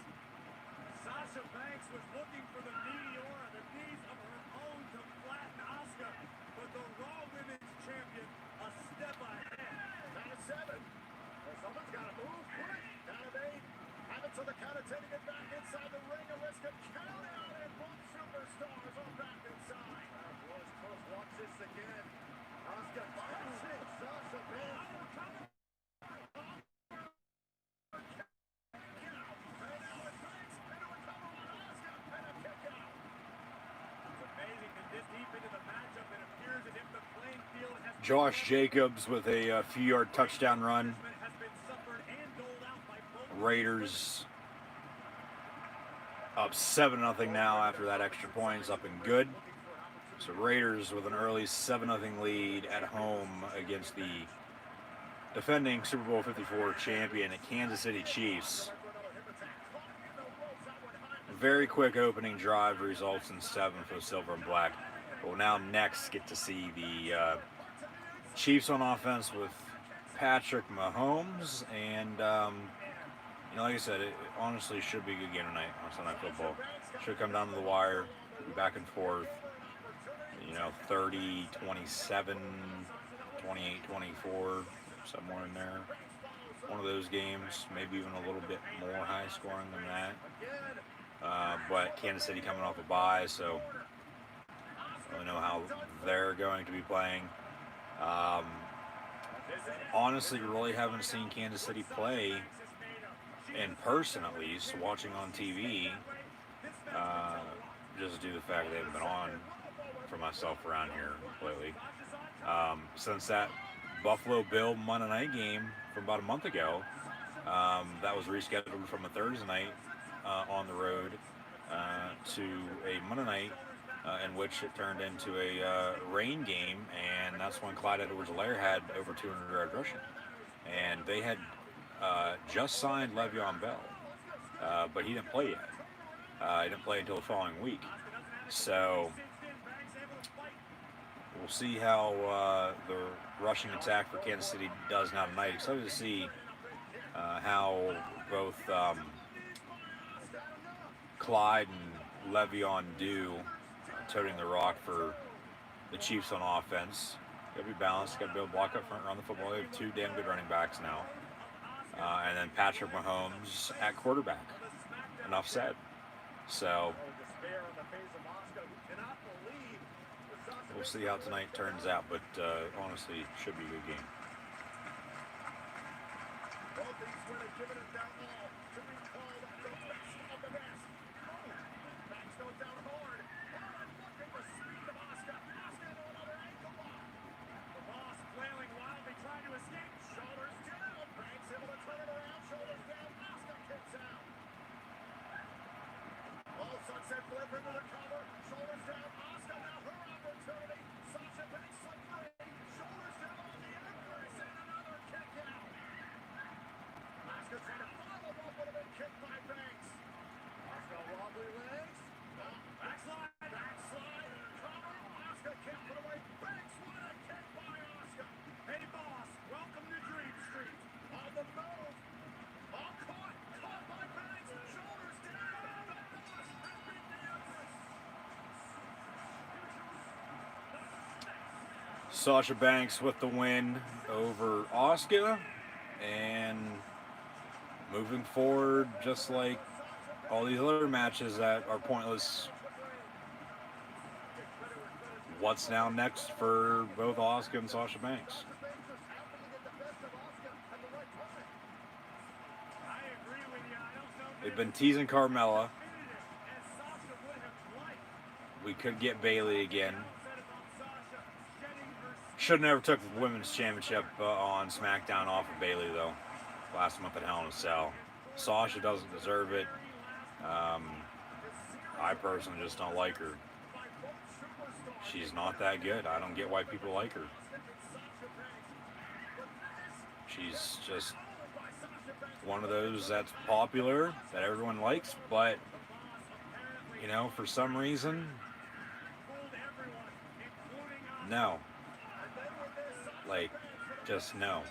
D: Sasha Banks was looking for the meteora, the knees of her own to flatten Asuka. But the Raw Women's Champion a step ahead.
C: Down to 7. Well, someone's got to move quick. Down to 8. Have it to the count of 10 to get back inside the ring. A risk of count out, and both superstars are back inside.
D: Close. Watch this again.
C: Asuka punching Sasha Banks.
J: Josh Jacobs with a few yard touchdown run. Raiders up 7-0 now after that extra point is up and good. So Raiders with an early 7-0 lead at home against the defending Super Bowl 54 champion Kansas City Chiefs. Very quick opening drive results in 7 for the Silver and Black. We'll now next get to see the Chiefs on offense with Patrick Mahomes, and like I said, it honestly should be a good game tonight on Sunday Night Football. Should come down to the wire, be back and forth. 30, 27, 28, 24, somewhere in there. One of those games, maybe even a little bit more high scoring than that. But Kansas City coming off a bye, so I don't really know how they're going to be playing. Honestly, really haven't seen Kansas City play in person, at least, watching on TV, just due to the fact that they haven't been on for myself around here lately. Since that Buffalo Bill Monday night game from about a month ago, that was rescheduled from a Thursday night on the road to a Monday night, in which it turned into a rain game, and that's when Clyde Edwards-Helaire had over 200 yards rushing. And they had just signed Le'Veon Bell, but he didn't play yet. He didn't play until the following week. So we'll see how the rushing attack for Kansas City does now tonight. Excited to see how both Clyde and Le'Veon do toting the rock for the Chiefs on offense. Got to be balanced. Got to be able to block up front, run the football. They have two damn good running backs now. And then Patrick Mahomes at quarterback. Enough said. So we'll see how tonight turns out, but honestly, should be a good game. Sasha Banks with the win over Asuka, and moving forward, just like all these other matches that are pointless. What's now next for both Asuka and Sasha Banks? They've been teasing Carmella. We could get Bayley again. Should never took the women's championship on SmackDown off of Bayley, though. Last month at Hell in a Cell. Sasha doesn't deserve it. I personally just don't like her. She's not that good. I don't get why people like her. She's just one of those that's popular, that everyone likes, but, for some reason, no. Just no.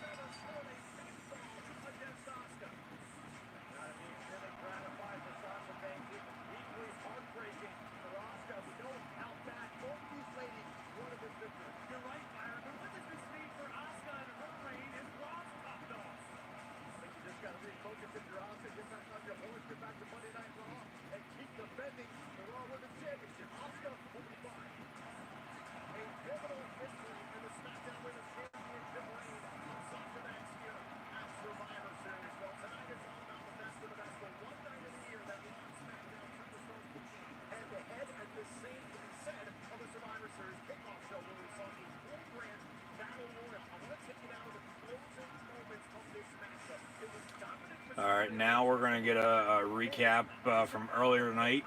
J: All right, now we're going to get a recap from earlier tonight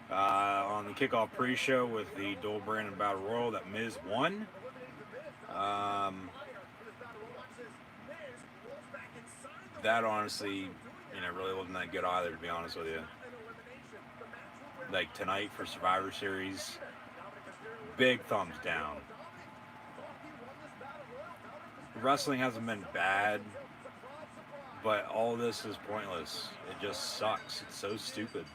J: on the kickoff pre-show with the Dual Brandon Battle Royal that Miz won. That honestly, really wasn't that good either, to be honest with you. Like tonight for Survivor Series, big thumbs down. wrestling hasn't been bad, but all this is pointless. It just sucks. It's so stupid.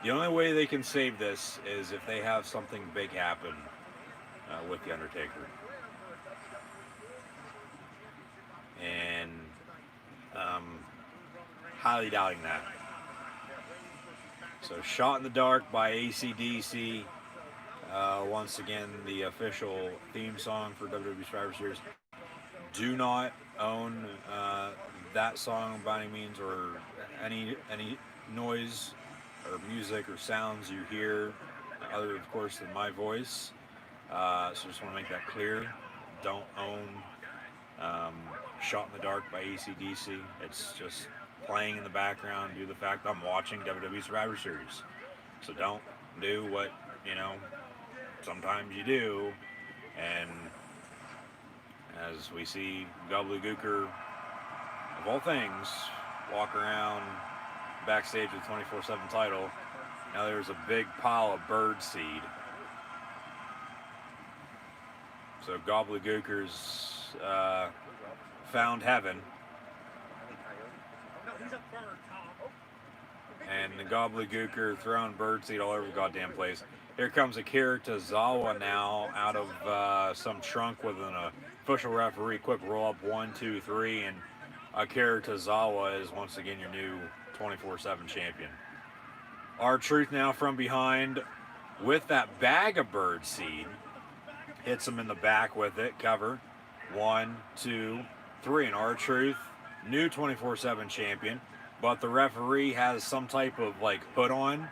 J: The only way they can save this is if they have something big happen with The Undertaker. And highly doubting that. So Shot in the Dark by AC/DC. Once again, the official theme song for WWE Survivor Series. Do not own that song by any means, or any noise or music or sounds you hear, other of course than my voice. So just want to make that clear. Don't own Shot in the Dark by AC/DC. It's just playing in the background due to the fact I'm watching WWE Survivor Series. So don't do what, sometimes you do. And as we see Gobbledygooker, of all things, walk around backstage with 24/7 title, now there's a big pile of bird seed. So Gobbledygooker's found heaven. And the Gobbledygooker throwing birdseed all over the goddamn place. Here comes Akira Tozawa now out of some trunk with an official referee. Quick roll up, 1, 2, 3, and Akira Tozawa is once again your new 24/7 champion. R-Truth now from behind with that bag of birdseed. Hits him in the back with it. Cover. 1, 2, 3, and R-Truth, new 24/7 champion. But the referee has some type of hood on,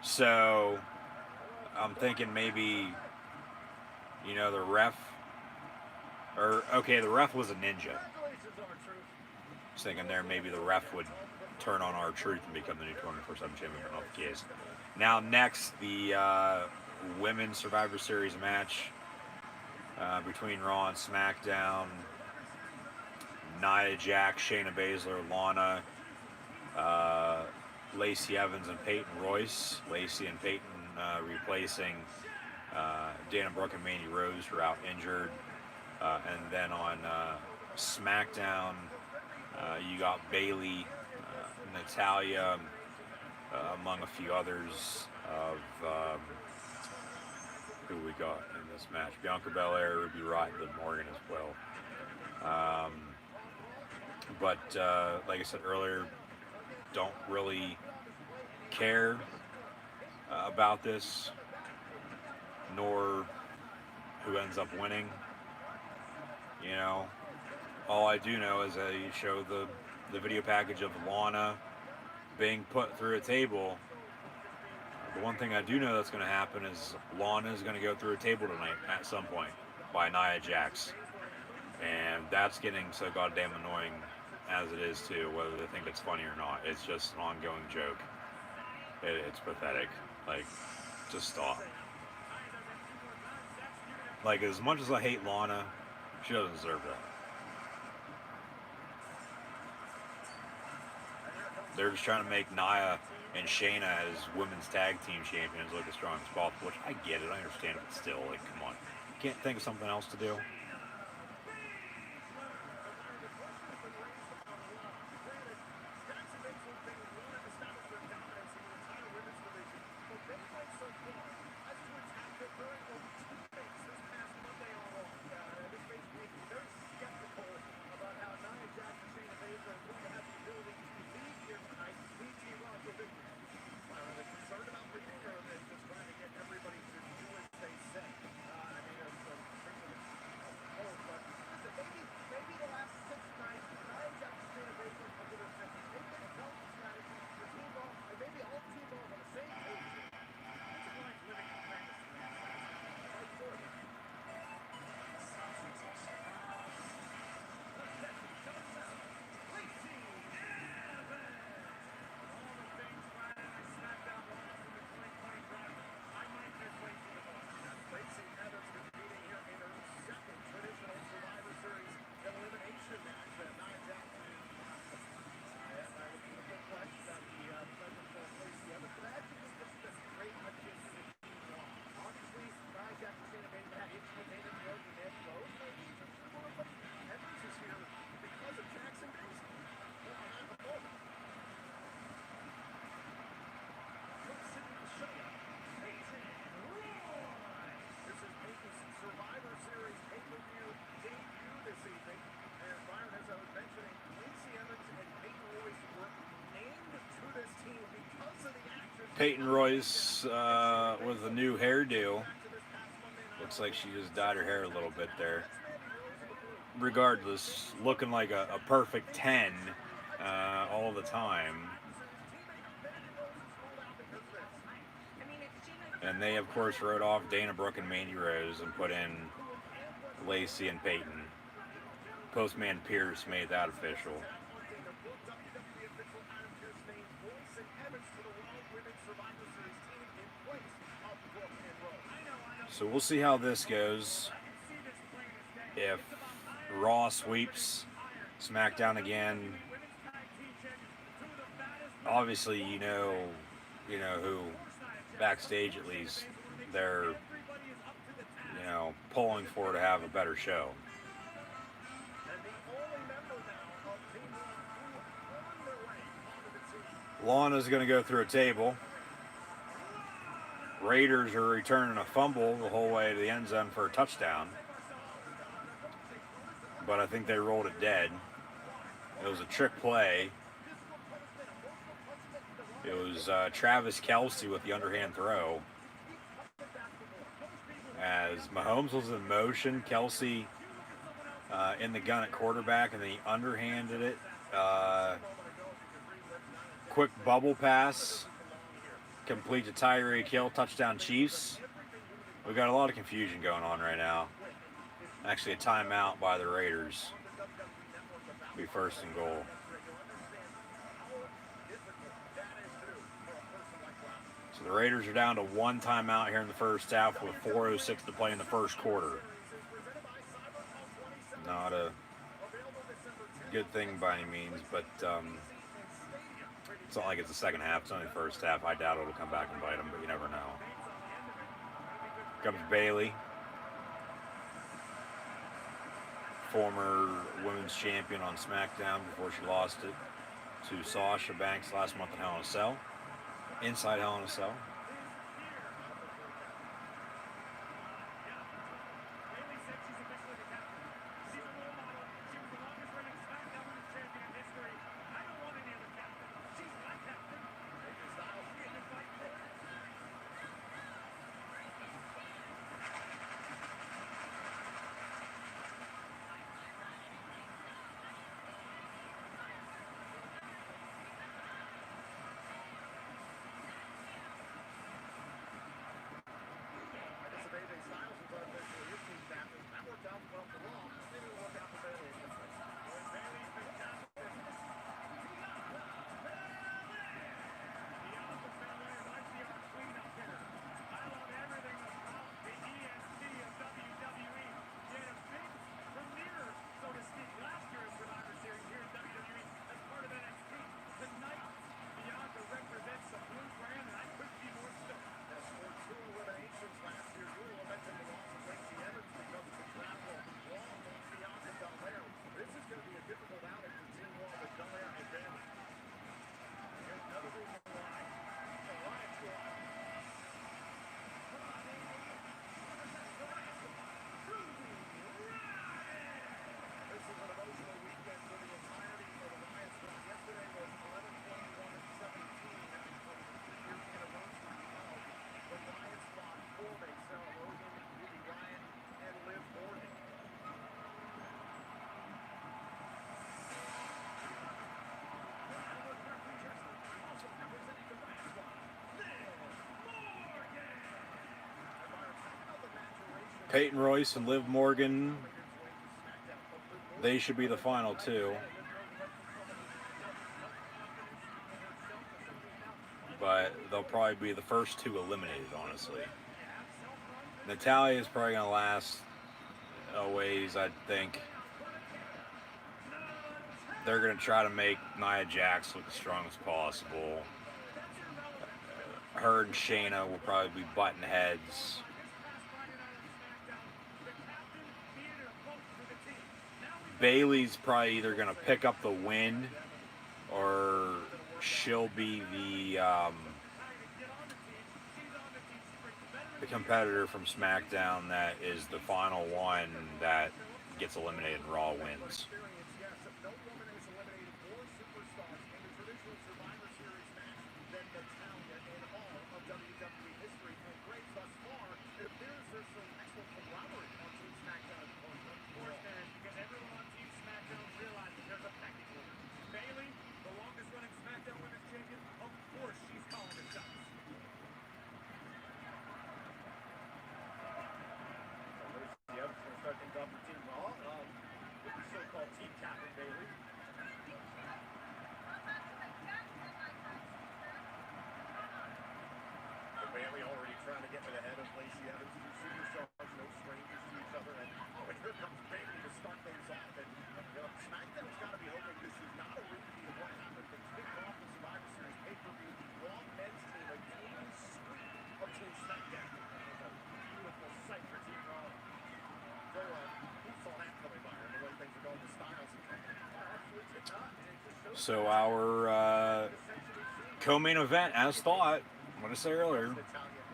J: so I'm thinking maybe, the ref, the ref was a ninja. I was thinking there maybe the ref would turn on R-Truth and become the new 24/7 champion, but not the case. Now next, the Women's Survivor Series match between Raw and SmackDown. Nia Jax, Shayna Baszler, Lana, Lacey Evans and Peyton Royce. Lacey and Peyton replacing Dana Brooke and Mandy Rose, who are out injured. And then on SmackDown, you got Bayley, Natalya, among a few others of who we got in this match. Bianca Belair, Ruby Riott, Liv Morgan as well. But like I said earlier, don't really care about this, nor who ends up winning. All I do know is that you show the video package of Lana being put through a table. The one thing I do know that's going to happen is Lana is going to go through a table tonight at some point by Nia Jax. And that's getting so goddamn annoying as it is too, whether they think it's funny or not. It's just an ongoing joke. It's pathetic. Just stop. As much as I hate Lana, she doesn't deserve that. They're just trying to make Nia and Shayna as women's tag team champions look as strong as possible, which I get it, I understand it, but still, come on. Can't think of something else to do? Peyton Royce with a new hairdo. Looks like she just dyed her hair a little bit there. Regardless, looking like a perfect 10 all the time. And they, of course, wrote off Dana Brooke and Mandy Rose and put in Lacey and Peyton. Postman Pierce made that official. So we'll see how this goes. If Raw sweeps SmackDown again, obviously you know who backstage at least they're pulling for to have a better show. Lana's going to go through a table. Raiders are returning a fumble the whole way to the end zone for a touchdown. But I think they rolled it dead. It was a trick play. It was Travis Kelce with the underhand throw. As Mahomes was in motion, Kelce in the gun at quarterback, and then he underhanded it. Quick bubble pass. Complete to Tyreek Hill, touchdown Chiefs. We've got a lot of confusion going on right now. Actually, a timeout by the Raiders. Be first and goal. So the Raiders are down to one timeout here in the first half with 4:06 to play in the first quarter. Not a good thing by any means, but it's not like it's the second half. It's only the first half. I doubt it'll come back and bite them, but you never know. Comes Bailey, former women's champion on SmackDown before she lost it to Sasha Banks last month at Hell in a Cell. Inside Hell in a Cell. Peyton Royce and Liv Morgan, they should be the final two. But they'll probably be the first two eliminated, honestly. Natalya is probably going to last a ways, I think. They're going to try to make Nia Jax look as strong as possible. Her and Shayna will probably be butting heads. Bailey's probably either going to pick up the win or she'll be the competitor from SmackDown that is the final one that gets eliminated and Raw wins.
C: Bailey already trying to get to the head of Lacey Evans. Two superstars, no strangers to each other. And here comes Bailey to start things off. And SmackDown's got to be hoping this is not a repeat of what happened. But to kick off the Survivor Series pay-per-view, the Raw men's team, a clean sweep of Team SmackDown.
D: Beautiful sight for Team Raw.
C: So, who saw that coming by? And the way things are going to Styles and company. Absolutely did not. And it just shows
J: So our co-main event, as thought, what I said earlier,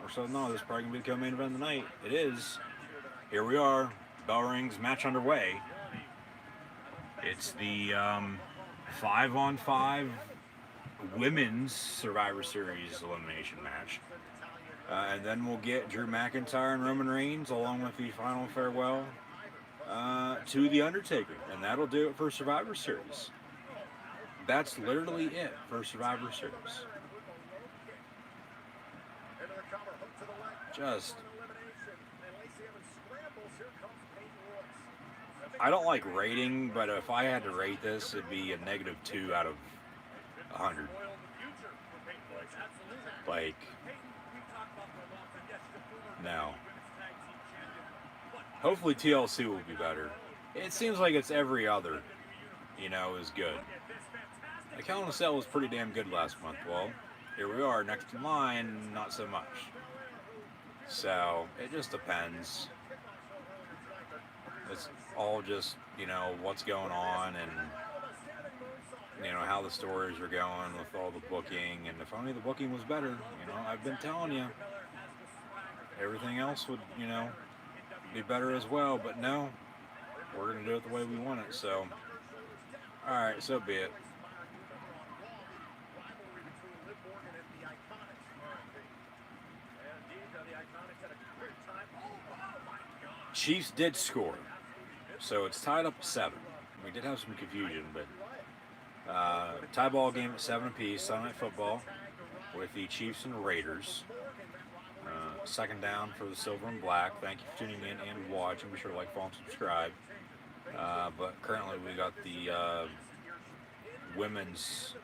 J: or so no, this is probably gonna be the co-main event of the night. It is. Here we are. Bell rings. Match underway. It's the 5-on-5 women's Survivor Series elimination match. And then we'll get Drew McIntyre and Roman Reigns along with the final farewell to The Undertaker. And that'll do it for Survivor Series. That's literally it for Survivor Series. Just... I don't like rating, but if I had to rate this, it'd be a -2 out of 100. Like, no. Hopefully TLC will be better. It seems like it's every other, is good. Like, Hell in a Cell was pretty damn good last month. Well, here we are, next in line, not so much. So, it just depends. It's all just, what's going on and, how the stories are going with all the booking. And if only the booking was better, I've been telling you, everything else would, be better as well. But no, we're going to do it the way we want it. So, all right, so be it. Chiefs did score, so it's tied up 7. We did have some confusion, but tie ball game at 7 apiece, Sunday Night Football, with the Chiefs and Raiders. Second down for the Silver and Black. Thank you for tuning in and watching. Be sure to like, follow, and subscribe. But currently we got the women's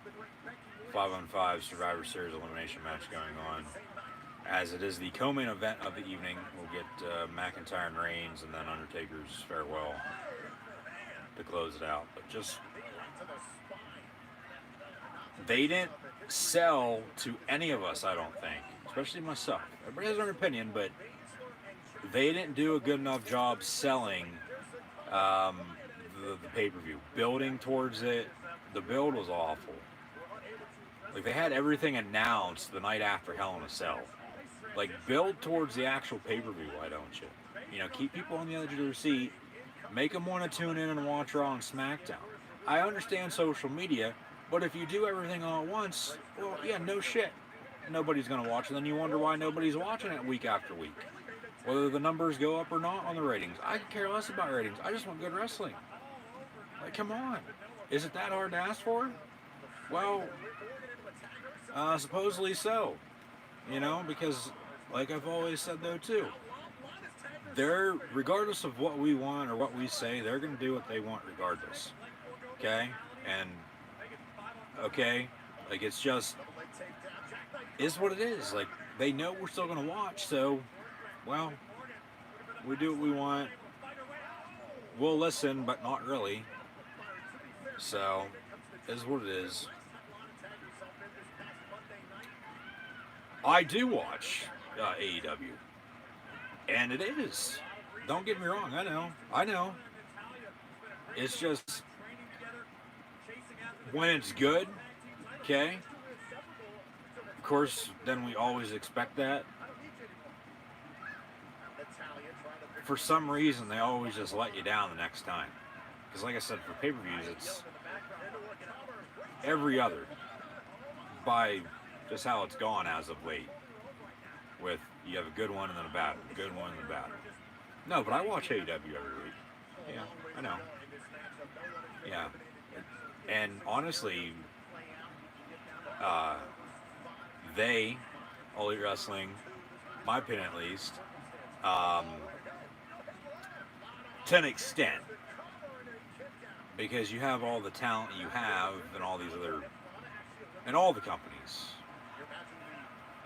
J: 5-on-5 Survivor Series elimination match going on. As it is the co-main event of the evening, we'll get McIntyre and Reigns and then Undertaker's farewell to close it out. But just, they didn't sell to any of us, I don't think, especially myself. Everybody has their own opinion, but they didn't do a good enough job selling the pay-per-view. Building towards it, the build was awful. Like, they had everything announced the night after Hell in a Cell. Like, build towards the actual pay-per-view, why don't you? Keep people on the edge of their seat. Make them want to tune in and watch Raw and SmackDown. I understand social media, but if you do everything all at once, well, yeah, no shit. Nobody's going to watch it. Then you wonder why nobody's watching it week after week. Whether the numbers go up or not on the ratings. I could care less about ratings. I just want good wrestling. Like, come on. Is it that hard to ask for? Well, supposedly so. Because, like I've always said though too, they're, regardless of what we want or what we say, they're going to do what they want regardless. Okay? And, okay, like, it's just, is what it is. Like, they know we're still going to watch, so, well, we do what we want. We'll listen, but not really. So, it is what it is. I do watch AEW, and it is. Don't get me wrong, I know. It's just, when it's good, okay, of course, then we always expect that. For some reason, they always just let you down the next time. Because like I said, for pay-per-views, it's every other, by just how it's gone as of late. With, you have a good one and then a bad one, good one and then a bad one. No, but I watch AEW every week. Yeah, I know. Yeah. And honestly, they, All Elite Wrestling, my opinion at least, to an extent, because you have all the talent you have and all these other, and all the companies,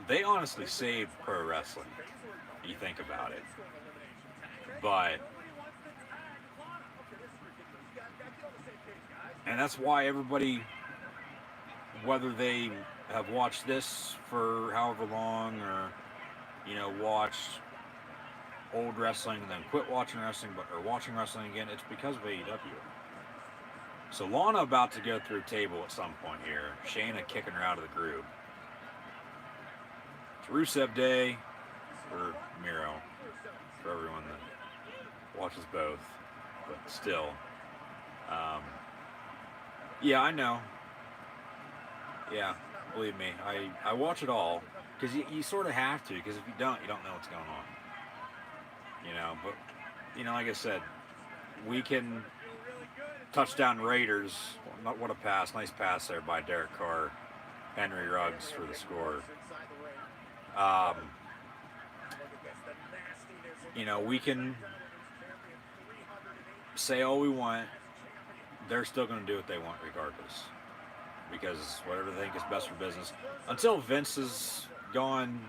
J: they honestly saved pro wrestling. You think about it, but and that's why everybody, whether they have watched this for however long or watched old wrestling and then quit watching wrestling, or watching wrestling again, it's because of AEW. So Lana about to go through a table at some point here. Shayna kicking her out of the group. It's Rusev Day for Miro, for everyone that watches both, but still. Yeah, I know. Yeah, believe me, I watch it all because you sort of have to, because if you don't know what's going on. But like I said, we can touchdown Raiders. What a pass! Nice pass there by Derek Carr, Henry Ruggs for the score. We can say all we want. They're still going to do what they want regardless, because whatever they think is best for business. Until Vince is gone,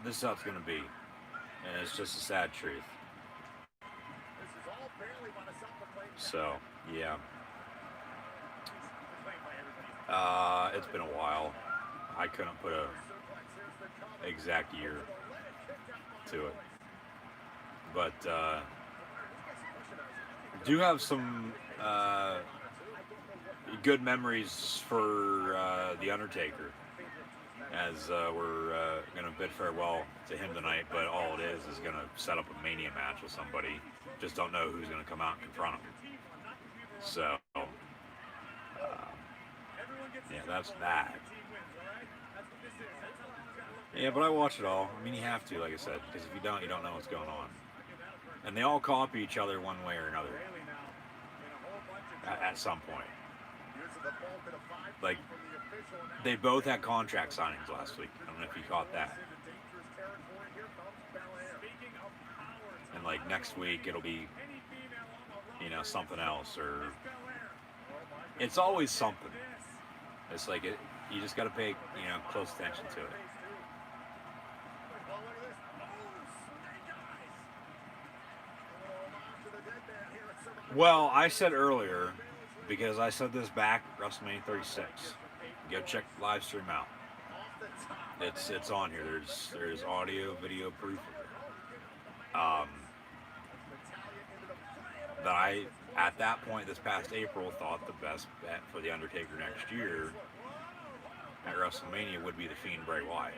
J: this is how it's going to be, and it's just a sad truth. So, yeah. It's been a while. I couldn't put a exact year to it. But do have some good memories for The Undertaker, as we're going to bid farewell to him tonight, but all it is going to set up a Mania match with somebody. Just don't know who's going to come out and confront him. So, yeah, that's that. Yeah, but I watch it all. I mean, you have to, like I said, because if you don't know what's going on. And they all copy each other one way or another at some point. Like, they both had contract signings last week. I don't know if you caught that. And, like, next week it'll be, something else, or it's always something. It's like you just got to pay, close attention to it. Well, I said earlier, because I said this back at WrestleMania 36. Go check the live stream out. It's on here. There's audio, video proof of it. That I, at that point this past April, thought the best bet for The Undertaker next year at WrestleMania would be The Fiend Bray Wyatt.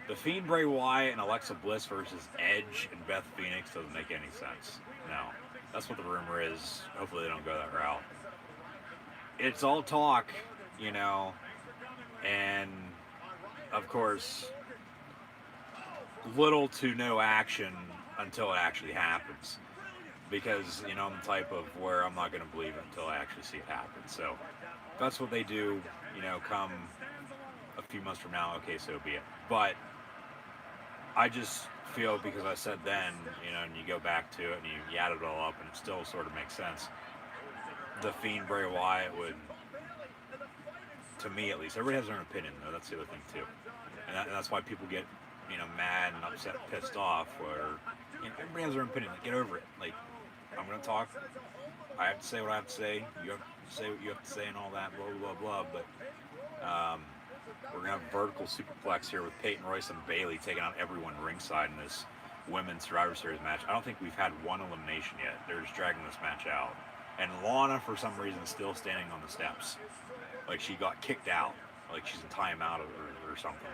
J: The Fiend Bray Wyatt and Alexa Bliss versus Edge and Beth Phoenix doesn't make any sense. No. That's what the rumor is. Hopefully they don't go that route. It's all talk, and of course, little to no action until it actually happens. Because, I'm the type of where I'm not going to believe it until I actually see it happen. So, if that's what they do, come a few months from now, okay, so be it. But I just feel, because I said then, and you go back to it and you add it all up and it still sort of makes sense. The Fiend Bray Wyatt would, to me at least, everybody has their own opinion though, that's the other thing too. And that's why people get, mad and upset, pissed off, where, everybody has their own opinion. Like, get over it. Like, I'm going to talk, I have to say what I have to say, you have to say what you have to say and all that, blah, blah, blah, blah, but, we're going to have a vertical superplex here with Peyton Royce and Bayley taking out everyone ringside in this women's Survivor Series match. I don't think we've had one elimination yet. They're just dragging this match out. And Lana, for some reason, is still standing on the steps. Like she got kicked out. Like she's in timeout or something.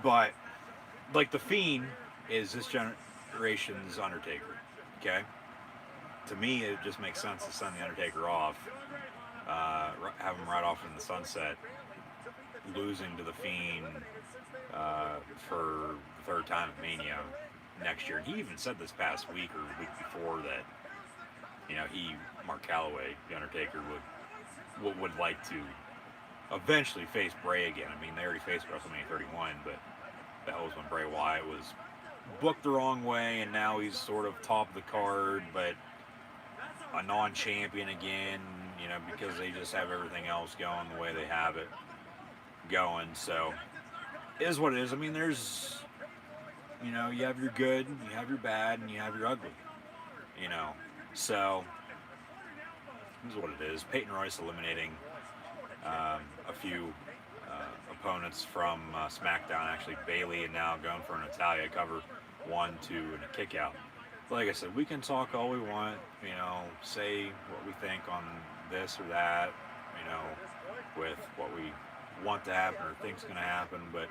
J: But, like, The Fiend is this generation's Undertaker. Okay? To me, it just makes sense to send the Undertaker off. Have him right off in the sunset. Losing to The Fiend for the third time at Mania next year. And he even said this past week or the week before that, Mark Calloway, The Undertaker, would like to eventually face Bray again. I mean, they already faced WrestleMania 31, but that was when Bray Wyatt was booked the wrong way, and now he's sort of top of the card, but a non-champion again, because they just have everything else going the way they have it going. So is what it is. I mean, there's, you know, you have your good, you have your bad, and you have your ugly. You know, so this is what it is. Peyton Royce eliminating a few opponents from SmackDown. Actually, Bailey, and now going for an Natalia cover 1, 2, and a kick out. Like I said, we can talk all we want, you know, say what we think on this or that, you know, with what we want to happen or think's going to happen, but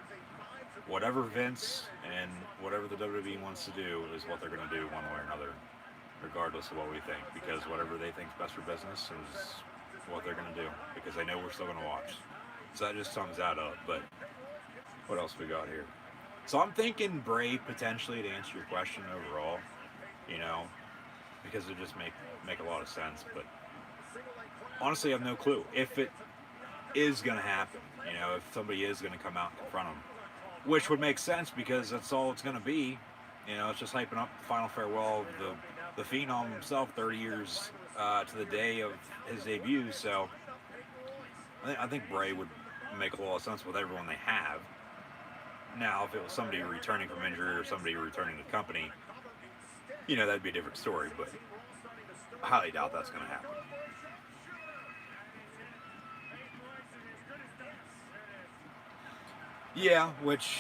J: whatever Vince and whatever the WWE wants to do is what they're going to do one way or another, regardless of what we think, because whatever they think is best for business is what they're going to do, because they know we're still going to watch. So that just sums that up. But what else we got here? So I'm thinking Bray potentially, to answer your question overall, you know, because it just make a lot of sense. But honestly, I have no clue if it is going to happen. You know, if somebody is going to come out and confront him, which would make sense because that's all it's going to be. You know, it's just hyping up the final farewell of the Phenom himself, 30 years to the day of his debut. So I think Bray would make a lot of sense with everyone they have. Now, if it was somebody returning from injury or somebody returning to the company, you know, that'd be a different story, but I highly doubt that's going to happen. Yeah, which,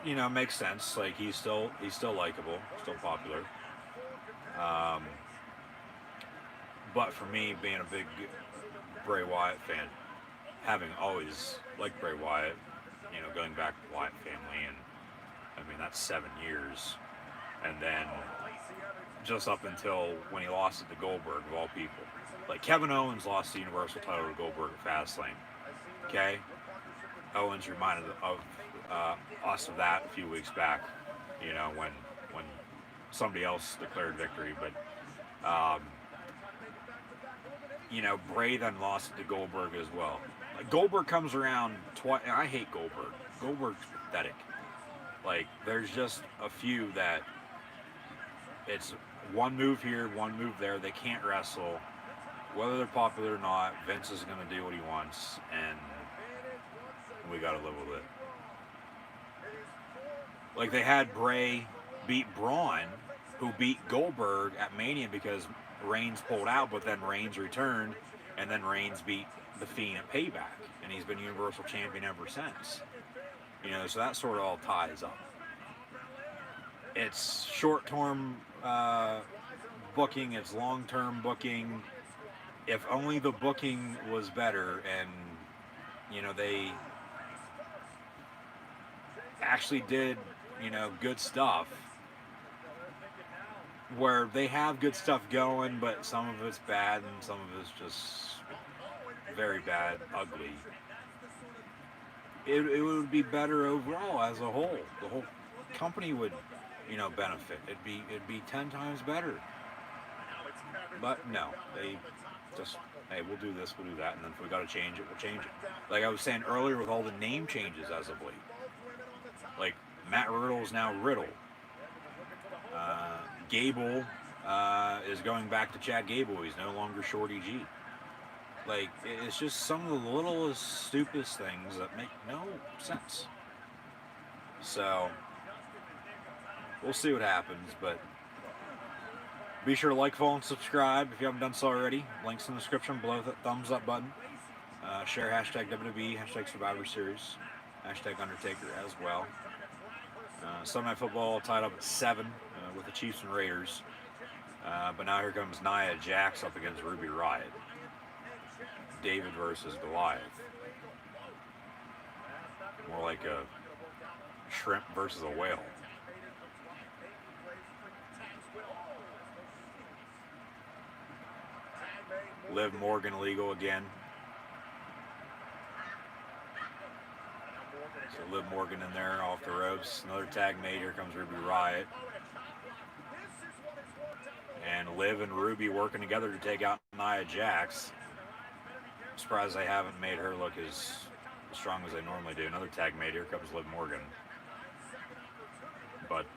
J: you know, makes sense. Like, he's still likable, still popular. But for me, being a big Bray Wyatt fan, having always liked Bray Wyatt, you know, going back to the Wyatt family, and I mean, that's 7 years. And then just up until when he lost it to Goldberg, of all people. Like, Kevin Owens lost the Universal title to Goldberg at Fastlane. Okay? Owens reminded of us of that a few weeks back, you know, when somebody else declared victory. But, you know, Bray then lost it to Goldberg as well. Like, Goldberg comes around twice, and I hate Goldberg. Goldberg's pathetic. Like, there's just a few that it's one move here, one move there. They can't wrestle. Whether they're popular or not, Vince is going to do what he wants, and we got to live with it. Like, they had Bray beat Braun, who beat Goldberg at Mania because Reigns pulled out, but then Reigns returned, and then Reigns beat The Fiend at Payback, and he's been Universal Champion ever since. You know, so that sort of all ties up. It's short-term booking, it's long-term booking. If only the booking was better and, you know, they actually did, you know, good stuff, where they have good stuff going, but some of it's bad and some of it's just very bad, ugly. It would be better overall as a whole. The whole company would, you know, benefit. It'd be 10 times better. But no, they just, hey, we'll do this, we'll do that, and then if we got to change it, we'll change it. Like I was saying earlier with all the name changes as of late. Like, Matt Riddle is now Riddle. Gable is going back to Chad Gable. He's no longer Shorty G. Like, it's just some of the littlest, stupidest things that make no sense. So, we'll see what happens, but be sure to like, follow, and subscribe if you haven't done so already. Links in the description below that thumbs up button. Share hashtag WWE, hashtag Survivor Series, hashtag Undertaker as well. Sunday Night Football tied up at 7 with the Chiefs and Raiders. But now here comes Nia Jax up against Ruby Riott. David versus Goliath. More like a shrimp versus a whale. Liv Morgan illegal again. So Liv Morgan in there off the ropes. Another tag made. Here comes Ruby Riott. And Liv and Ruby working together to take out Nia Jax. I'm surprised they haven't made her look as strong as they normally do. Another tag made. Here comes Liv Morgan. But,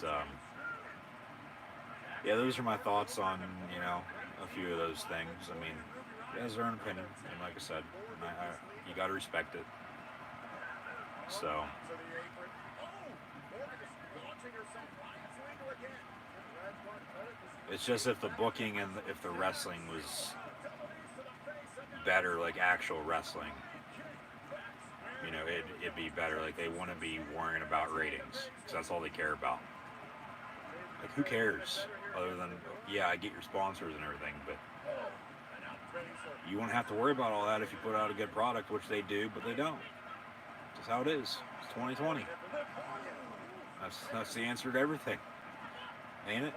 J: yeah, those are my thoughts on, you know, a few of those things. I mean, it has their own opinion, and like I said, you got to respect it. So, It's just if the booking and if the wrestling was better, like actual wrestling, you know, it'd be better. Like, they wouldn't be worrying about ratings, because that's all they care about. Like, who cares? Other than, yeah, I get your sponsors and everything, but you won't have to worry about all that if you put out a good product, which they do, but they don't. That's how it is. It's 2020. That's the answer to everything, ain't it?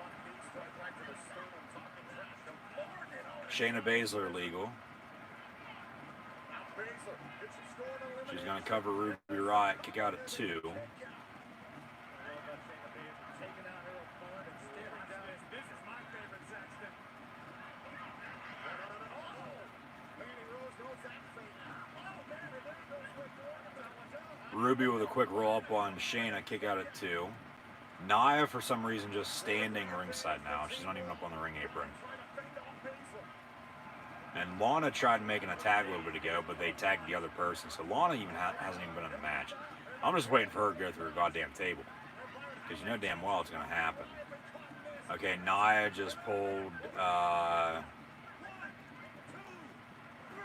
J: Shayna Baszler legal. She's going to cover Ruby Riott, kick out at 2. Ruby with a quick roll up on Shayna, kick out at 2. Nia, for some reason, just standing ringside now. She's not even up on the ring apron. And Lana tried making a tag a little bit ago, but they tagged the other person. So Lana hasn't even been in the match. I'm just waiting for her to go through a goddamn table, because you know damn well it's going to happen. Okay, Nia just pulled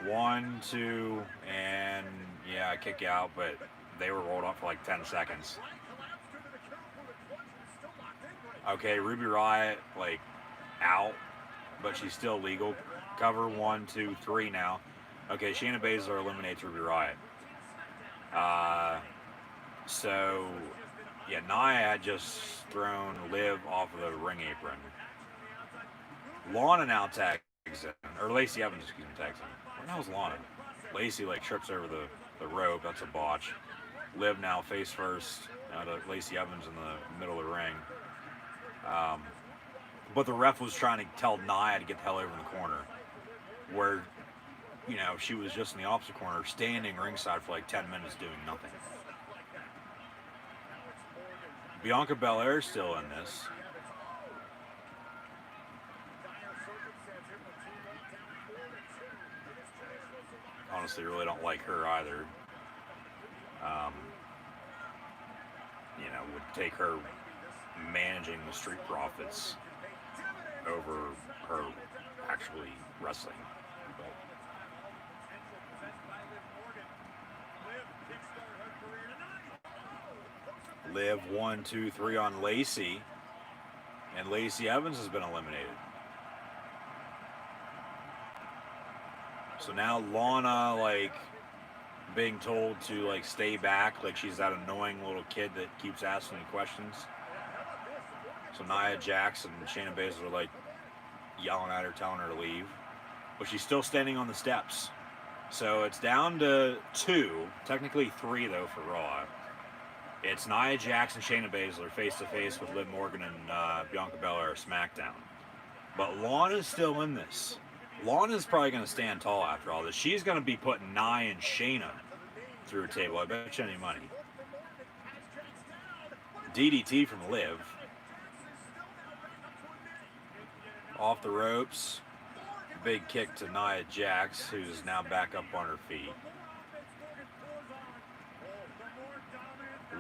J: 1, 2, and yeah, kick out, but they were rolled up for like 10 seconds. Okay, Ruby Riott, like, out, but she's still legal. Cover 1, 2, 3 now. Okay, Shayna Baszler eliminates Ruby Riott. So, yeah, Nia had just thrown Liv off of the ring apron. Lana now tags in, or Lacey Evans, excuse me, tags in. Where the hell's Lana? Lacey, like, trips over the rope. That's a botch. Liv now face first to Lacey Evans in the middle of the ring. But the ref was trying to tell Nia to get the hell over in the corner, where, you know, she was just in the opposite corner, standing ringside for like 10 minutes doing nothing. Bianca Belair is still in this. Honestly, really don't like her either. You know, would take her managing the Street Profits over her actually wrestling. Liv 1, 2, 3 on Lacey, and Lacey Evans has been eliminated. So now Lana, like, being told to, like, stay back, like she's that annoying little kid that keeps asking questions. So Nia Jax and Shayna Baszler are, like, yelling at her, telling her to leave, but she's still standing on the steps. So it's down to 2, technically 3 though for Raw. It's Nia Jax and Shayna Baszler face to face with Liv Morgan and Bianca Belair SmackDown. But Lana's still in this. Lana's probably going to stand tall after all this. She's going to be putting Nia and Shayna through a table. I bet you any money. DDT from Liv. Off the ropes. Big kick to Nia Jax, who's now back up on her feet.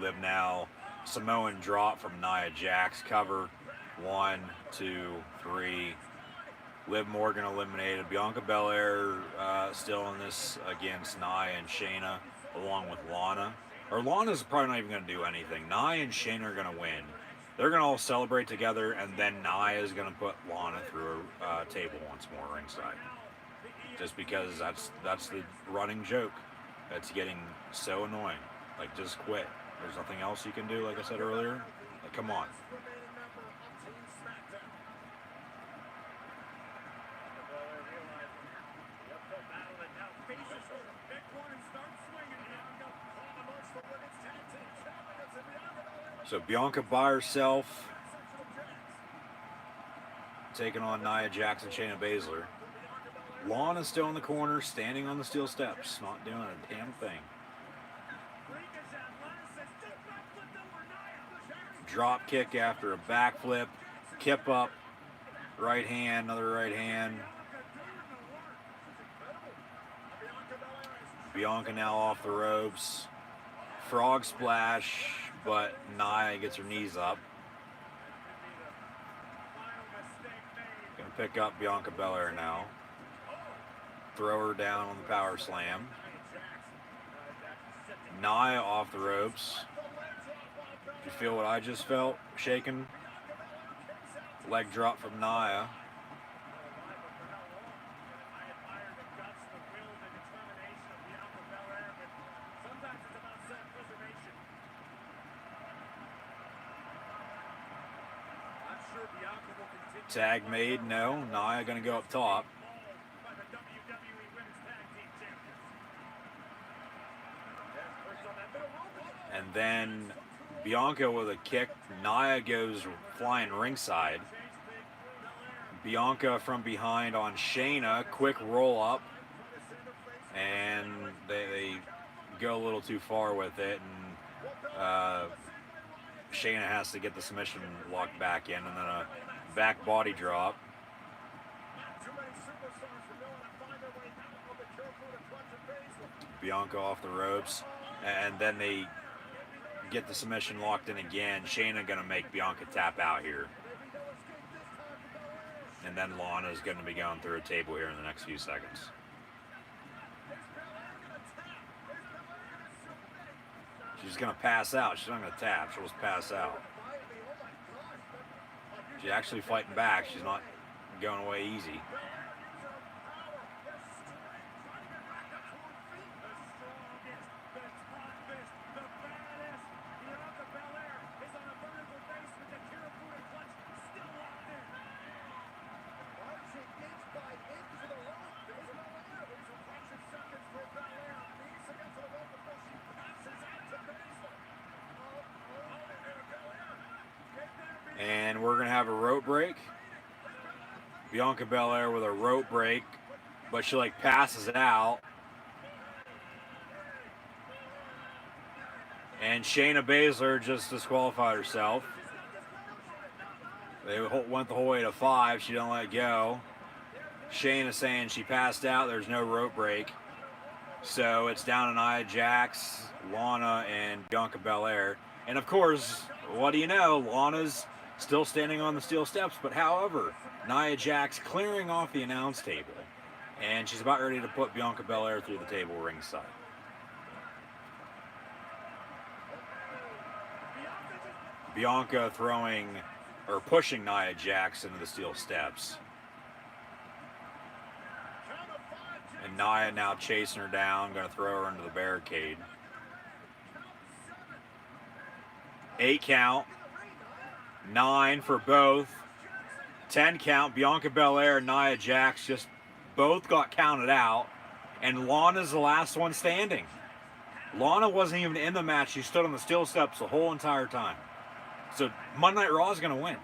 J: Liv now. Samoan drop from Nia Jax. Cover. 1, 2, 3. Liv Morgan eliminated. Bianca Belair still in this against Nia and Shayna, along with Lana. Or Lana's probably not even going to do anything. Nia and Shayna are going to win. They're going to all celebrate together, and then Nia is going to put Lana through a table once more ringside. Just because that's the running joke. That's getting so annoying. Like, just quit. There's nothing else you can do, like I said earlier. Like, come on. So Bianca by herself, taking on Nia Jax and Shayna Baszler. Lana's still in the corner, standing on the steel steps, not doing a damn thing. Drop kick after a backflip, kip up, right hand, another right hand. Bianca now off the ropes. Frog splash, but Nia gets her knees up. pick up Bianca Belair now. Throw her down on the power slam. Nia off the ropes. Did you feel what I just felt? Shaking. Leg drop from Nia. Tag made, no. Nia gonna go up top. And then Bianca with a kick. Nia goes flying ringside. Bianca from behind on Shayna. Quick roll up. And they go a little too far with it. And Shayna has to get the submission locked back in. And then a back body drop. Bianca off the ropes. And then they get the submission locked in again. Shayna gonna make Bianca tap out here. And then Lana's gonna be going through a table here in the next few seconds. She's gonna pass out. She's not gonna tap. She'll just pass out. She's actually fighting back. She's not going away easy. And we're going to have a rope break. Bianca Belair with a rope break, but she like passes out. And Shayna Baszler just disqualified herself. They went the whole way to 5. She didn't let go. Shayna saying she passed out. There's no rope break. So it's down to Nia Jax, Lana, and Bianca Belair. And of course, what do you know? Lana's still standing on the steel steps, but however, Nia Jax clearing off the announce table, and she's about ready to put Bianca Belair through the table ringside. Bianca throwing, or pushing Nia Jax into the steel steps. And Nia now chasing her down, going to throw her into the barricade. 8 count. 9 for both. 10 count. Bianca Belair and Nia Jax just both got counted out. And Lana's the last one standing. Lana wasn't even in the match. She stood on the steel steps the whole entire time. So Monday Night Raw is going to win.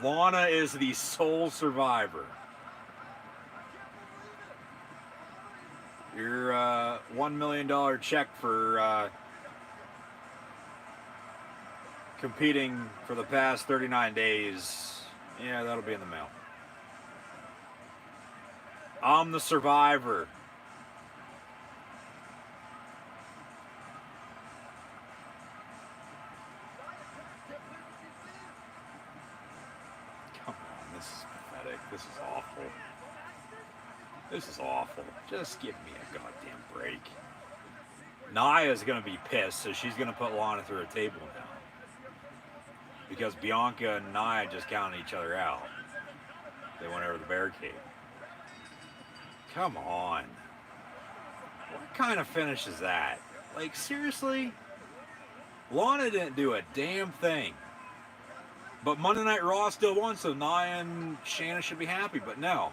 J: Lana is the sole survivor. Your $1 million check for competing for the past 39 days, yeah, that'll be in the mail. I'm the survivor. Come on, this is pathetic. This is awful. This is awful. Just give me a goddamn break. Nia's going to be pissed, so she's going to put Lana through a table now. Because Bianca and Nia just counted each other out. They went over the barricade. Come on. What kind of finish is that? Like, seriously? Lana didn't do a damn thing. But Monday Night Raw still won, so Nia and Shayna should be happy. But no.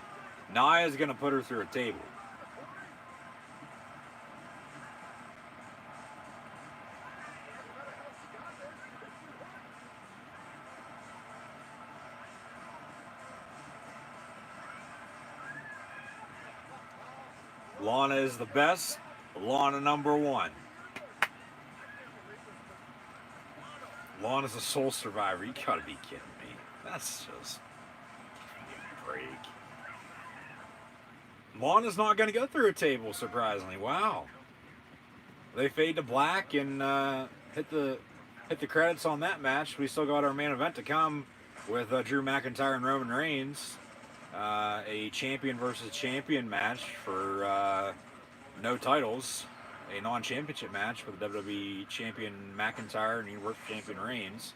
J: Nia's going to put her through a table. Lana is the best. Lana #1. Lana's a sole survivor. You gotta be kidding me. That's just a break. Lana's not gonna go through a table, surprisingly. Wow. They fade to black and hit the credits on that match. We still got our main event to come. with Drew McIntyre and Roman Reigns, a champion versus champion match for no titles, a non-championship match for the WWE Champion McIntyre and Universal Champion Reigns,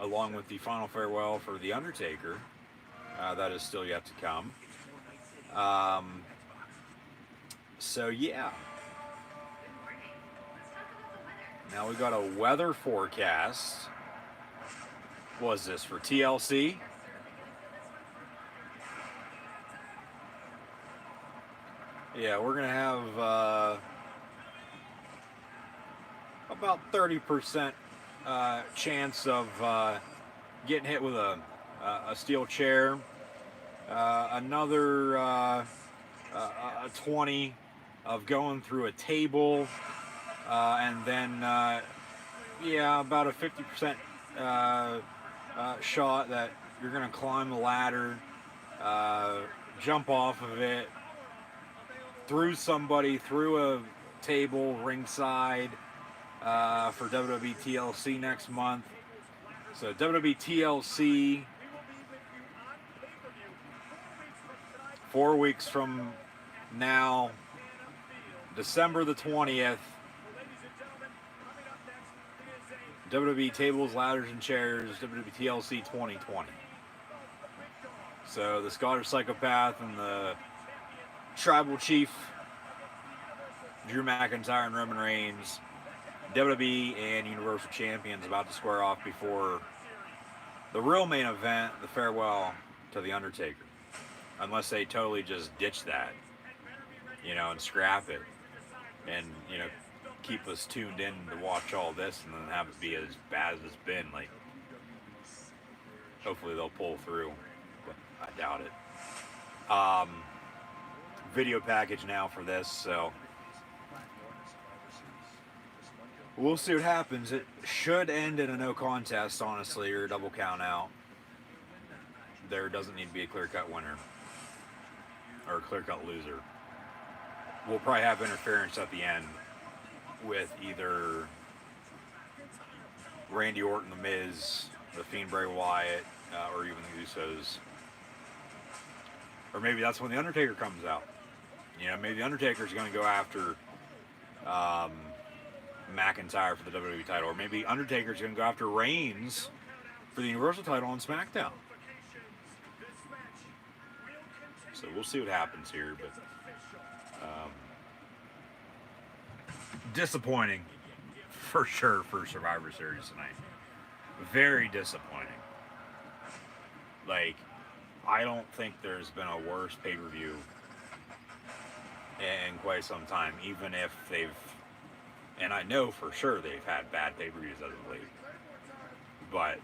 J: along with the final farewell for the Undertaker. That is still yet to come. So yeah. Now we got a weather forecast. What is this for TLC? Yeah, we're gonna have about 30% chance of getting hit with a steel chair. Another 20 of going through a table, and then yeah, about a 50% shot that you're gonna climb the ladder, jump off of it, through somebody, through a table ringside for WWE TLC next month. So WWE TLC 4 weeks from now, December the 20th. WWE Tables, Ladders, and Chairs, WWE TLC 2020. So the Scottish Psychopath and the Tribal Chief, Drew McIntyre and Roman Reigns, WWE and Universal Champions about to square off before the real main event, the farewell to the Undertaker. Unless they totally just ditch that, you know, and scrap it, and, you know, keep us tuned in to watch all this and then have it be as bad as it's been. Like, hopefully they'll pull through, but I doubt it. Video package now for this, so we'll see what happens. It should end in a no contest, honestly, or a double count out. There doesn't need to be a clear-cut winner or a clear-cut loser. We'll probably have interference at the end with either Randy Orton, The Miz, The Fiend Bray Wyatt, or even the Usos. Or maybe that's when the Undertaker comes out. You know, maybe the Undertaker's going to go after McIntyre for the WWE title, or maybe Undertaker's going to go after Reigns for the Universal title on SmackDown. So we'll see what happens here, but disappointing for sure for Survivor Series tonight. Very disappointing. Like, I don't think there's been a worse pay-per-view in quite some time, even if they've, and I know for sure they've had bad pay-per-views as of late, but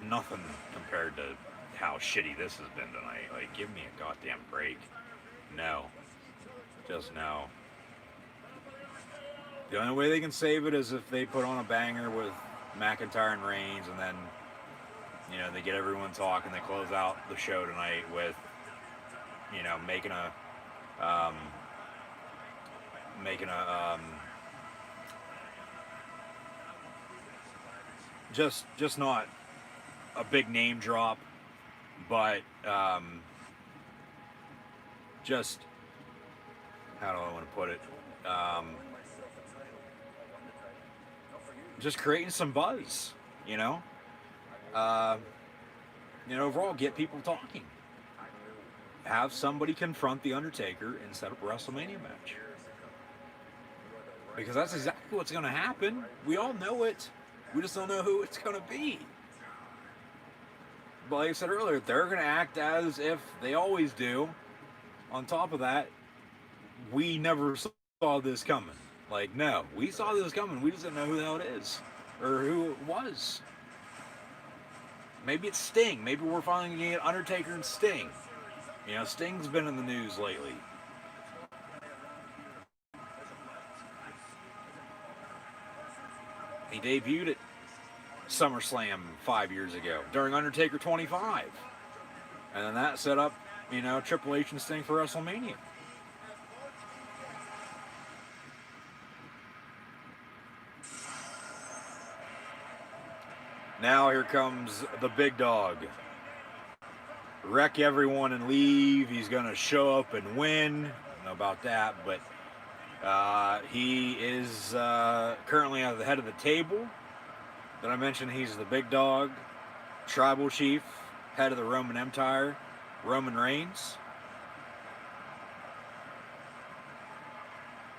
J: nothing compared to how shitty this has been tonight. Like, give me a goddamn break. No. Just no. The only way they can save it is if they put on a banger with McIntyre and Reigns, and then, you know, they get everyone talking. They close out the show tonight with, you know, making a just not a big name drop, but just, how do I want to put it? Just creating some buzz, you know? Overall, get people talking. Have somebody confront The Undertaker and set up a WrestleMania match. Because that's exactly what's going to happen. We all know it. We just don't know who it's going to be. But like I said earlier, they're going to act as if they always do. On top of that, we never saw this coming. Like, no, we saw this coming. We just didn't know who the hell it is. Or who it was. Maybe it's Sting. Maybe we're finally going to get Undertaker and Sting. You know, Sting's been in the news lately. He debuted at SummerSlam 5 years ago during Undertaker 25. And then that set up, you know, Triple H and Sting for WrestleMania. Now here comes the big dog. Wreck everyone and leave. He's going to show up and win. I don't know about that, but he is currently at the head of the table. Did I mention he's the big dog? Tribal chief, head of the Roman Empire, Roman Reigns.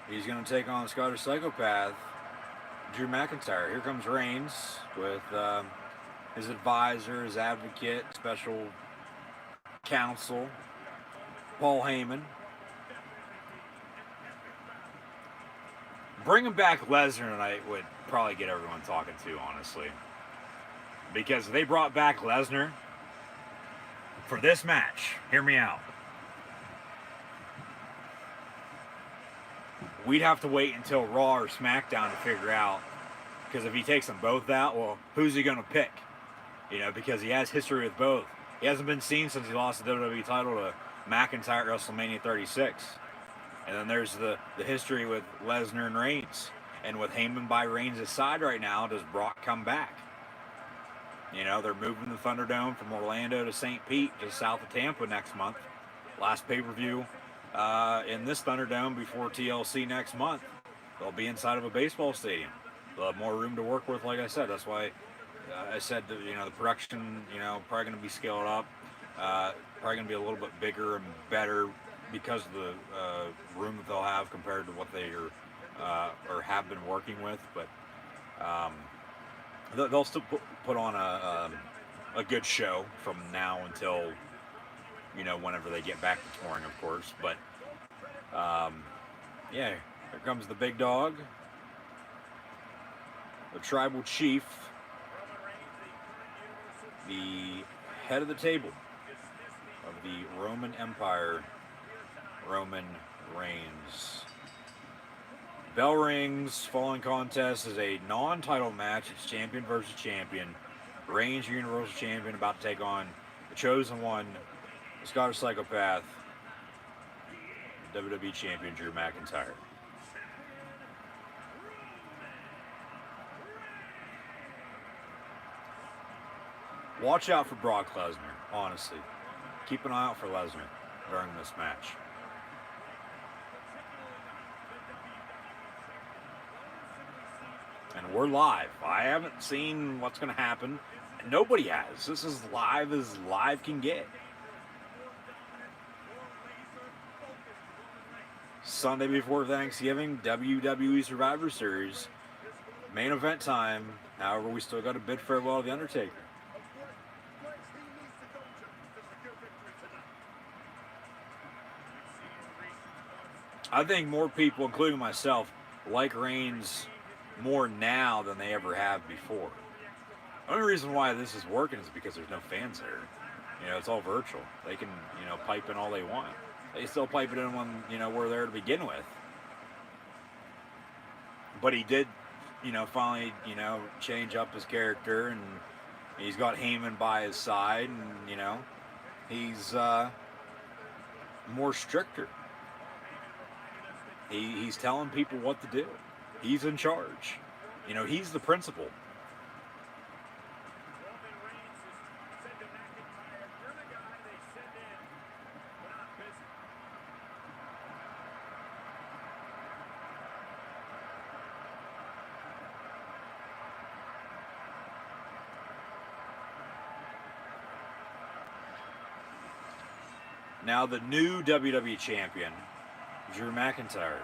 J: He's going to take on the Scottish Psychopath, Drew McIntyre. Here comes Reigns with his advisor, his advocate, special counsel, Paul Heyman. Bringing back Lesnar tonight would probably get everyone talking too, honestly. Because they brought back Lesnar for this match. Hear me out. We'd have to wait until Raw or SmackDown to figure out. Because if he takes them both out, well, who's he going to pick? You know, because he has history with both. He hasn't been seen since he lost the WWE title to McIntyre at WrestleMania 36. And then there's the history with Lesnar and Reigns. And with Heyman by Reigns' side right now, does Brock come back? You know, they're moving the Thunderdome from Orlando to St. Pete, just south of Tampa next month. Last pay-per-view in this Thunderdome before TLC next month. They'll be inside of a baseball stadium. They'll have more room to work with, like I said. That's why I said, that, you know, the production, you know, probably going to be scaled up. Probably going to be a little bit bigger and better because of the room that they'll have compared to what they are or have been working with. But they'll still put on a good show from now until, you know, whenever they get back to touring, of course. But yeah, here comes the big dog, the tribal chief, the head of the table of the Roman Empire, Roman Reigns. Bell rings. Following contest is a non-title match. It's champion versus champion. Reigns, Universal Champion, about to take on the chosen one, the Scottish Psychopath, WWE Champion Drew McIntyre. Watch out for Brock Lesnar, honestly. Keep an eye out for Lesnar during this match. And we're live. I haven't seen what's going to happen. Nobody has. This is live as live can get. Sunday before Thanksgiving, WWE Survivor Series. Main event time. However, we still got to bid farewell to The Undertaker. I think more people, including myself, like Reigns more now than they ever have before. The only reason why this is working is because there's no fans there. You know, it's all virtual. They can, you know, pipe in all they want. They still pipe it in when, you know, we're there to begin with. But he did, you know, finally, you know, change up his character, and he's got Heyman by his side, and, you know, he's more stricter. He's telling people what to do. He's in charge. You know, he's the principal. Now the new WWE champion, Drew McIntyre,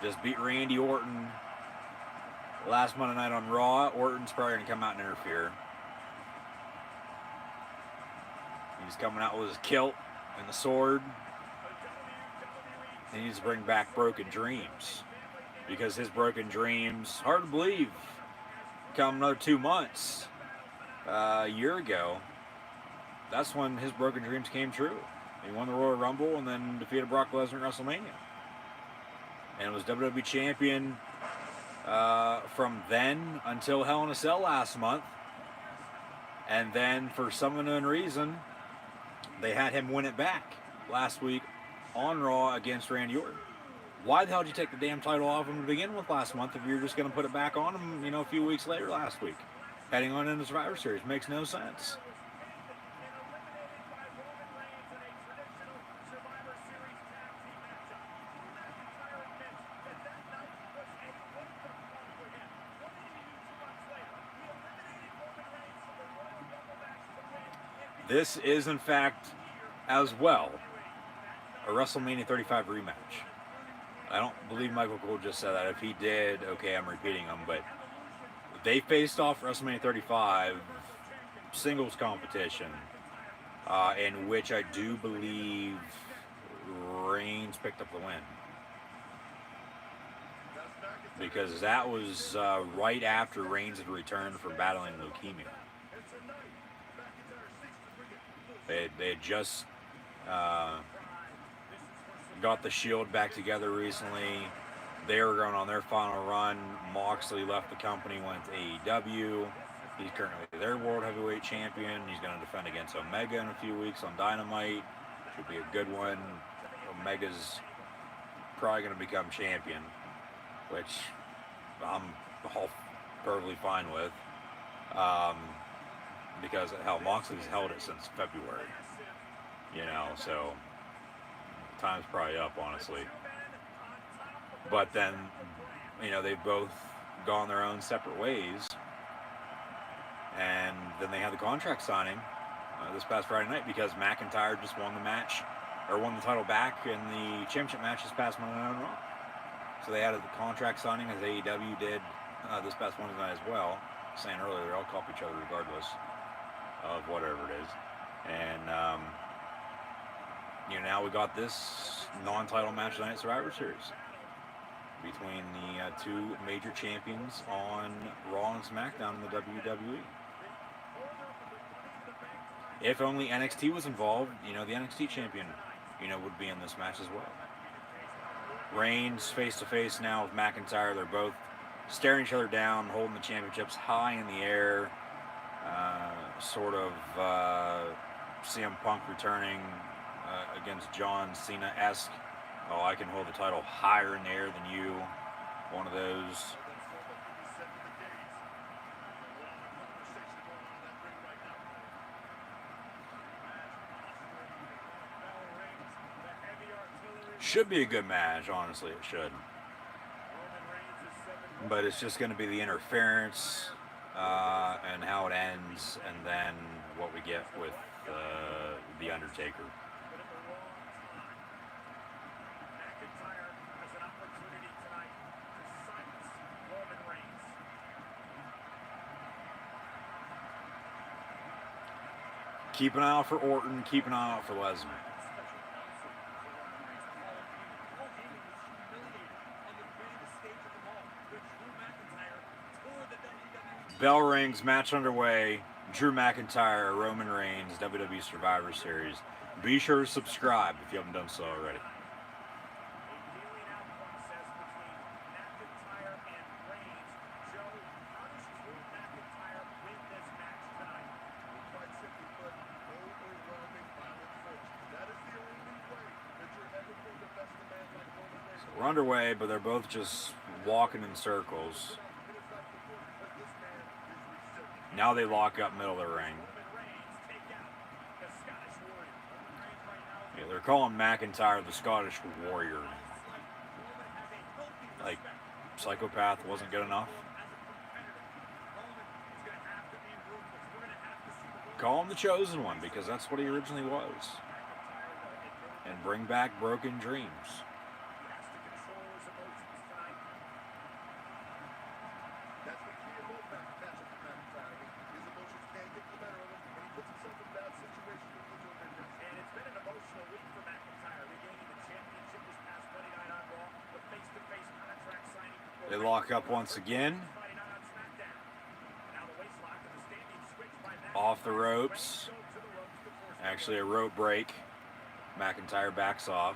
J: just beat Randy Orton last Monday night on Raw. Orton's probably going to come out and interfere. He's coming out with his kilt and the sword. He needs to bring back Broken Dreams, because his Broken Dreams, hard to believe, come another 2 months, a year ago, that's when his Broken Dreams came true. He won the Royal Rumble and then defeated Brock Lesnar at WrestleMania. And was WWE Champion from then until Hell in a Cell last month. And then, for some unknown reason, they had him win it back last week on Raw against Randy Orton. Why the hell did you take the damn title off him to begin with last month if you're just going to put it back on him, you know, a few weeks later last week? heading on into Survivor Series. Makes no sense. This is, in fact, as well, a WrestleMania 35 rematch. I don't believe Michael Cole just said that. If he did, okay, I'm repeating him, but they faced off WrestleMania 35 singles competition, in which I do believe Reigns picked up the win. Because that was right after Reigns had returned from battling leukemia. They had just got the Shield back together recently. They were going on their final run. Moxley left the company, went to AEW. He's currently their World Heavyweight Champion. He's going to defend against Omega in a few weeks on Dynamite. Should be a good one. Omega's probably going to become champion, which I'm all perfectly fine with. Because, hell, Moxley's held it since February. You know, so time's probably up, honestly. But then, you know, they've both gone their own separate ways. And then they had the contract signing this past Friday night because McIntyre just won the match, or won the title back in the championship match this past Monday Night Raw. So they had the contract signing, as AEW did this past Wednesday night as well. Saying earlier, they all copy each other regardless of whatever it is. And, you know, now we got this non-title match tonight at Survivor Series between the two major champions on Raw and SmackDown in the WWE. If only NXT was involved, you know, the NXT champion, you know, would be in this match as well. Reigns face-to-face now with McIntyre. They're both staring each other down, holding the championships high in the air. Sort of CM Punk returning against John Cena-esque. Oh, I can hold the title higher in the air than you. One of those. Should be a good match, honestly, it should. But it's just going to be the interference and how it ends, and then what we get with the Undertaker. Keep an eye out for Orton, keep an eye out for Lesnar. Bell rings, match underway. Drew McIntyre, Roman Reigns, WWE Survivor Series. Be sure to subscribe if you haven't done so already. So we're underway, but they're both just walking in circles. Now they lock up middle of the ring. Yeah, they're calling McIntyre the Scottish Warrior. Like, Psychopath wasn't good enough. Call him the Chosen One, because that's what he originally was. And bring back Broken Dreams. They lock up once again. Off the ropes. Actually a rope break. McIntyre backs off.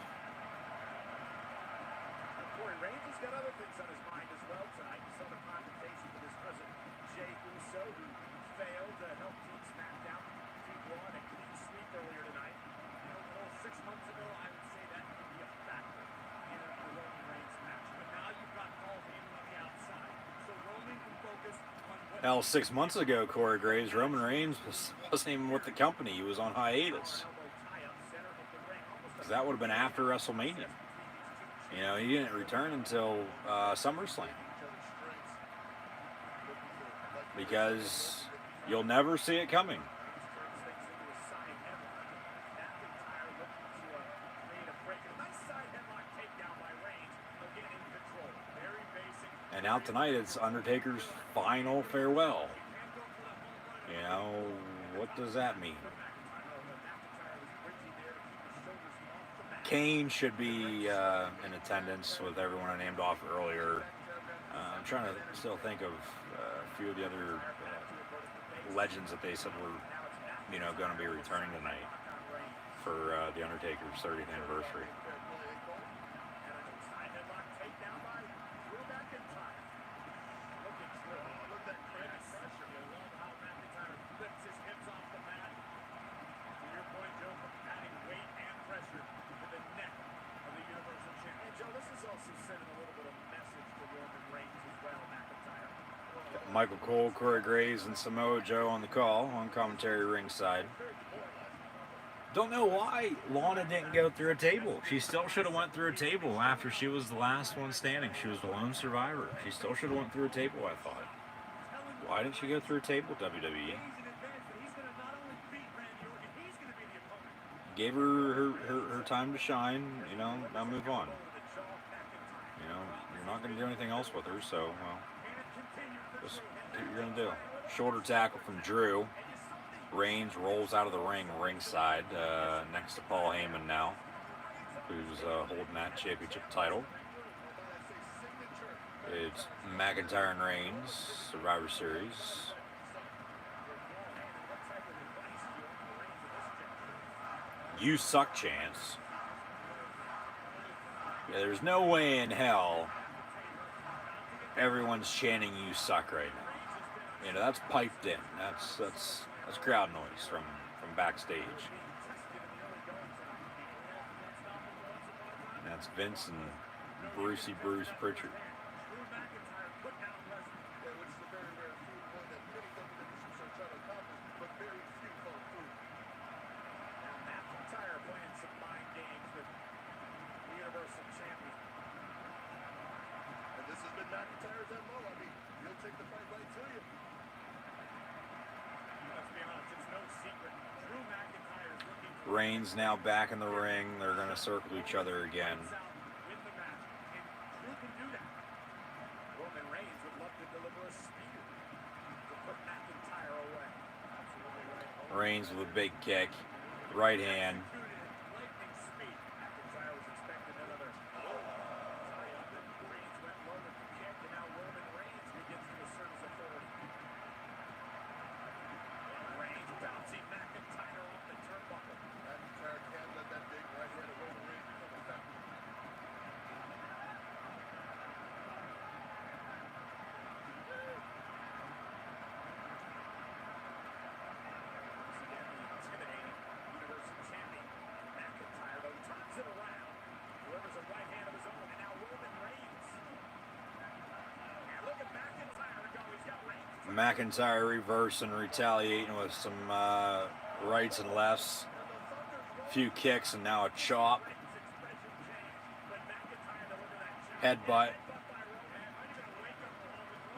D: Reigns has got other things on his mind as well tonight. You saw the confrontation with his cousin Jey Uso, who failed to help Team SmackDown keep Raw in a clean sweep earlier tonight. You know, 6 months ago, I would say that could be a factor in a Roman Reigns match. But now you've got Paul Heyman on the outside. So Roman can focus on what
J: Hell, 6 months ago, Corey Graves, Roman Reigns wasn't even with the company. He was on hiatus. Because that would have been after WrestleMania. You know, he didn't return until SummerSlam. Because you'll never see it coming. And now tonight it's Undertaker's final farewell. You know, what does that mean? Kane should be in attendance with everyone I named off earlier. I'm trying to still think of a few of the other legends that they said were, you know, going to be returning tonight for the Undertaker's 30th anniversary. Michael Cole, Corey Graves, and Samoa Joe on the call on commentary ringside. Don't know why Lana didn't go through a table. She still should have went through a table after she was the last one standing. She was the lone survivor. She still should have went through a table, I thought. Why didn't she go through a table, WWE? Gave her time to shine, you know, now move on. You know, you're not going to do anything else with her, so, well, just do what you're going to do. Shoulder tackle from Drew. Reigns rolls out of the ring ringside next to Paul Heyman now, who's holding that championship title. It's McIntyre and Reigns, Survivor Series. You suck chance. Yeah, there's no way in hell everyone's chanting "you suck" right now. You know, that's piped in. That's crowd noise from backstage. And that's Vince and Brucey Bruce Pritchard. Reigns now back in the ring. They're going to circle each other again. Reigns with a big kick. Right hand. McIntyre reversing, retaliating with some rights and lefts, a few kicks, and now a chop, headbutt,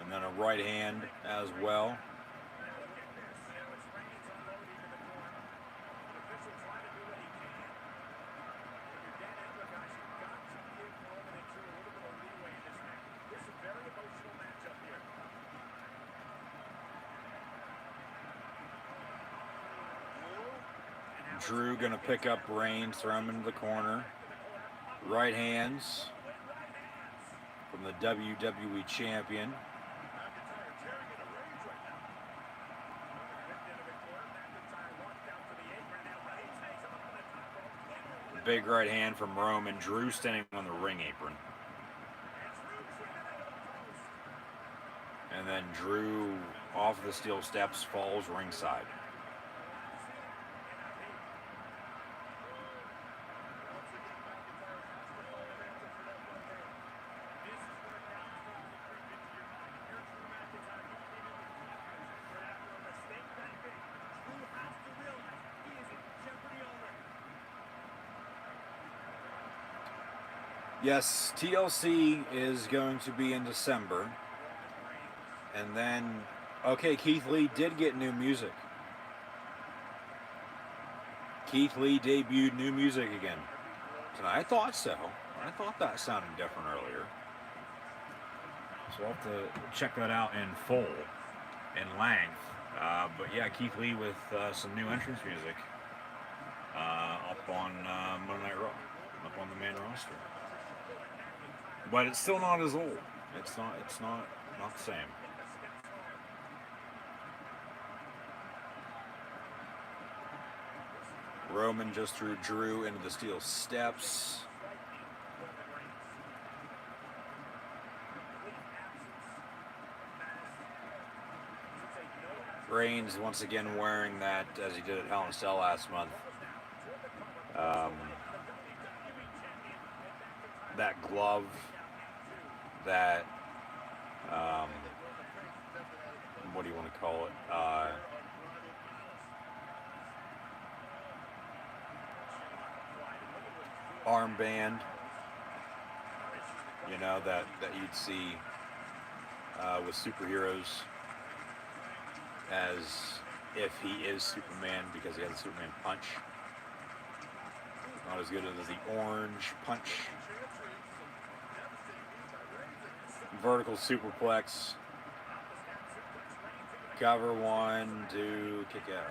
J: and then a right hand as well. Drew gonna pick up Reigns, throw him into the corner. Right hands from the WWE champion. Big right hand from Roman. Drew standing on the ring apron. And then Drew off the steel steps, falls ringside. Yes, TLC is going to be in December. And then, okay, Keith Lee did get new music. Keith Lee debuted new music again tonight. I thought so. I thought that sounded different earlier. So we'll have to check that out in full, in length. But yeah, Keith Lee with some new entrance music up on Monday Night Raw, up on the main roster. But it's still not as old. It's not the same. Roman just threw Drew into the steel steps. Reigns once again wearing that, as he did at Hell in a Cell last month, that glove, that, what do you want to call it? Armband, you know, that you'd see with superheroes, as if he is Superman, because he has a Superman punch. Not as good as the orange punch. Vertical superplex. Cover, 1, 2, kick out.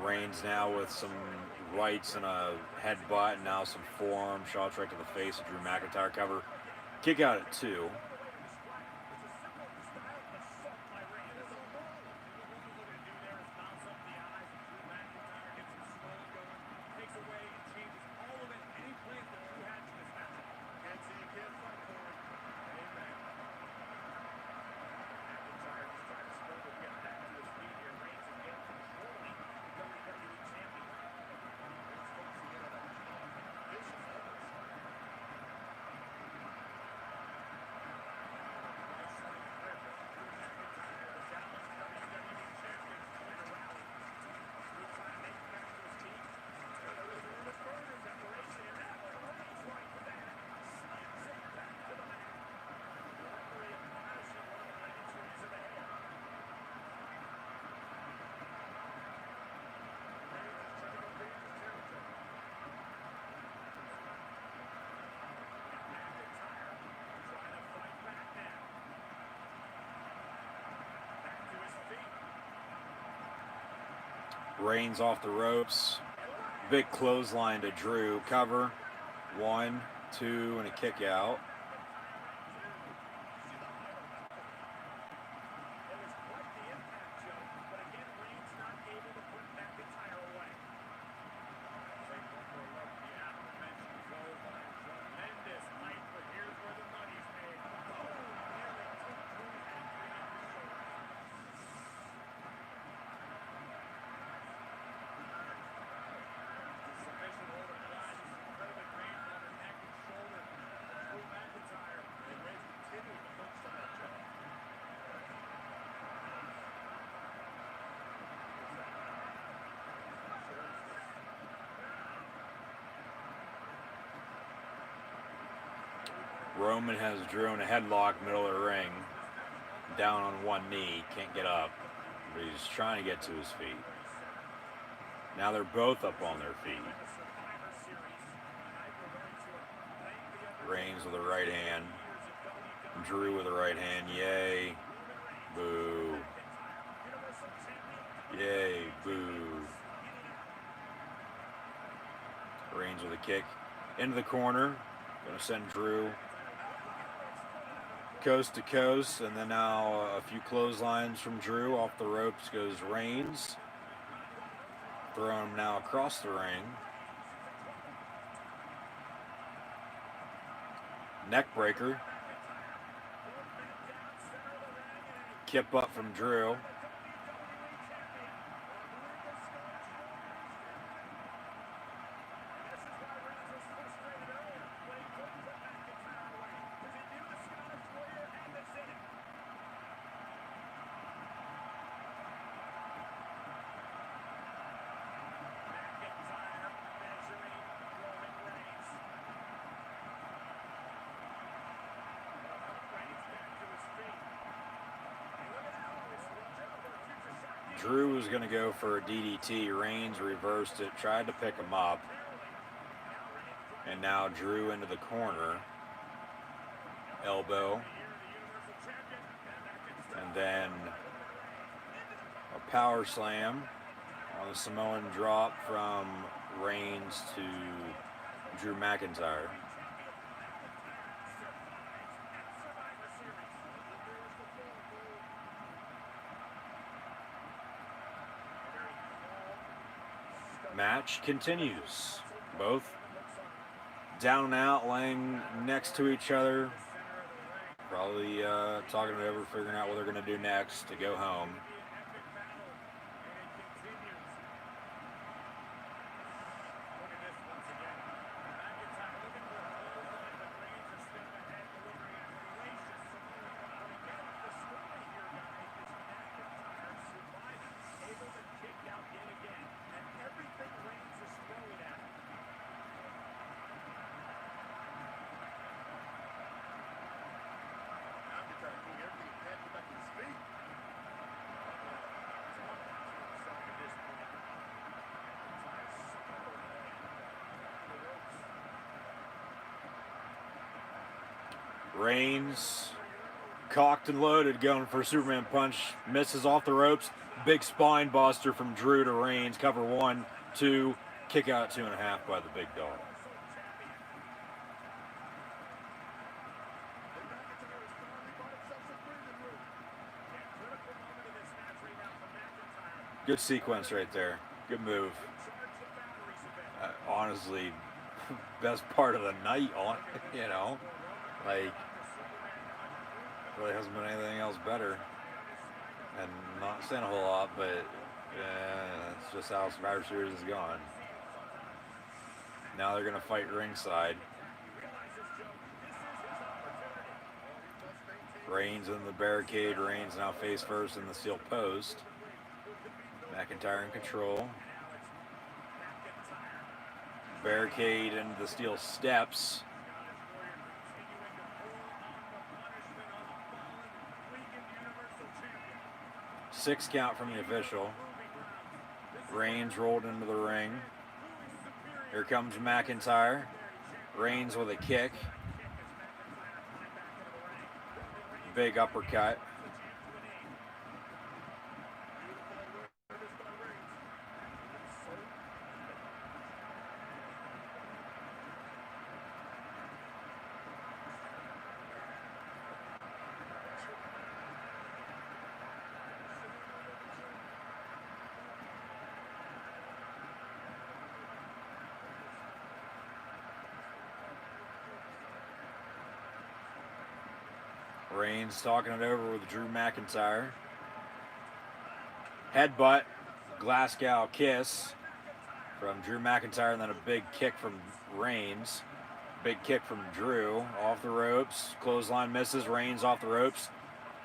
J: Reigns now with some rights and a headbutt, and now some forearm shots right to the face of Drew McIntyre. Cover, kick out at 2. Reigns off the ropes. Big clothesline to Drew. Cover. 1, 2, and a kick out. Roman has Drew in a headlock, middle of the ring, down on one knee, can't get up, but he's trying to get to his feet. Now they're both up on their feet. Reigns with a right hand, Drew with a right hand, yay, boo, yay, boo. Reigns with a kick into the corner, gonna send Drew coast to coast, and then now a few clotheslines from Drew. Off the ropes goes Reigns. Throwing him now across the ring. Neck breaker. Kip up from Drew. Drew was going to go for a DDT. Reigns reversed it, tried to pick him up. And now Drew into the corner. Elbow. And then a power slam on the Samoan drop from Reigns to Drew McIntyre. Match continues. Both down and out, laying next to each other. Probably talking it over, figuring out what they're going to do next to go home. Reigns, cocked and loaded, going for a Superman punch, misses off the ropes. Big spine buster from Drew to Reigns. Cover 1, 2, kick out 2.5 by the big dog. Good sequence right there. Good move. Honestly, best part of the night on, you know. Like, really hasn't been anything else better. And not saying a whole lot, but it's just how Survivor Series is gone. Now they're going to fight ringside. Reigns in the barricade. Reigns now face first in the steel post. McIntyre in control. Barricade into the steel steps. Six count from the official. Reigns rolled into the ring. Here comes McIntyre. Reigns with a kick. Big uppercut. Reigns talking it over with Drew McIntyre. Headbutt, Glasgow kiss from Drew McIntyre, and then a big kick from Reigns. Big kick from Drew off the ropes. Clothesline misses. Reigns off the ropes.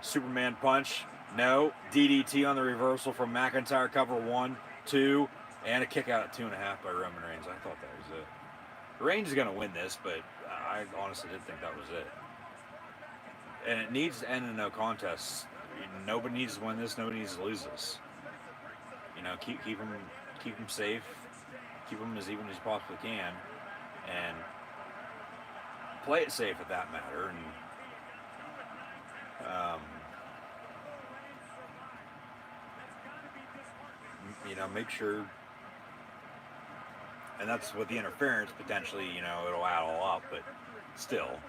J: Superman punch. No. DDT on the reversal from McIntyre. Cover 1, 2, and a kick out at 2.5 by Roman Reigns. I thought that was it. Reigns is going to win this, but I honestly did think that was it. And it needs to end in no contest. Nobody needs to win this. Nobody needs to lose this. You know, keep them safe. Keep them as even as you possibly can, and play it safe at that matter. And you know, make sure. And that's with the interference potentially. You know, it'll add all up, but still.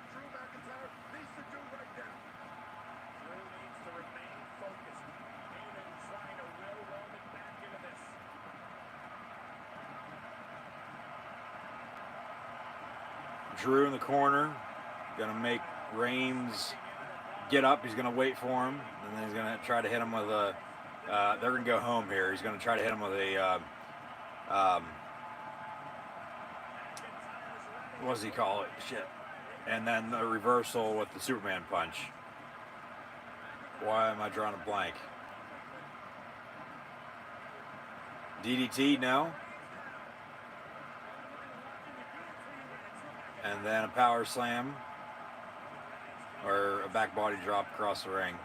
J: Drew in the corner, gonna make Reigns get up. He's gonna wait for him, and then he's gonna try to hit him with a. They're gonna go home here. He's gonna try to hit him with a. What does he call it? Shit. And then the reversal with the Superman punch. Why am I drawing a blank? DDT, no. And then a power slam or a back body drop across the ring.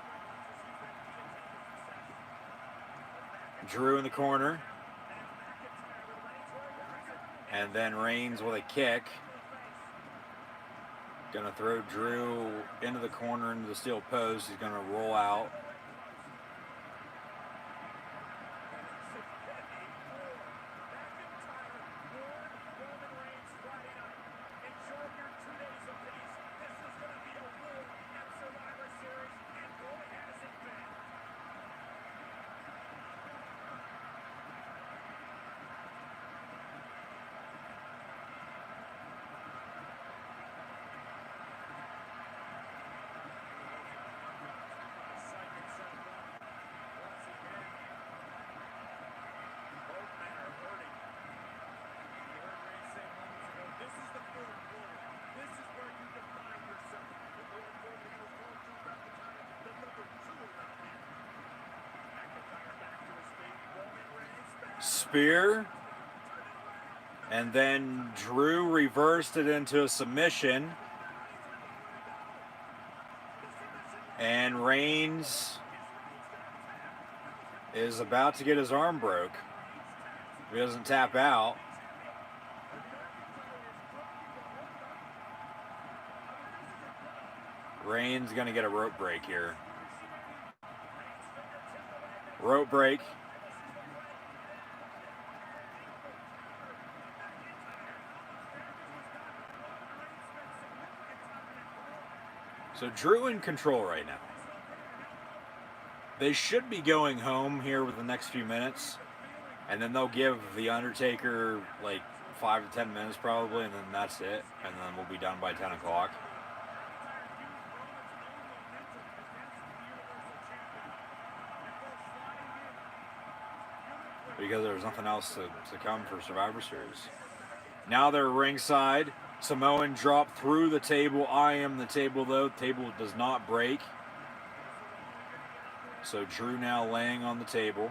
J: Drew in the corner. And then Reigns with a kick. Gonna throw Drew into the corner, into the steel post. He's gonna roll out. Spear, and then Drew reversed it into a submission, and Reigns is about to get his arm broke if he doesn't tap out. Reigns gonna get a rope break here. Rope break. So Drew in control right now. They should be going home here with the next few minutes, and then they'll give the Undertaker like 5 to 10 minutes probably, and then that's it, and then we'll be done by 10 o'clock. Because there's nothing else to come for Survivor Series. Now they're ringside. Samoan drop through the table. I am the table though. The table does not break. So Drew now laying on the table.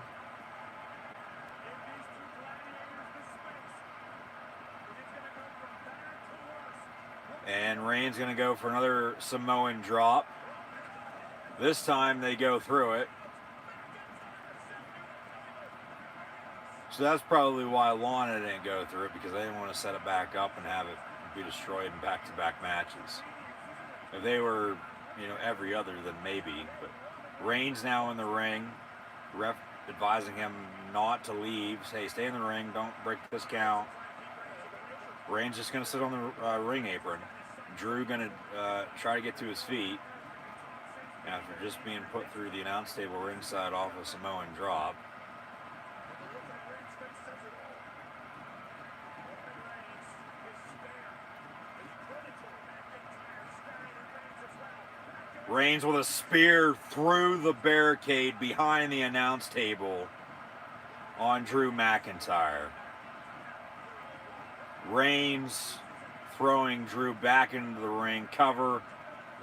J: And Reigns gonna go for another Samoan drop. This time they go through it. So that's probably why Lana didn't go through it, because they didn't want to set it back up and have it be destroyed in back-to-back matches. If they were, every other, then maybe. But Reigns now in the ring. Ref advising him not to leave. Hey, stay in the ring. Don't break this count. Reigns just going to sit on the ring apron. Drew going to try to get to his feet after just being put through the announce table ringside off a Samoan drop. Reigns with a spear through the barricade behind the announce table on Drew McIntyre. Reigns throwing Drew back into the ring. Cover.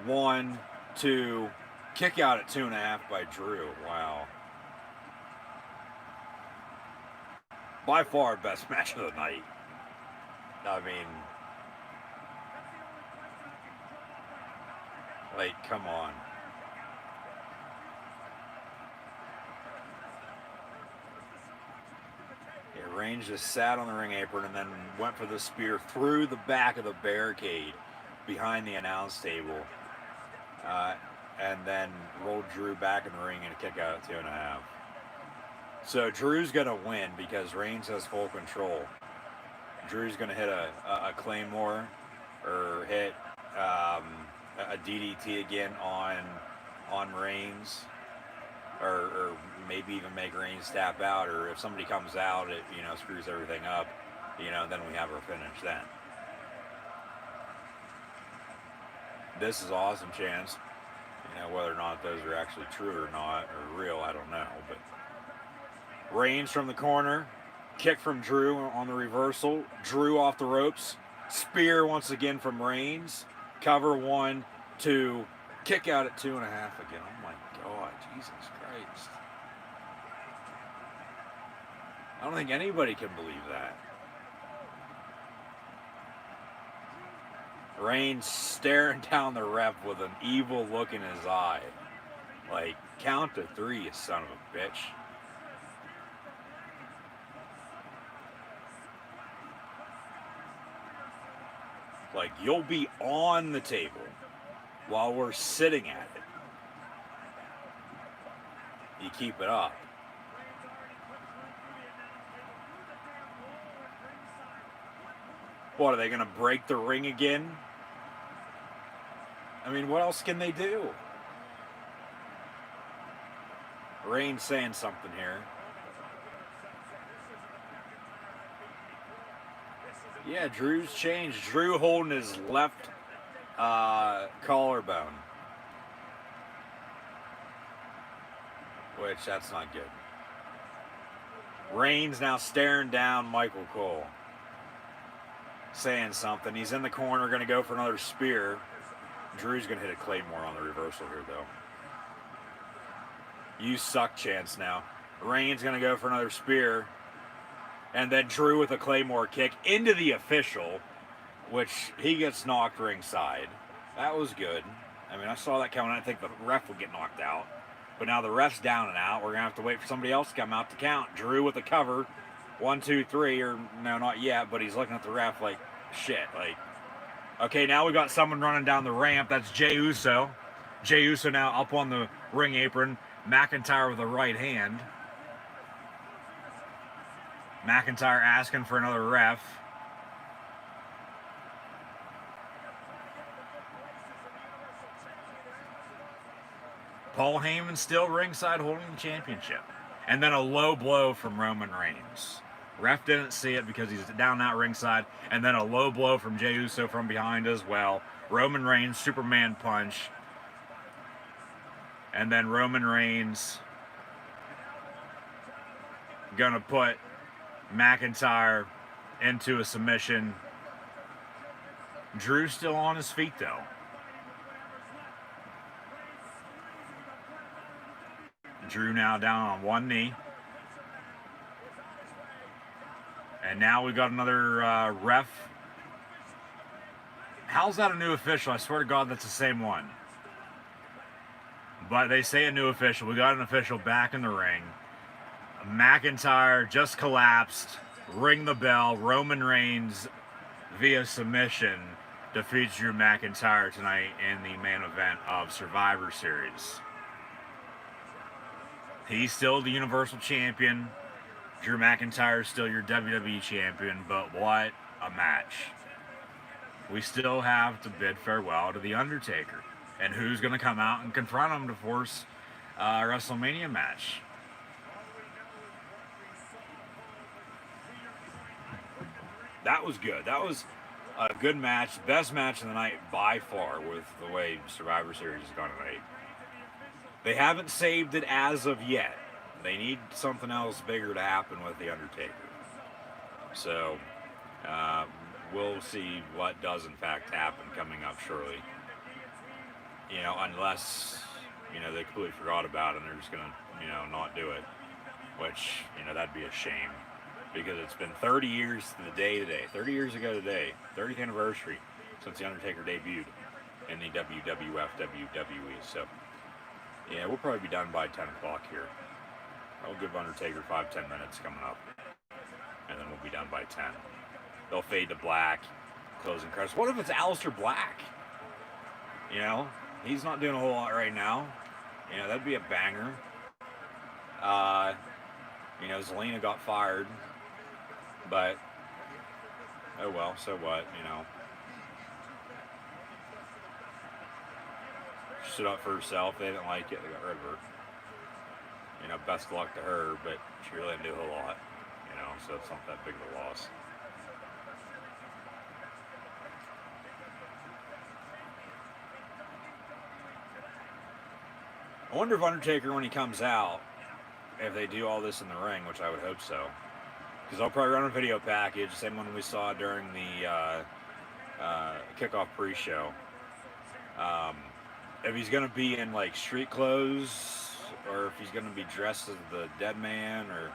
J: 1, 2. Kick out at 2.5 by Drew. Wow. By far best match of the night. I mean, like, come on. Yeah, Reigns just sat on the ring apron and then went for the spear through the back of the barricade behind the announce table. And then rolled Drew back in the ring and a kick out at 2.5. So Drew's going to win because Reigns has full control. Drew's going to hit a Claymore or hit a DDT again on Reigns, or maybe even make Reigns tap out, or if somebody comes out, it screws everything up, then we have our finish then. This is awesome chance. Whether or not those are actually true or not, or real, I don't know. But Reigns from the corner, kick from Drew on the reversal, Drew off the ropes, spear once again from Reigns, cover 1, 2, kick out at 2.5 again. Oh my God, Jesus Christ. I don't think anybody can believe that. Reigns staring down the ref with an evil look in his eye. Like, count to 3, you son of a bitch. Like, you'll be on the table while we're sitting at it. You keep it up. What, are they going to break the ring again? I mean, what else can they do? Reigns saying something here. Yeah, Drew's changed. Drew holding his left collarbone. Which, that's not good. Reigns now staring down Michael Cole. Saying something. He's in the corner, going to go for another spear. Drew's going to hit a Claymore on the reversal here, though. You suck chance now. Reigns going to go for another spear. And then Drew with a Claymore kick into the official, which he gets knocked ringside. That was good. I mean, I saw that coming. I didn't think the ref would get knocked out. But now the ref's down and out. We're going to have to wait for somebody else to come out to count. Drew with a cover. 1, 2, 3. Or, no, not yet. But he's looking at the ref like, shit. Like, okay, now we got someone running down the ramp. That's Jey Uso. Jey Uso now up on the ring apron. McIntyre with a right hand. McIntyre asking for another ref. Paul Heyman still ringside holding the championship. And then a low blow from Roman Reigns. Ref didn't see it because he's down that ringside. And then a low blow from Jey Uso from behind as well. Roman Reigns, Superman punch. And then Roman Reigns gonna put McIntyre into a submission. Drew's still on his feet though. Drew now down on one knee. And now we got another ref. How's that a new official? I swear to God that's the same one. But they say a new official. We got an official back in the ring. McIntyre just collapsed. Ring the bell. Roman Reigns via submission defeats Drew McIntyre tonight in the main event of Survivor Series. He's still the Universal Champion. Drew McIntyre is still your WWE Champion, but what a match. We still have to bid farewell to The Undertaker. And who's going to come out and confront him to force a WrestleMania match? That was good. That was a good match. Best match of the night by far with the way Survivor Series has gone tonight. They haven't saved it as of yet. They need something else bigger to happen with The Undertaker. So, we'll see what does in fact happen coming up shortly. You know, unless, you know, they completely forgot about it and they're just going to, you know, not do it. Which, you know, that'd be a shame. Because it's been 30 years to the day today. 30 years ago today. 30th anniversary since The Undertaker debuted in the WWF WWE. So, yeah, we'll probably be done by 10 o'clock here. I'll give Undertaker 5-10 minutes coming up. And then we'll be done by 10. They'll fade to black. Closing credits. What if it's Aleister Black? You know? He's not doing a whole lot right now. You know, that'd be a banger. You know, Zelina got fired. But, oh well, so what, you know. She stood up for herself. They didn't like it. They got rid of her. You know, best of luck to her, but she really didn't do a whole lot. You know, so it's not that big of a loss. I wonder if Undertaker, when he comes out, if they do all this in the ring, which I would hope so. Because I'll probably run a video package, same one we saw during the kickoff pre-show. If he's going to be in, like, street clothes, or if he's going to be dressed as the Dead Man, or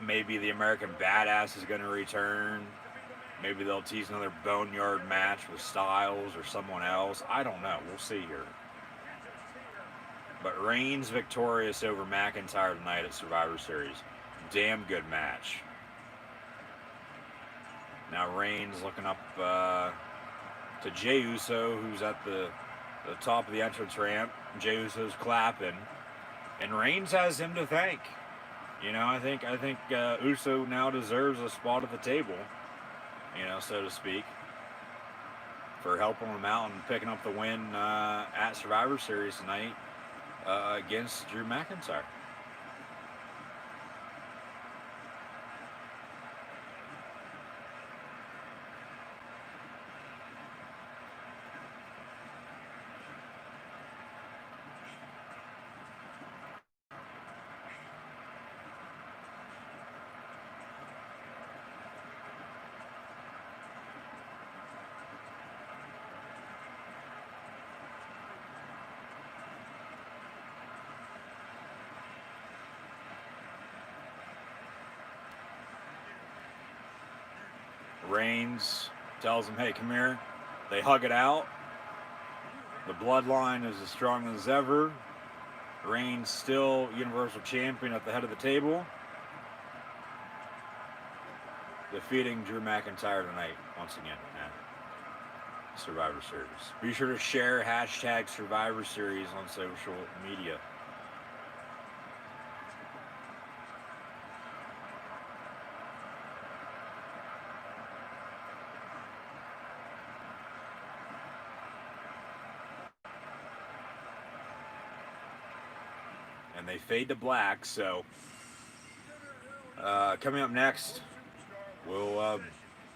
J: maybe the American Badass is going to return. Maybe they'll tease another Boneyard match with Styles or someone else. I don't know. We'll see here. But Reigns victorious over McIntyre tonight at Survivor Series. Damn good match. Now Reigns looking up to Jey Uso, who's at the top of the entrance ramp. Jey Uso's clapping, and Reigns has him to thank. You know, I think Uso now deserves a spot at the table, you know, so to speak, for helping him out and picking up the win at Survivor Series tonight against Drew McIntyre. Reigns tells him, hey, come here. They hug it out. The bloodline is as strong as ever. Reigns still Universal Champion at the head of the table, defeating Drew McIntyre tonight once again at Survivor Series. Be sure to share hashtag Survivor Series on social media. And they fade to black, so coming up next, we'll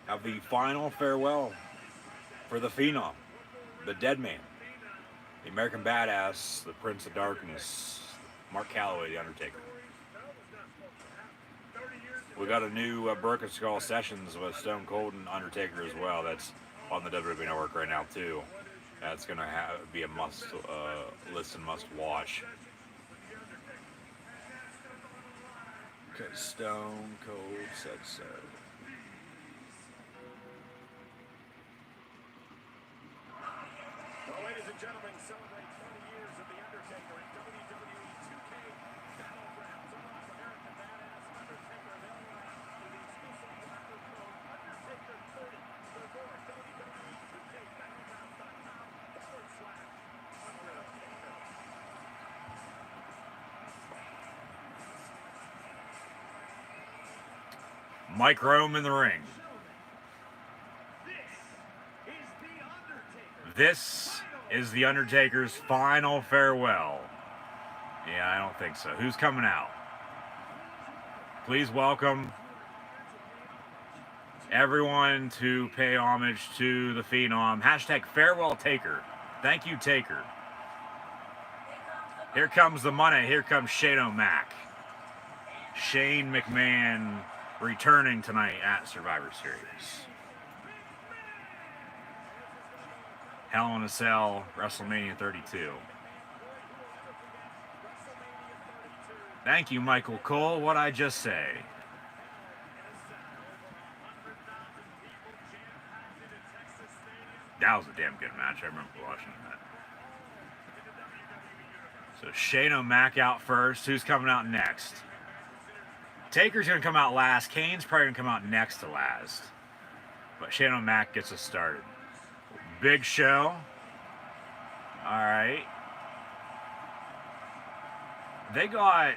J: have the final farewell for the Phenom, the Dead Man, the American Badass, the Prince of Darkness, Mark Calloway, the Undertaker. We got a new Broken Skull Sessions with Stone Cold and Undertaker as well. That's on the WWE Network right now too. That's gonna be a must listen, must watch. Because Stone Cold said so.
F: Well, ladies and gentlemen, celebrate 20 years of The Undertaker at WWE 2K Battlegrounds. Our American Badass Undertaker available with the exclusive marker code Undertaker30 for more at WWE 2K Battlegrounds.com/Undertaker.
J: Mike Rome in the ring. This is The Undertaker's final farewell. Yeah, I don't think so. Who's coming out? Please welcome everyone to pay homage to the Phenom. Hashtag farewell Taker. Thank you, Taker. Here comes the money. Here comes Shane O'Mac. Shane McMahon returning tonight at Survivor Series. Hell in a Cell, WrestleMania 32. Thank you, Michael Cole. What'd I just say? That was a damn good match. I remember watching that. So Shane O'Mac out first. Who's coming out next? Taker's going to come out last. Kane's probably going to come out next to last. But Shane O'Mac gets us started. Big Show. All right. They got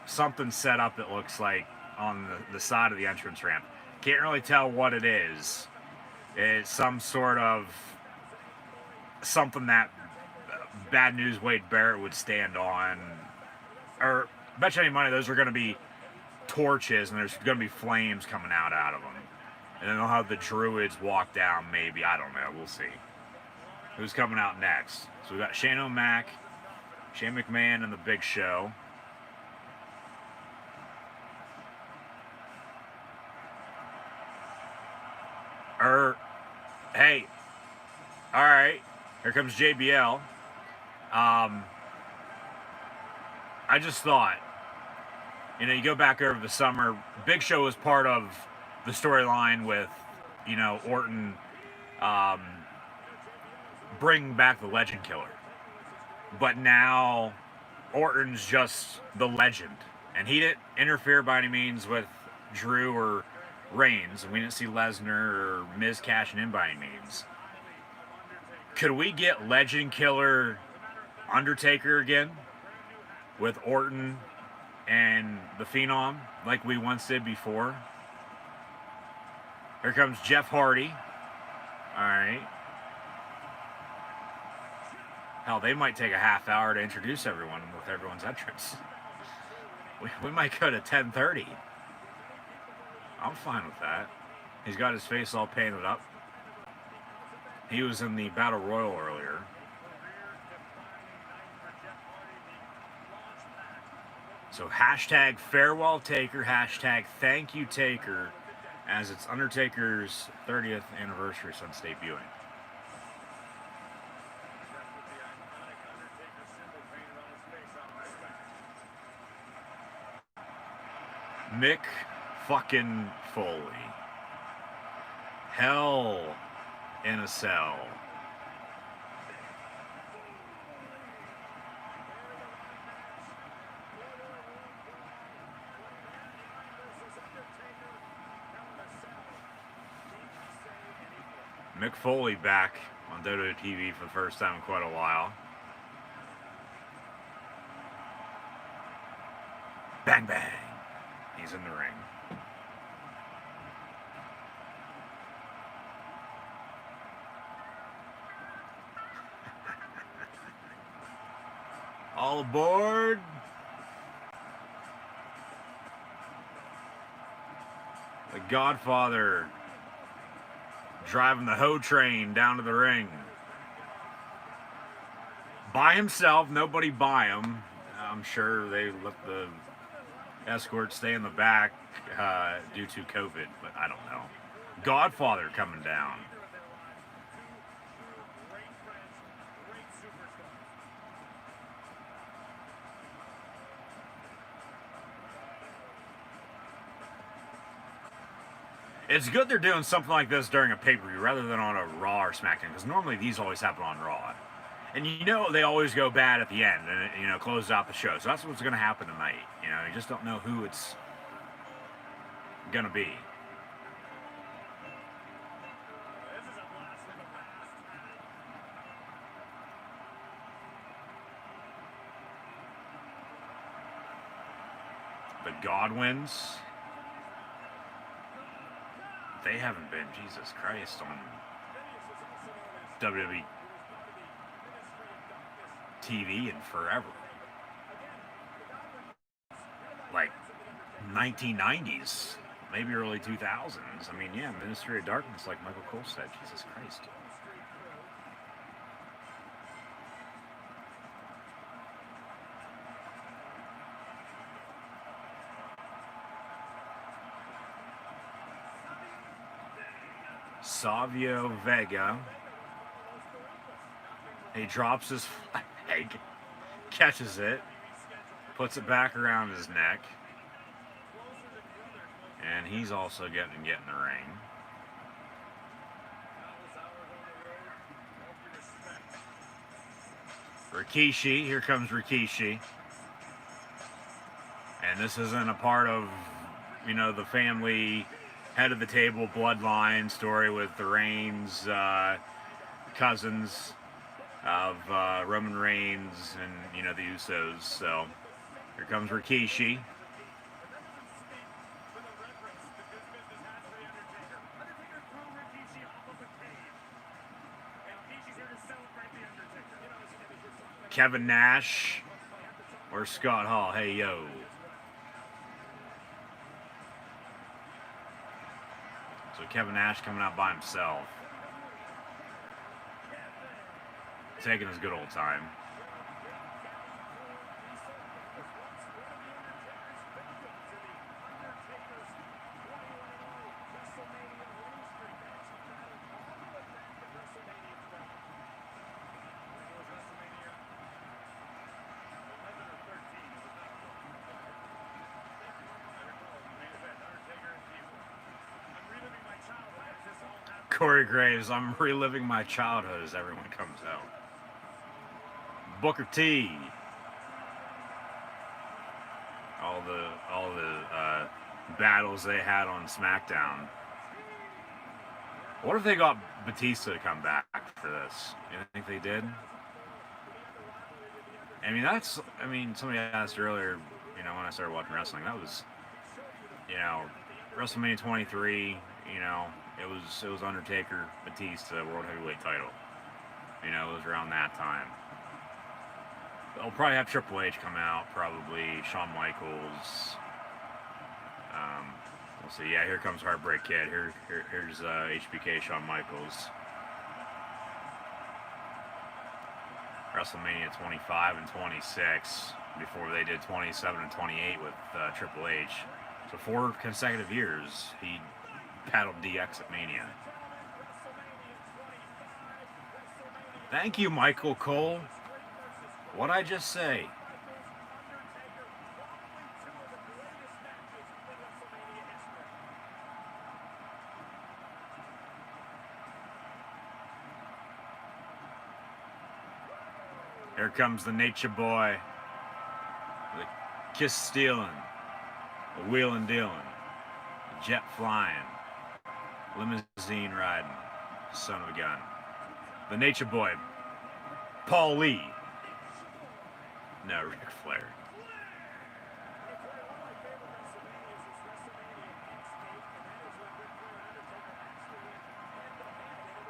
J: something set up, it looks like, on the side of the entrance ramp. Can't really tell what it is. It's some sort of something that Bad News Wade Barrett would stand on. Or, bet you any money those are going to be torches and there's going to be flames coming out of them. And then they'll have the Druids walk down, maybe. I don't know. We'll see. Who's coming out next? So we got Shane O'Mac, Shane McMahon, and the Big Show. Hey. All right. Here comes JBL. I just thought, you go back over the summer, Big Show was part of the storyline with, Orton bringing back the Legend Killer. But now Orton's just the legend. And he didn't interfere by any means with Drew or Reigns, and we didn't see Lesnar or Miz cashing in by any means. Could we get Legend Killer Undertaker again with Orton and the Phenom like we once did before? Here comes Jeff Hardy. All right. Hell, they might take a half hour to introduce everyone with everyone's entrance. We might go to 10:30. I'm fine with that. He's got his face all painted up. He was in the Battle Royal earlier. So hashtag farewell Taker, hashtag thank you Taker, as it's Undertaker's 30th anniversary since debuting. Mick fucking Foley. Hell in a Cell. Mick Foley back on WWE TV for the first time in quite a while. Bang, bang. He's in the ring. All aboard. The Godfather driving the hoe train down to the ring. By himself, nobody by him. I'm sure they let the escorts stay in the back due to COVID, but I don't know. Godfather coming down. It's good they're doing something like this during a pay-per-view rather than on a Raw or SmackDown, because normally these always happen on Raw. And you know they always go bad at the end and it, closes out the show. So that's what's going to happen tonight. You just don't know who it's going to be. The Godwins. They haven't been, Jesus Christ, on WWE TV in forever. Like 1990s, maybe early 2000s. I mean, yeah, Ministry of Darkness, like Michael Cole said. Jesus Christ. Savio Vega. He drops his flag, catches it, puts it back around his neck, and he's also getting in the ring. Rikishi, here comes Rikishi. And this isn't a part of, the family head of the table bloodline story with the Reigns cousins of Roman Reigns and the Usos. So here comes Rikishi. Kevin Nash or Scott Hall. Hey yo. So Kevin Nash coming out by himself. Taking his good old time. Corey Graves, I'm reliving my childhood as everyone comes out. Booker T. All the battles they had on SmackDown. What if they got Batista to come back for this? You think they did? I mean, somebody asked earlier, you know, when I started watching wrestling, that was, you know, WrestleMania 23, you know, it was Undertaker, Batista, World Heavyweight title. You know, it was around that time. They'll probably have Triple H come out, probably Shawn Michaels. We'll see. Yeah, here comes Heartbreak Kid. Here's HBK, Shawn Michaels. WrestleMania 25 and 26 before they did 27 and 28 with Triple H. So 4 consecutive years he paddled DX at Mania. Thank you, Michael Cole. What'd I just say? Here comes the Nature Boy, the kiss stealing, the wheeling dealing, the jet flying, limousine riding, son of a gun. The Nature Boy, Paul Lee. No, Ric Flair.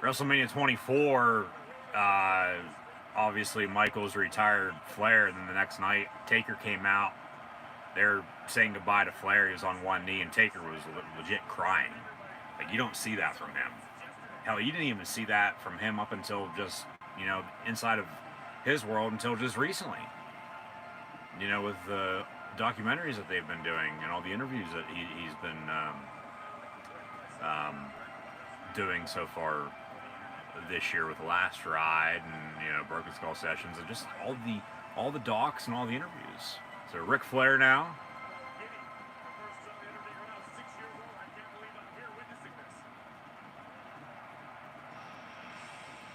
J: WrestleMania 24, obviously Michaels retired Flair, and then the next night Taker came out. They're saying goodbye to Flair. He was on one knee, and Taker was legit crying. Like, you don't see that from him. Hell, you didn't even see that from him up until just, you know, inside of his world until just recently. You know, with the documentaries that they've been doing and all the interviews that he's been doing so far this year with The Last Ride and, you know, Broken Skull Sessions, and just all the docs and all the interviews. So Ric Flair now.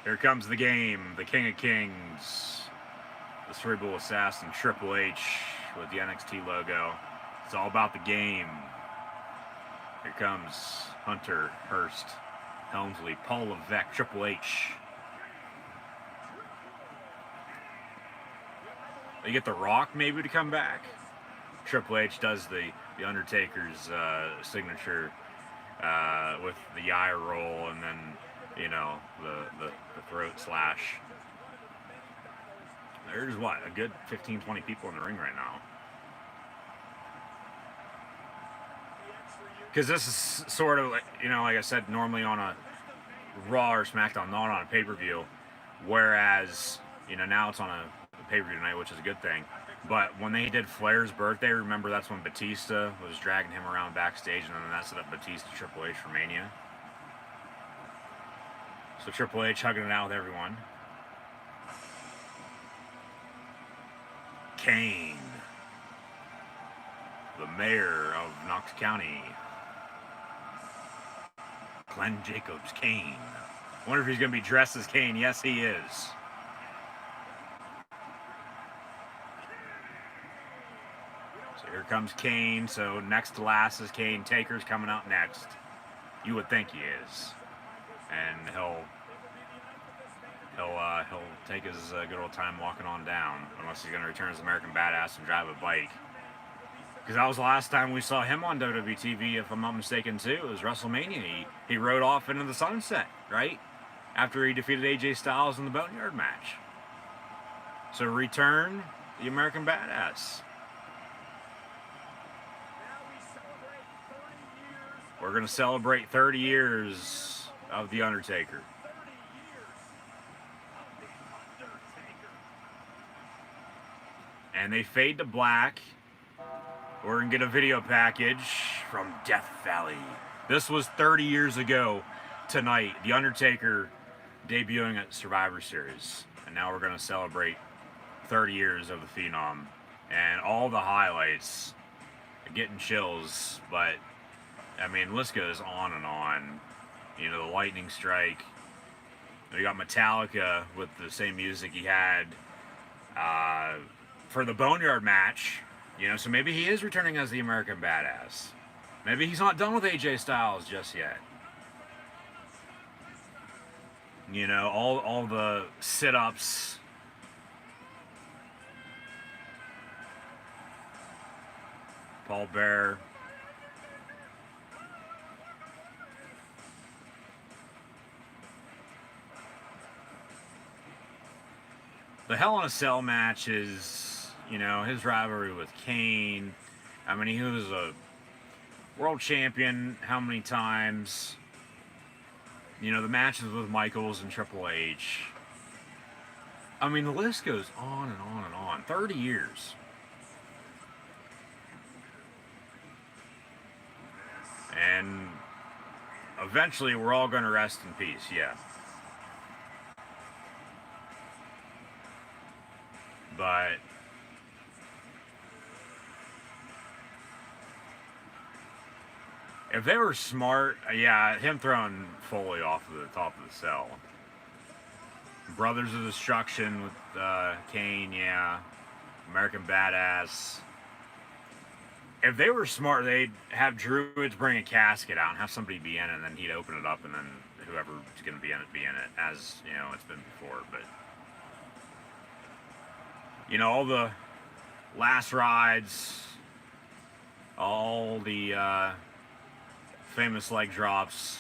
J: Here comes the game, the King of Kings, the Cerebral Assassin, Triple H with the NXT logo. It's all about the game. Here comes Hunter, Hurst, Helmsley, Paul Levesque, Triple H. They get The Rock maybe to come back. Triple H does the Undertaker's signature with the eye roll, and then, you know, the throat slash. There's what, a good 15, 20 people in the ring right now. Because this is sort of, you know, like I said, normally on a Raw or SmackDown, not on a pay-per-view. Whereas, you know, now it's on a pay-per-view tonight, which is a good thing. But when they did Flair's birthday, remember that's when Batista was dragging him around backstage, and then that set up Batista Triple H for Mania. So Triple H hugging it out with everyone. Kane, the mayor of Knox County. Glenn Jacobs, Kane. Wonder if he's going to be dressed as Kane. Yes, he is. So here comes Kane. So next to last is Kane. Taker's coming out next. You would think he is. And he'll take his good old time walking on down, unless he's going to return as American Badass and drive a bike. Because that was the last time we saw him on WWE TV, if I'm not mistaken, too. It was WrestleMania. He rode off into the sunset, right? After he defeated AJ Styles in the Boneyard match. So return the American Badass. We're going to celebrate 30 years of The Undertaker. And they fade to black. We're going to get a video package from Death Valley. This was 30 years ago tonight. The Undertaker debuting at Survivor Series. And now we're going to celebrate 30 years of the Phenom. And all the highlights. Getting chills. But, I mean, list goes on and on. You know, the lightning strike. We got Metallica with the same music he had for the Boneyard match. You know, so maybe he is returning as the American Badass. Maybe he's not done with AJ Styles just yet. You know, all the sit-ups. Paul Bear. The Hell in a Cell match is, you know, his rivalry with Kane. I mean, he was a world champion how many times? You know, the matches with Michaels and Triple H. I mean, the list goes on and on and on. 30 years. And eventually we're all going to rest in peace, yeah. But if they were smart, yeah, him throwing Foley off of the top of the cell. Brothers of Destruction with Kane, yeah. American Badass. If they were smart, they'd have Druids bring a casket out and have somebody be in it, and then he'd open it up, and then whoever's going to be in it, as, you know, it's been before. But, you know, all the last rides, all the famous leg drops,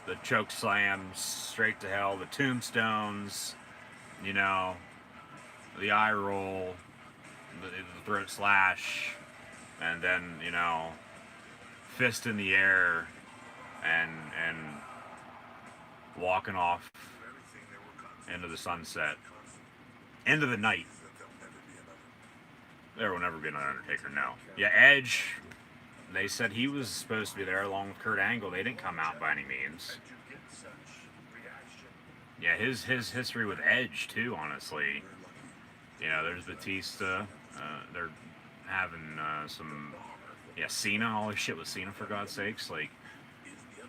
J: the choke slams, straight to hell, the tombstones, you know, the eye roll, the throat slash, and then, you know, fist in the air, and walking off into the sunset, into the night. There will never be another Undertaker, no. Yeah, Edge, they said he was supposed to be there along with Kurt Angle. They didn't come out by any means. Yeah, his history with Edge, too, honestly. You know, there's Batista. They're having some... Yeah, Cena. All this shit with Cena, for God's sakes. Like,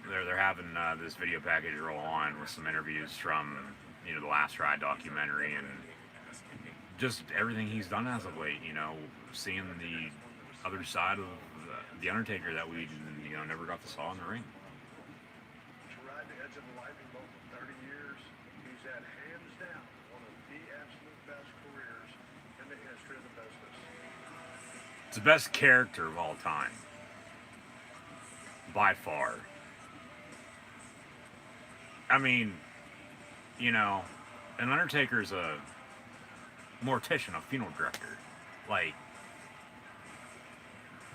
J: they're having this video package roll on with some interviews from, you know, the Last Ride documentary and just everything he's done as of late, you know, seeing the other side of the Undertaker that we, you know, never got to saw in the ring.
C: To ride the edge of the lightning bolt for 30 years, he's had hands down one of the absolute best careers in the history of the business.
J: It's the best character of all time. By far. I mean, you know, an Undertaker's a mortician, a funeral director. Like,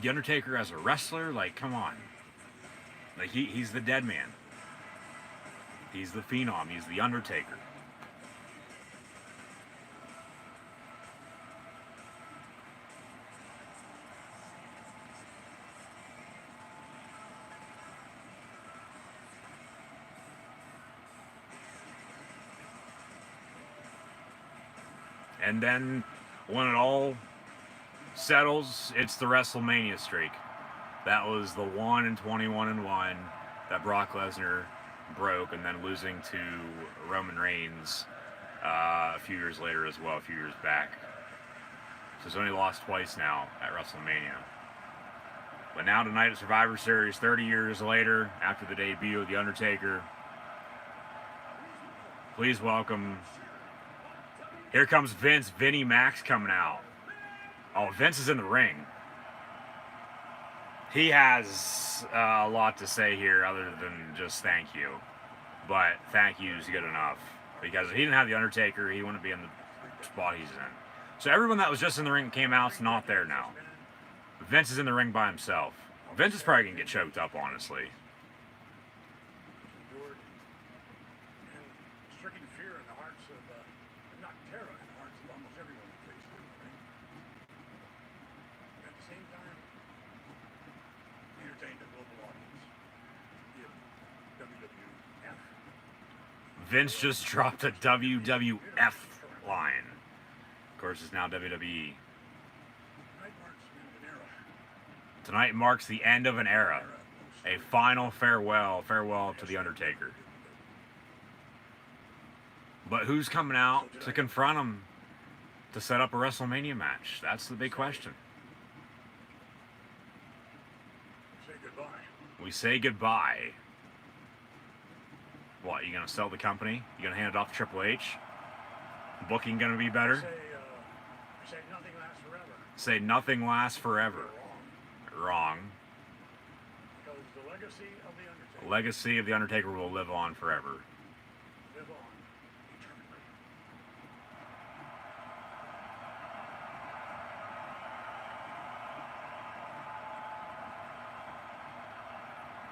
J: The Undertaker as a wrestler, like, come on. Like, he's the dead man. He's the Phenom. He's the Undertaker. And then, when it all settles, it's the WrestleMania streak. That was the 1-21-1 that Brock Lesnar broke, and then losing to Roman Reigns a few years later as well, a few years back. So he's only lost twice now at WrestleMania. But now tonight at Survivor Series, 30 years later, after the debut of The Undertaker, please welcome... Here comes Vince, Vinnie Max coming out. Oh, Vince is in the ring. He has a lot to say here other than just thank you. But thank you is good enough. Because if he didn't have The Undertaker, he wouldn't be in the spot he's in. So everyone that was just in the ring came out is not there now. Vince is in the ring by himself. Vince is probably going to get choked up, honestly. Vince just dropped a WWF line. Of course, it's now WWE. Tonight marks the end of an era. A final farewell to The Undertaker. But who's coming out to confront him to set up a WrestleMania match? That's the big question.
C: Say goodbye.
J: we say goodbye. What, you gonna sell the company? You gonna hand it off to Triple H? Booking gonna be better?
F: Say nothing lasts forever.
J: Say nothing lasts forever. Wrong.
F: Because the legacy of the Undertaker.
J: The legacy of the Undertaker will live on forever.
F: Live on eternally.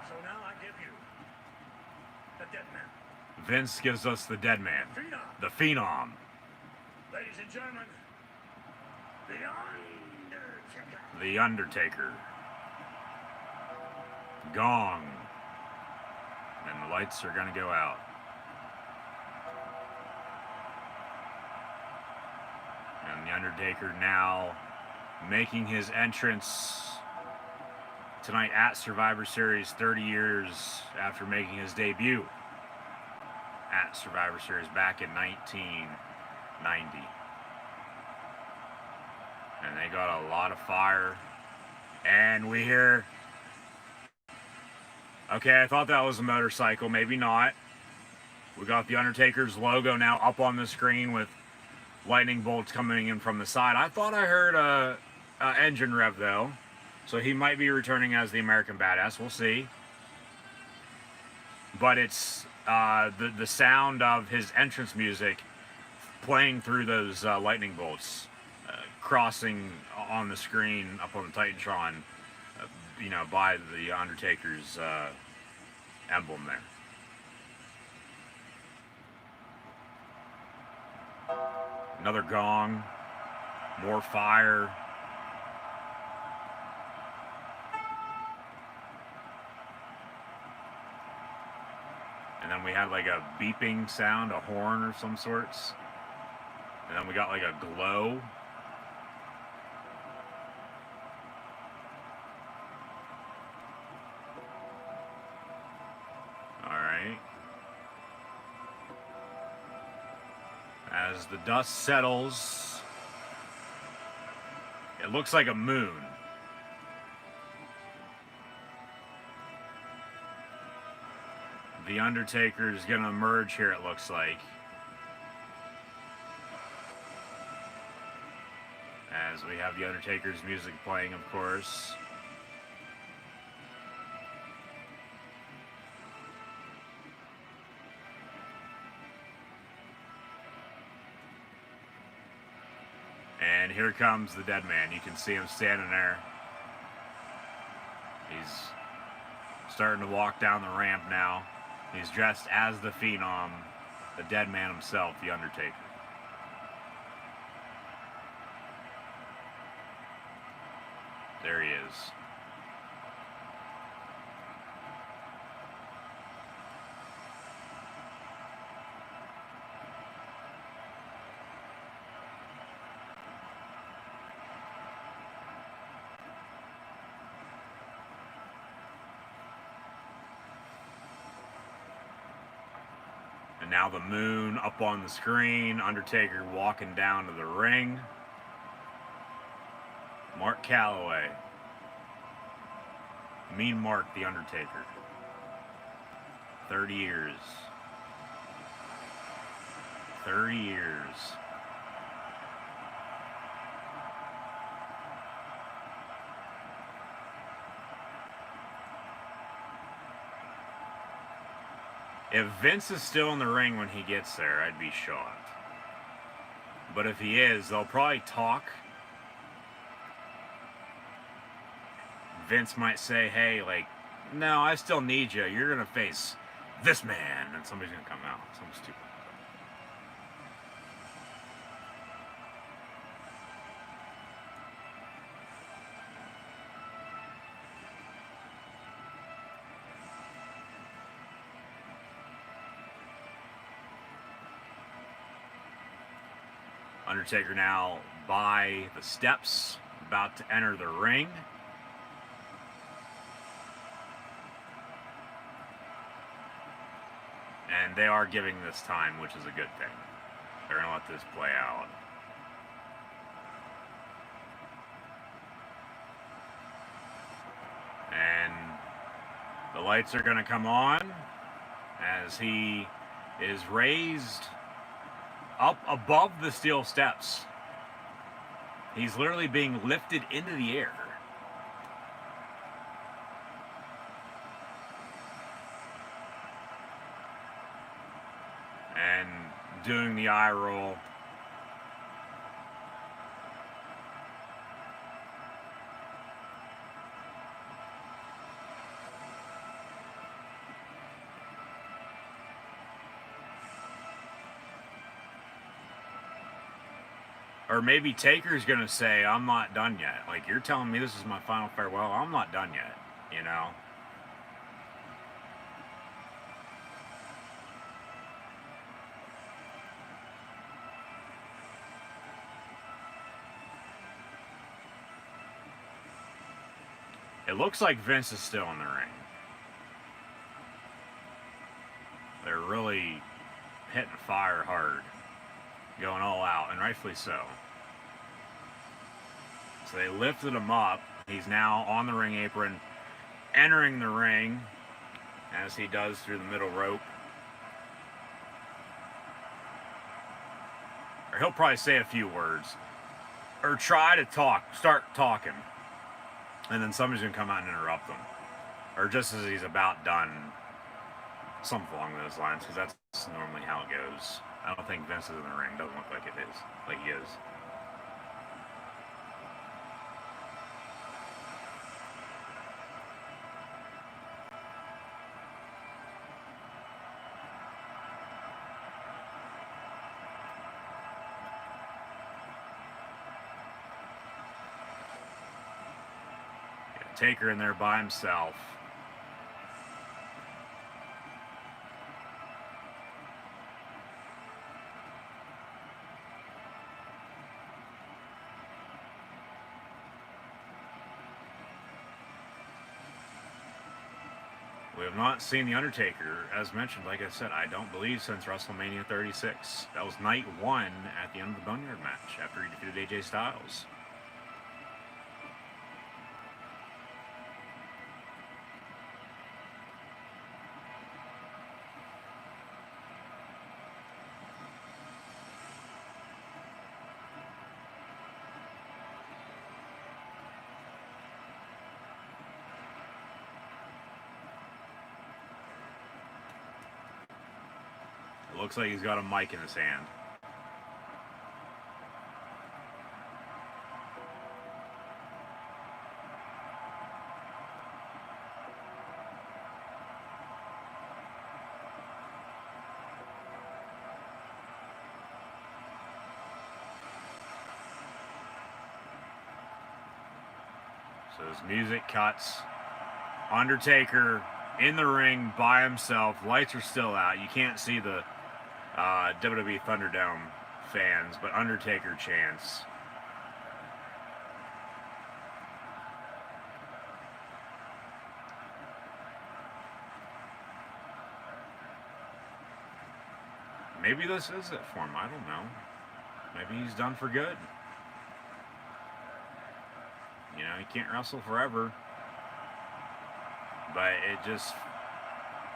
F: So now I give you the Dead Man.
J: Vince gives us the Dead Man.
F: Phenom.
J: The Phenom.
F: Ladies and gentlemen, the Undertaker.
J: The Undertaker. Gong. And the lights are gonna go out. And the Undertaker now making his entrance tonight at Survivor Series 30 years after making his debut at Survivor Series back in 1990. And they got a lot of fire. And we hear... Okay, I thought that was a motorcycle. Maybe not. We got the Undertaker's logo now up on the screen with lightning bolts coming in from the side. I thought I heard a engine rev, though. So he might be returning as the American Badass. We'll see. But it's the sound of his entrance music playing through those lightning bolts, crossing on the screen up on the Titantron, you know, by the Undertaker's emblem there. Another gong, more fire. And then we had like a beeping sound, a horn or some sorts. And then we got like a glow. Alright. As the dust settles, it looks like a moon. The Undertaker is going to emerge here, it looks like. As we have the Undertaker's music playing, of course. And here comes the Dead Man. You can see him standing there. He's starting to walk down the ramp now. He's dressed as the Phenom, the Dead Man himself, the Undertaker. There he is. And now the moon up on the screen. Undertaker walking down to the ring. Mark Calloway. Mean Mark the Undertaker. 30 years. 30 years. If Vince is still in the ring when he gets there, I'd be shocked. But if he is, they'll probably talk. Vince might say, hey, like, no, I still need you. You're going to face this man. And somebody's going to come out. Something stupid. Undertaker now by the steps, about to enter the ring. And they are giving this time, which is a good thing. They're going to let this play out. And The lights are going to come on as he is raised up above the steel steps. He's literally being lifted into the air. And doing the eye roll. Or maybe Taker's going to say, I'm not done yet. Like, you're telling me this is my final farewell. I'm not done yet, you know? It looks like Vince is still in the ring. They're really hitting fire hard. Going all out, and rightfully so. So they lifted him up. He's now on the ring apron, entering the ring, as he does through the middle rope. Or he'll probably say a few words. Or try to start talking. And then somebody's going to come out and interrupt him. Or just as he's about done. Something along those lines, because that's normally how it goes. I don't think Vince is in the ring. Doesn't look like it is. Like he is. Yeah, Taker in there by himself. We have not seen The Undertaker, as mentioned, like I said, I don't believe since WrestleMania 36. That was night 1 at the end of the Boneyard match after he defeated AJ Styles. Looks like he's got a mic in his hand. So his music cuts. Undertaker in the ring by himself. Lights are still out. You can't see the WWE Thunderdome fans, but Undertaker chants. Maybe this is it for him. I don't know. Maybe he's done for good. You know, he can't wrestle forever. But it just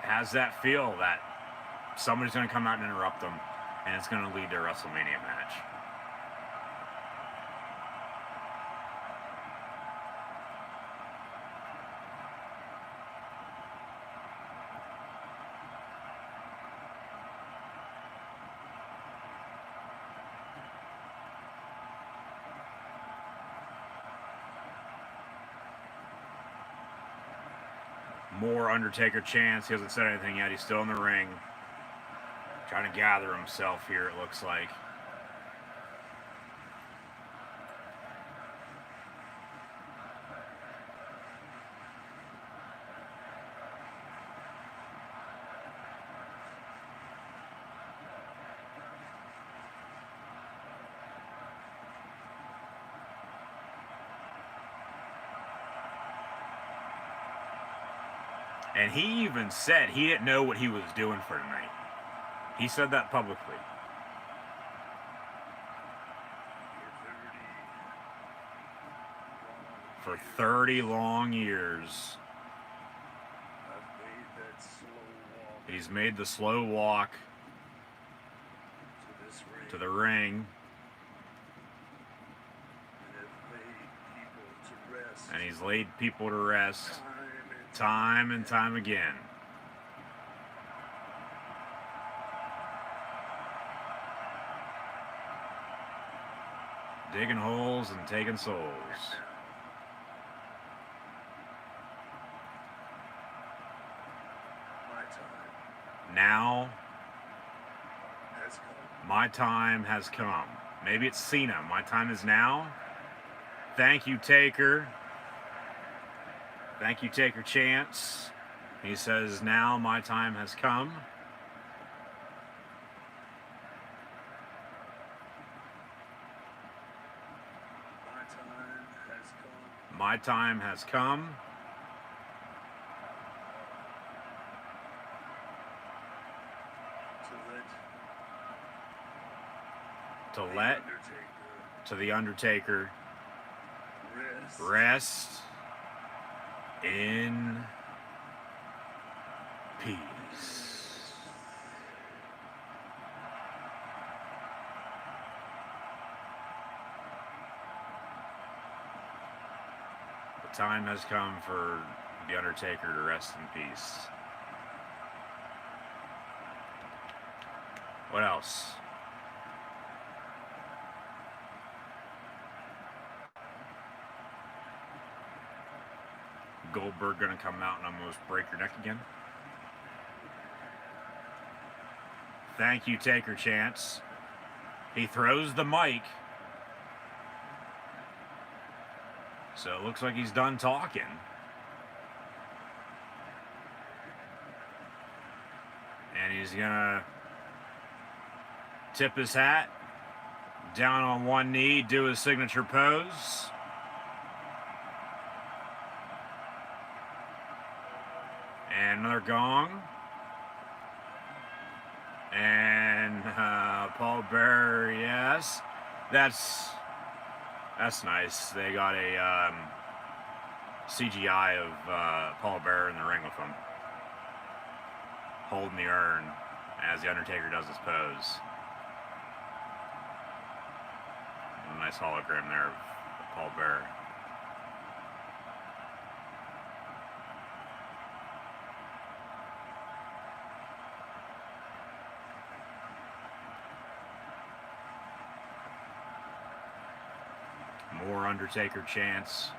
J: has that feel that somebody's going to come out and interrupt them, and it's going to lead to a WrestleMania match. More Undertaker chants. He hasn't said anything yet. He's still in the ring. Trying to gather himself here, it looks like. And he even said he didn't know what he was doing for tonight. He said that publicly. For 30 long years.
C: I've
J: He's made the slow walk
C: to this ring.
J: to the ring.
C: And have laid people to rest.
J: And he's laid people to rest time and time again. Digging holes and taking souls. Now, my time has come. Maybe it's Cena. My time is now. Thank you, Taker. Thank you, Taker Chance. He says, now my time has come. My time has come. To let the Undertaker rest in peace. The time has come for the Undertaker to rest in peace. What else? Goldberg gonna come out and almost break your neck again? Thank you, Taker Chance. He throws the mic. So it looks like he's done talking. And he's gonna tip his hat, down on one knee, do his signature pose. And another gong. And Paul Bearer, yes. That's nice. They got a CGI of Paul Bearer in the ring with him, holding the urn as the Undertaker does his pose. A nice hologram there of Paul Bearer. More Undertaker chants.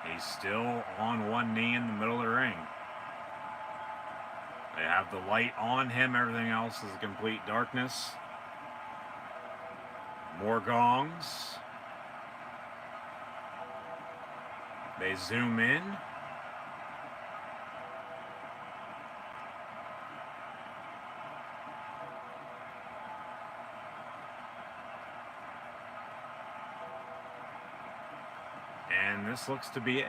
J: He's still on one knee in the middle of the ring. They have the light on him. Everything else is complete darkness. More gongs. They zoom in. And this looks to be it.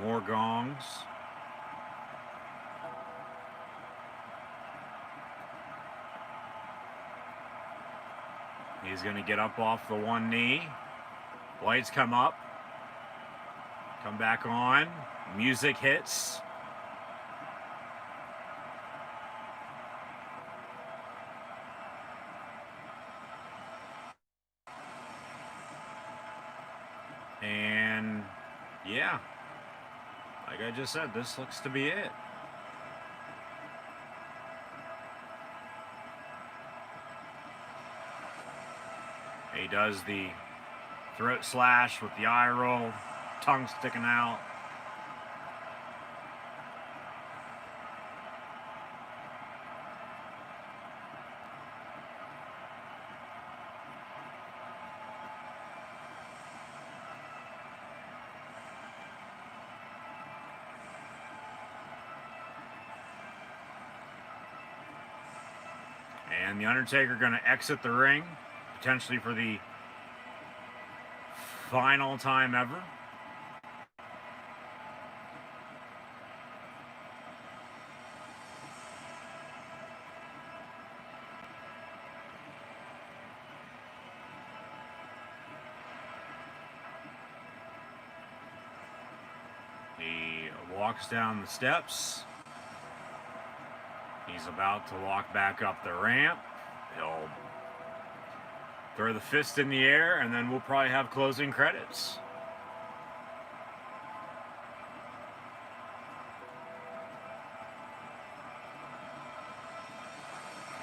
J: More gongs. He's going to get up off the one knee. Lights come up. Come back on. Music hits. And yeah, like I just said, this looks to be it. He does the throat slash with the eye roll, tongue sticking out. And the Undertaker going to exit the ring, potentially for the final time ever. walks down the steps. He's about to walk back up the ramp. He'll throw the fist in the air, and then we'll probably have closing credits.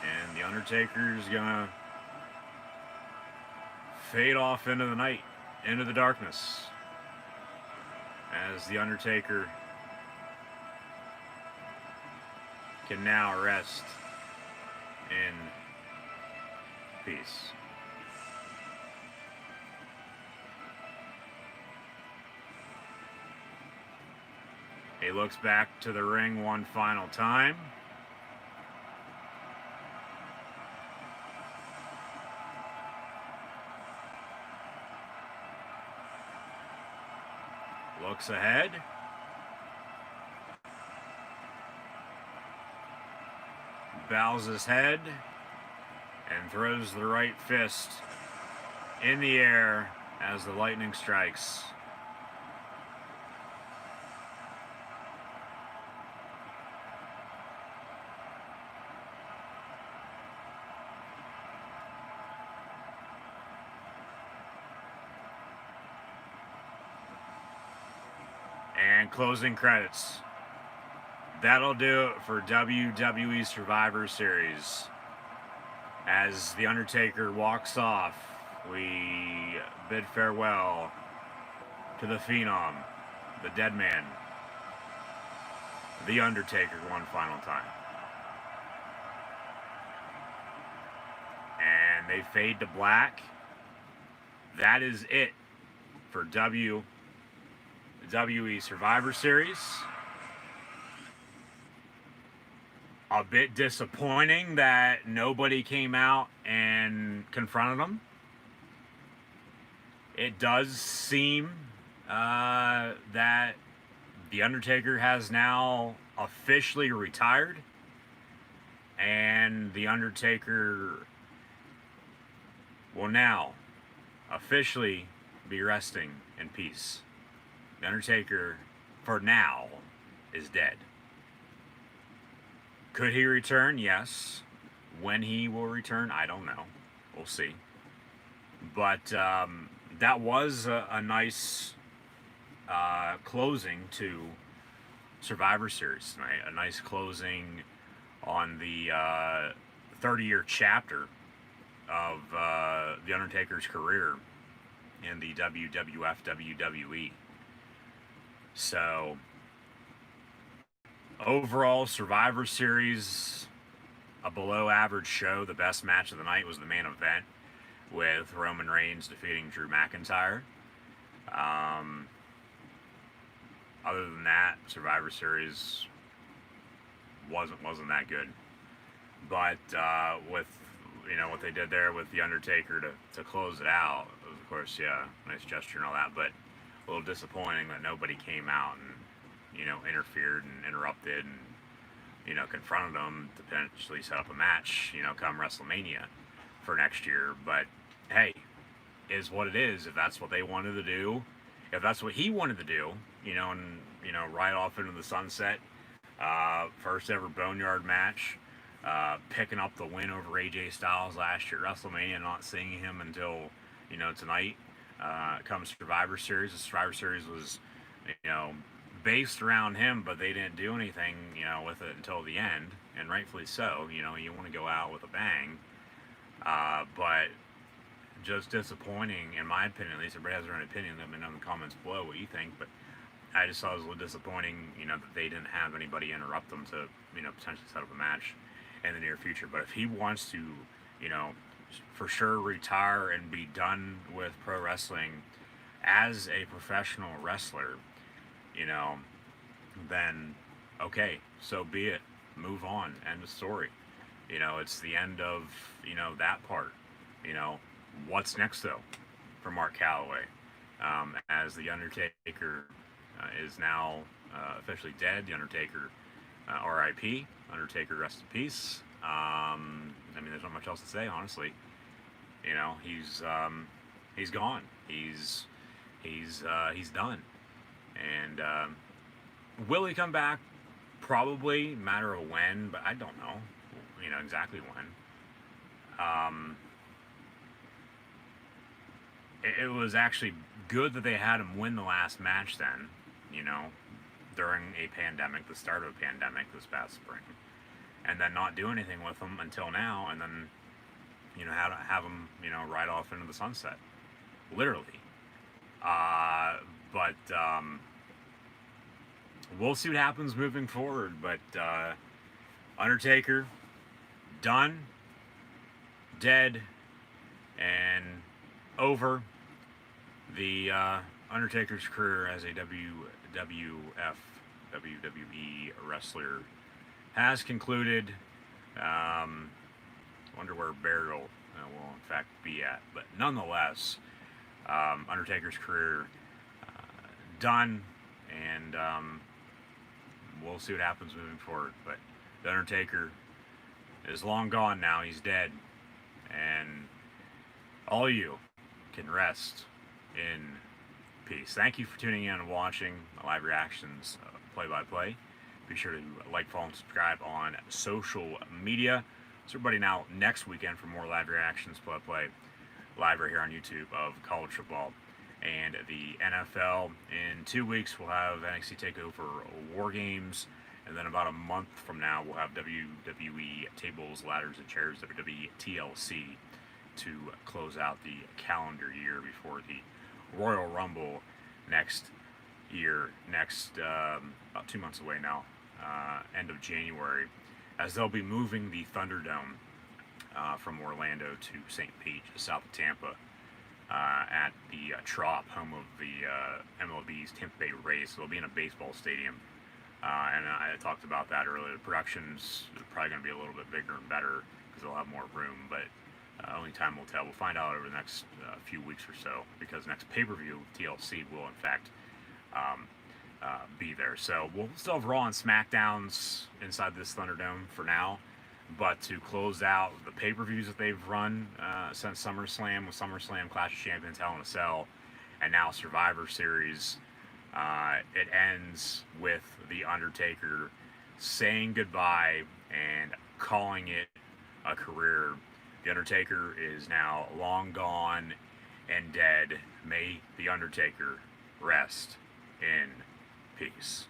J: And the Undertaker's gonna fade off into the night, into the darkness, as the Undertaker can now rest in peace. He looks back to the ring one final time. Looks ahead. Bows his head and throws the right fist in the air as the lightning strikes. And closing credits. That'll do it for WWE Survivor Series. As The Undertaker walks off, we bid farewell to the Phenom, the Dead Man, The Undertaker one final time. And they fade to black. That is it for WWE Survivor Series. A bit disappointing that nobody came out and confronted him. It does seem that The Undertaker has now officially retired, and The Undertaker will now officially be resting in peace. The Undertaker, for now, is dead. Could he return? Yes. When he will return, I don't know. We'll see. But that was a nice closing to Survivor Series tonight. A nice closing on the 30-year chapter of The Undertaker's career in the WWF WWE. So, overall, Survivor Series, a below-average show. The best match of the night was the main event, with Roman Reigns defeating Drew McIntyre. Other than that, Survivor Series wasn't that good. But with what they did there with The Undertaker to close it out, it was, of course, yeah, nice gesture and all that, but a little disappointing that nobody came out and interfered and interrupted and confronted them to potentially set up a match come WrestleMania for next year. But hey, is what it is. If that's what they wanted to do, if that's what he wanted to do, and ride off into the sunset, first ever Boneyard match, picking up the win over AJ Styles last year at WrestleMania, not seeing him until tonight. Comes Survivor Series. The Survivor Series was based around him, but they didn't do anything with it until the end, and rightfully so. You want to go out with a bang, but just disappointing in my opinion. At least everybody has their own opinion. Let me know in the comments below what you think, but I just thought it was a little disappointing that they didn't have anybody interrupt them to potentially set up a match in the near future. But if he wants to for sure retire and be done with pro wrestling as a professional wrestler, then okay, so be it. Move on. End of story. It's the end of that part. What's next though for Mark Calloway, as the Undertaker is now officially dead. The Undertaker, R.I.P. Undertaker, rest in peace. There's not much else to say, honestly. He's gone. He's done. And Will he come back? Probably, matter of when, but I don't know, exactly when. It was actually good that they had him win the last match then, during a pandemic, the start of a pandemic this past spring, and then not do anything with him until now, and then, have him, ride off into the sunset, literally. But we'll see what happens moving forward. But Undertaker, done, dead, and over. The Undertaker's career as a WWE wrestler has concluded. Wonder where burial will in fact be at. But nonetheless, Undertaker's career done, and we'll see what happens moving forward. But the Undertaker is long gone now. He's dead, and all you can rest in peace. Thank you for tuning in and watching my live reactions play-by-play. Be sure to like, follow, and subscribe on social media. So everybody now next weekend for more live reactions play-by-play live right here on YouTube of college football and the NFL. In 2 weeks we'll have NXT TakeOver War Games, and then about a month from now we'll have WWE Tables, Ladders, and Chairs, WWE TLC, to close out the calendar year before the Royal Rumble next year, about 2 months away now, end of January, as they'll be moving the Thunderdome from Orlando to St. Pete, just south of Tampa, at the Trop, home of the MLB's Tampa Bay Rays. So they'll be in a baseball stadium, and I talked about that earlier. The production's probably going to be a little bit bigger and better because they'll have more room, but only time will tell. We'll find out over the next few weeks or so, because next pay-per-view TLC will in fact be there. So we'll still have Raw and SmackDowns inside this Thunderdome for now, but to close out the pay-per-views that they've run since SummerSlam, with SummerSlam, Clash of Champions, Hell in a Cell, and now Survivor Series, it ends with The Undertaker saying goodbye and calling it a career. The Undertaker is now long gone and dead. May The Undertaker rest in peace.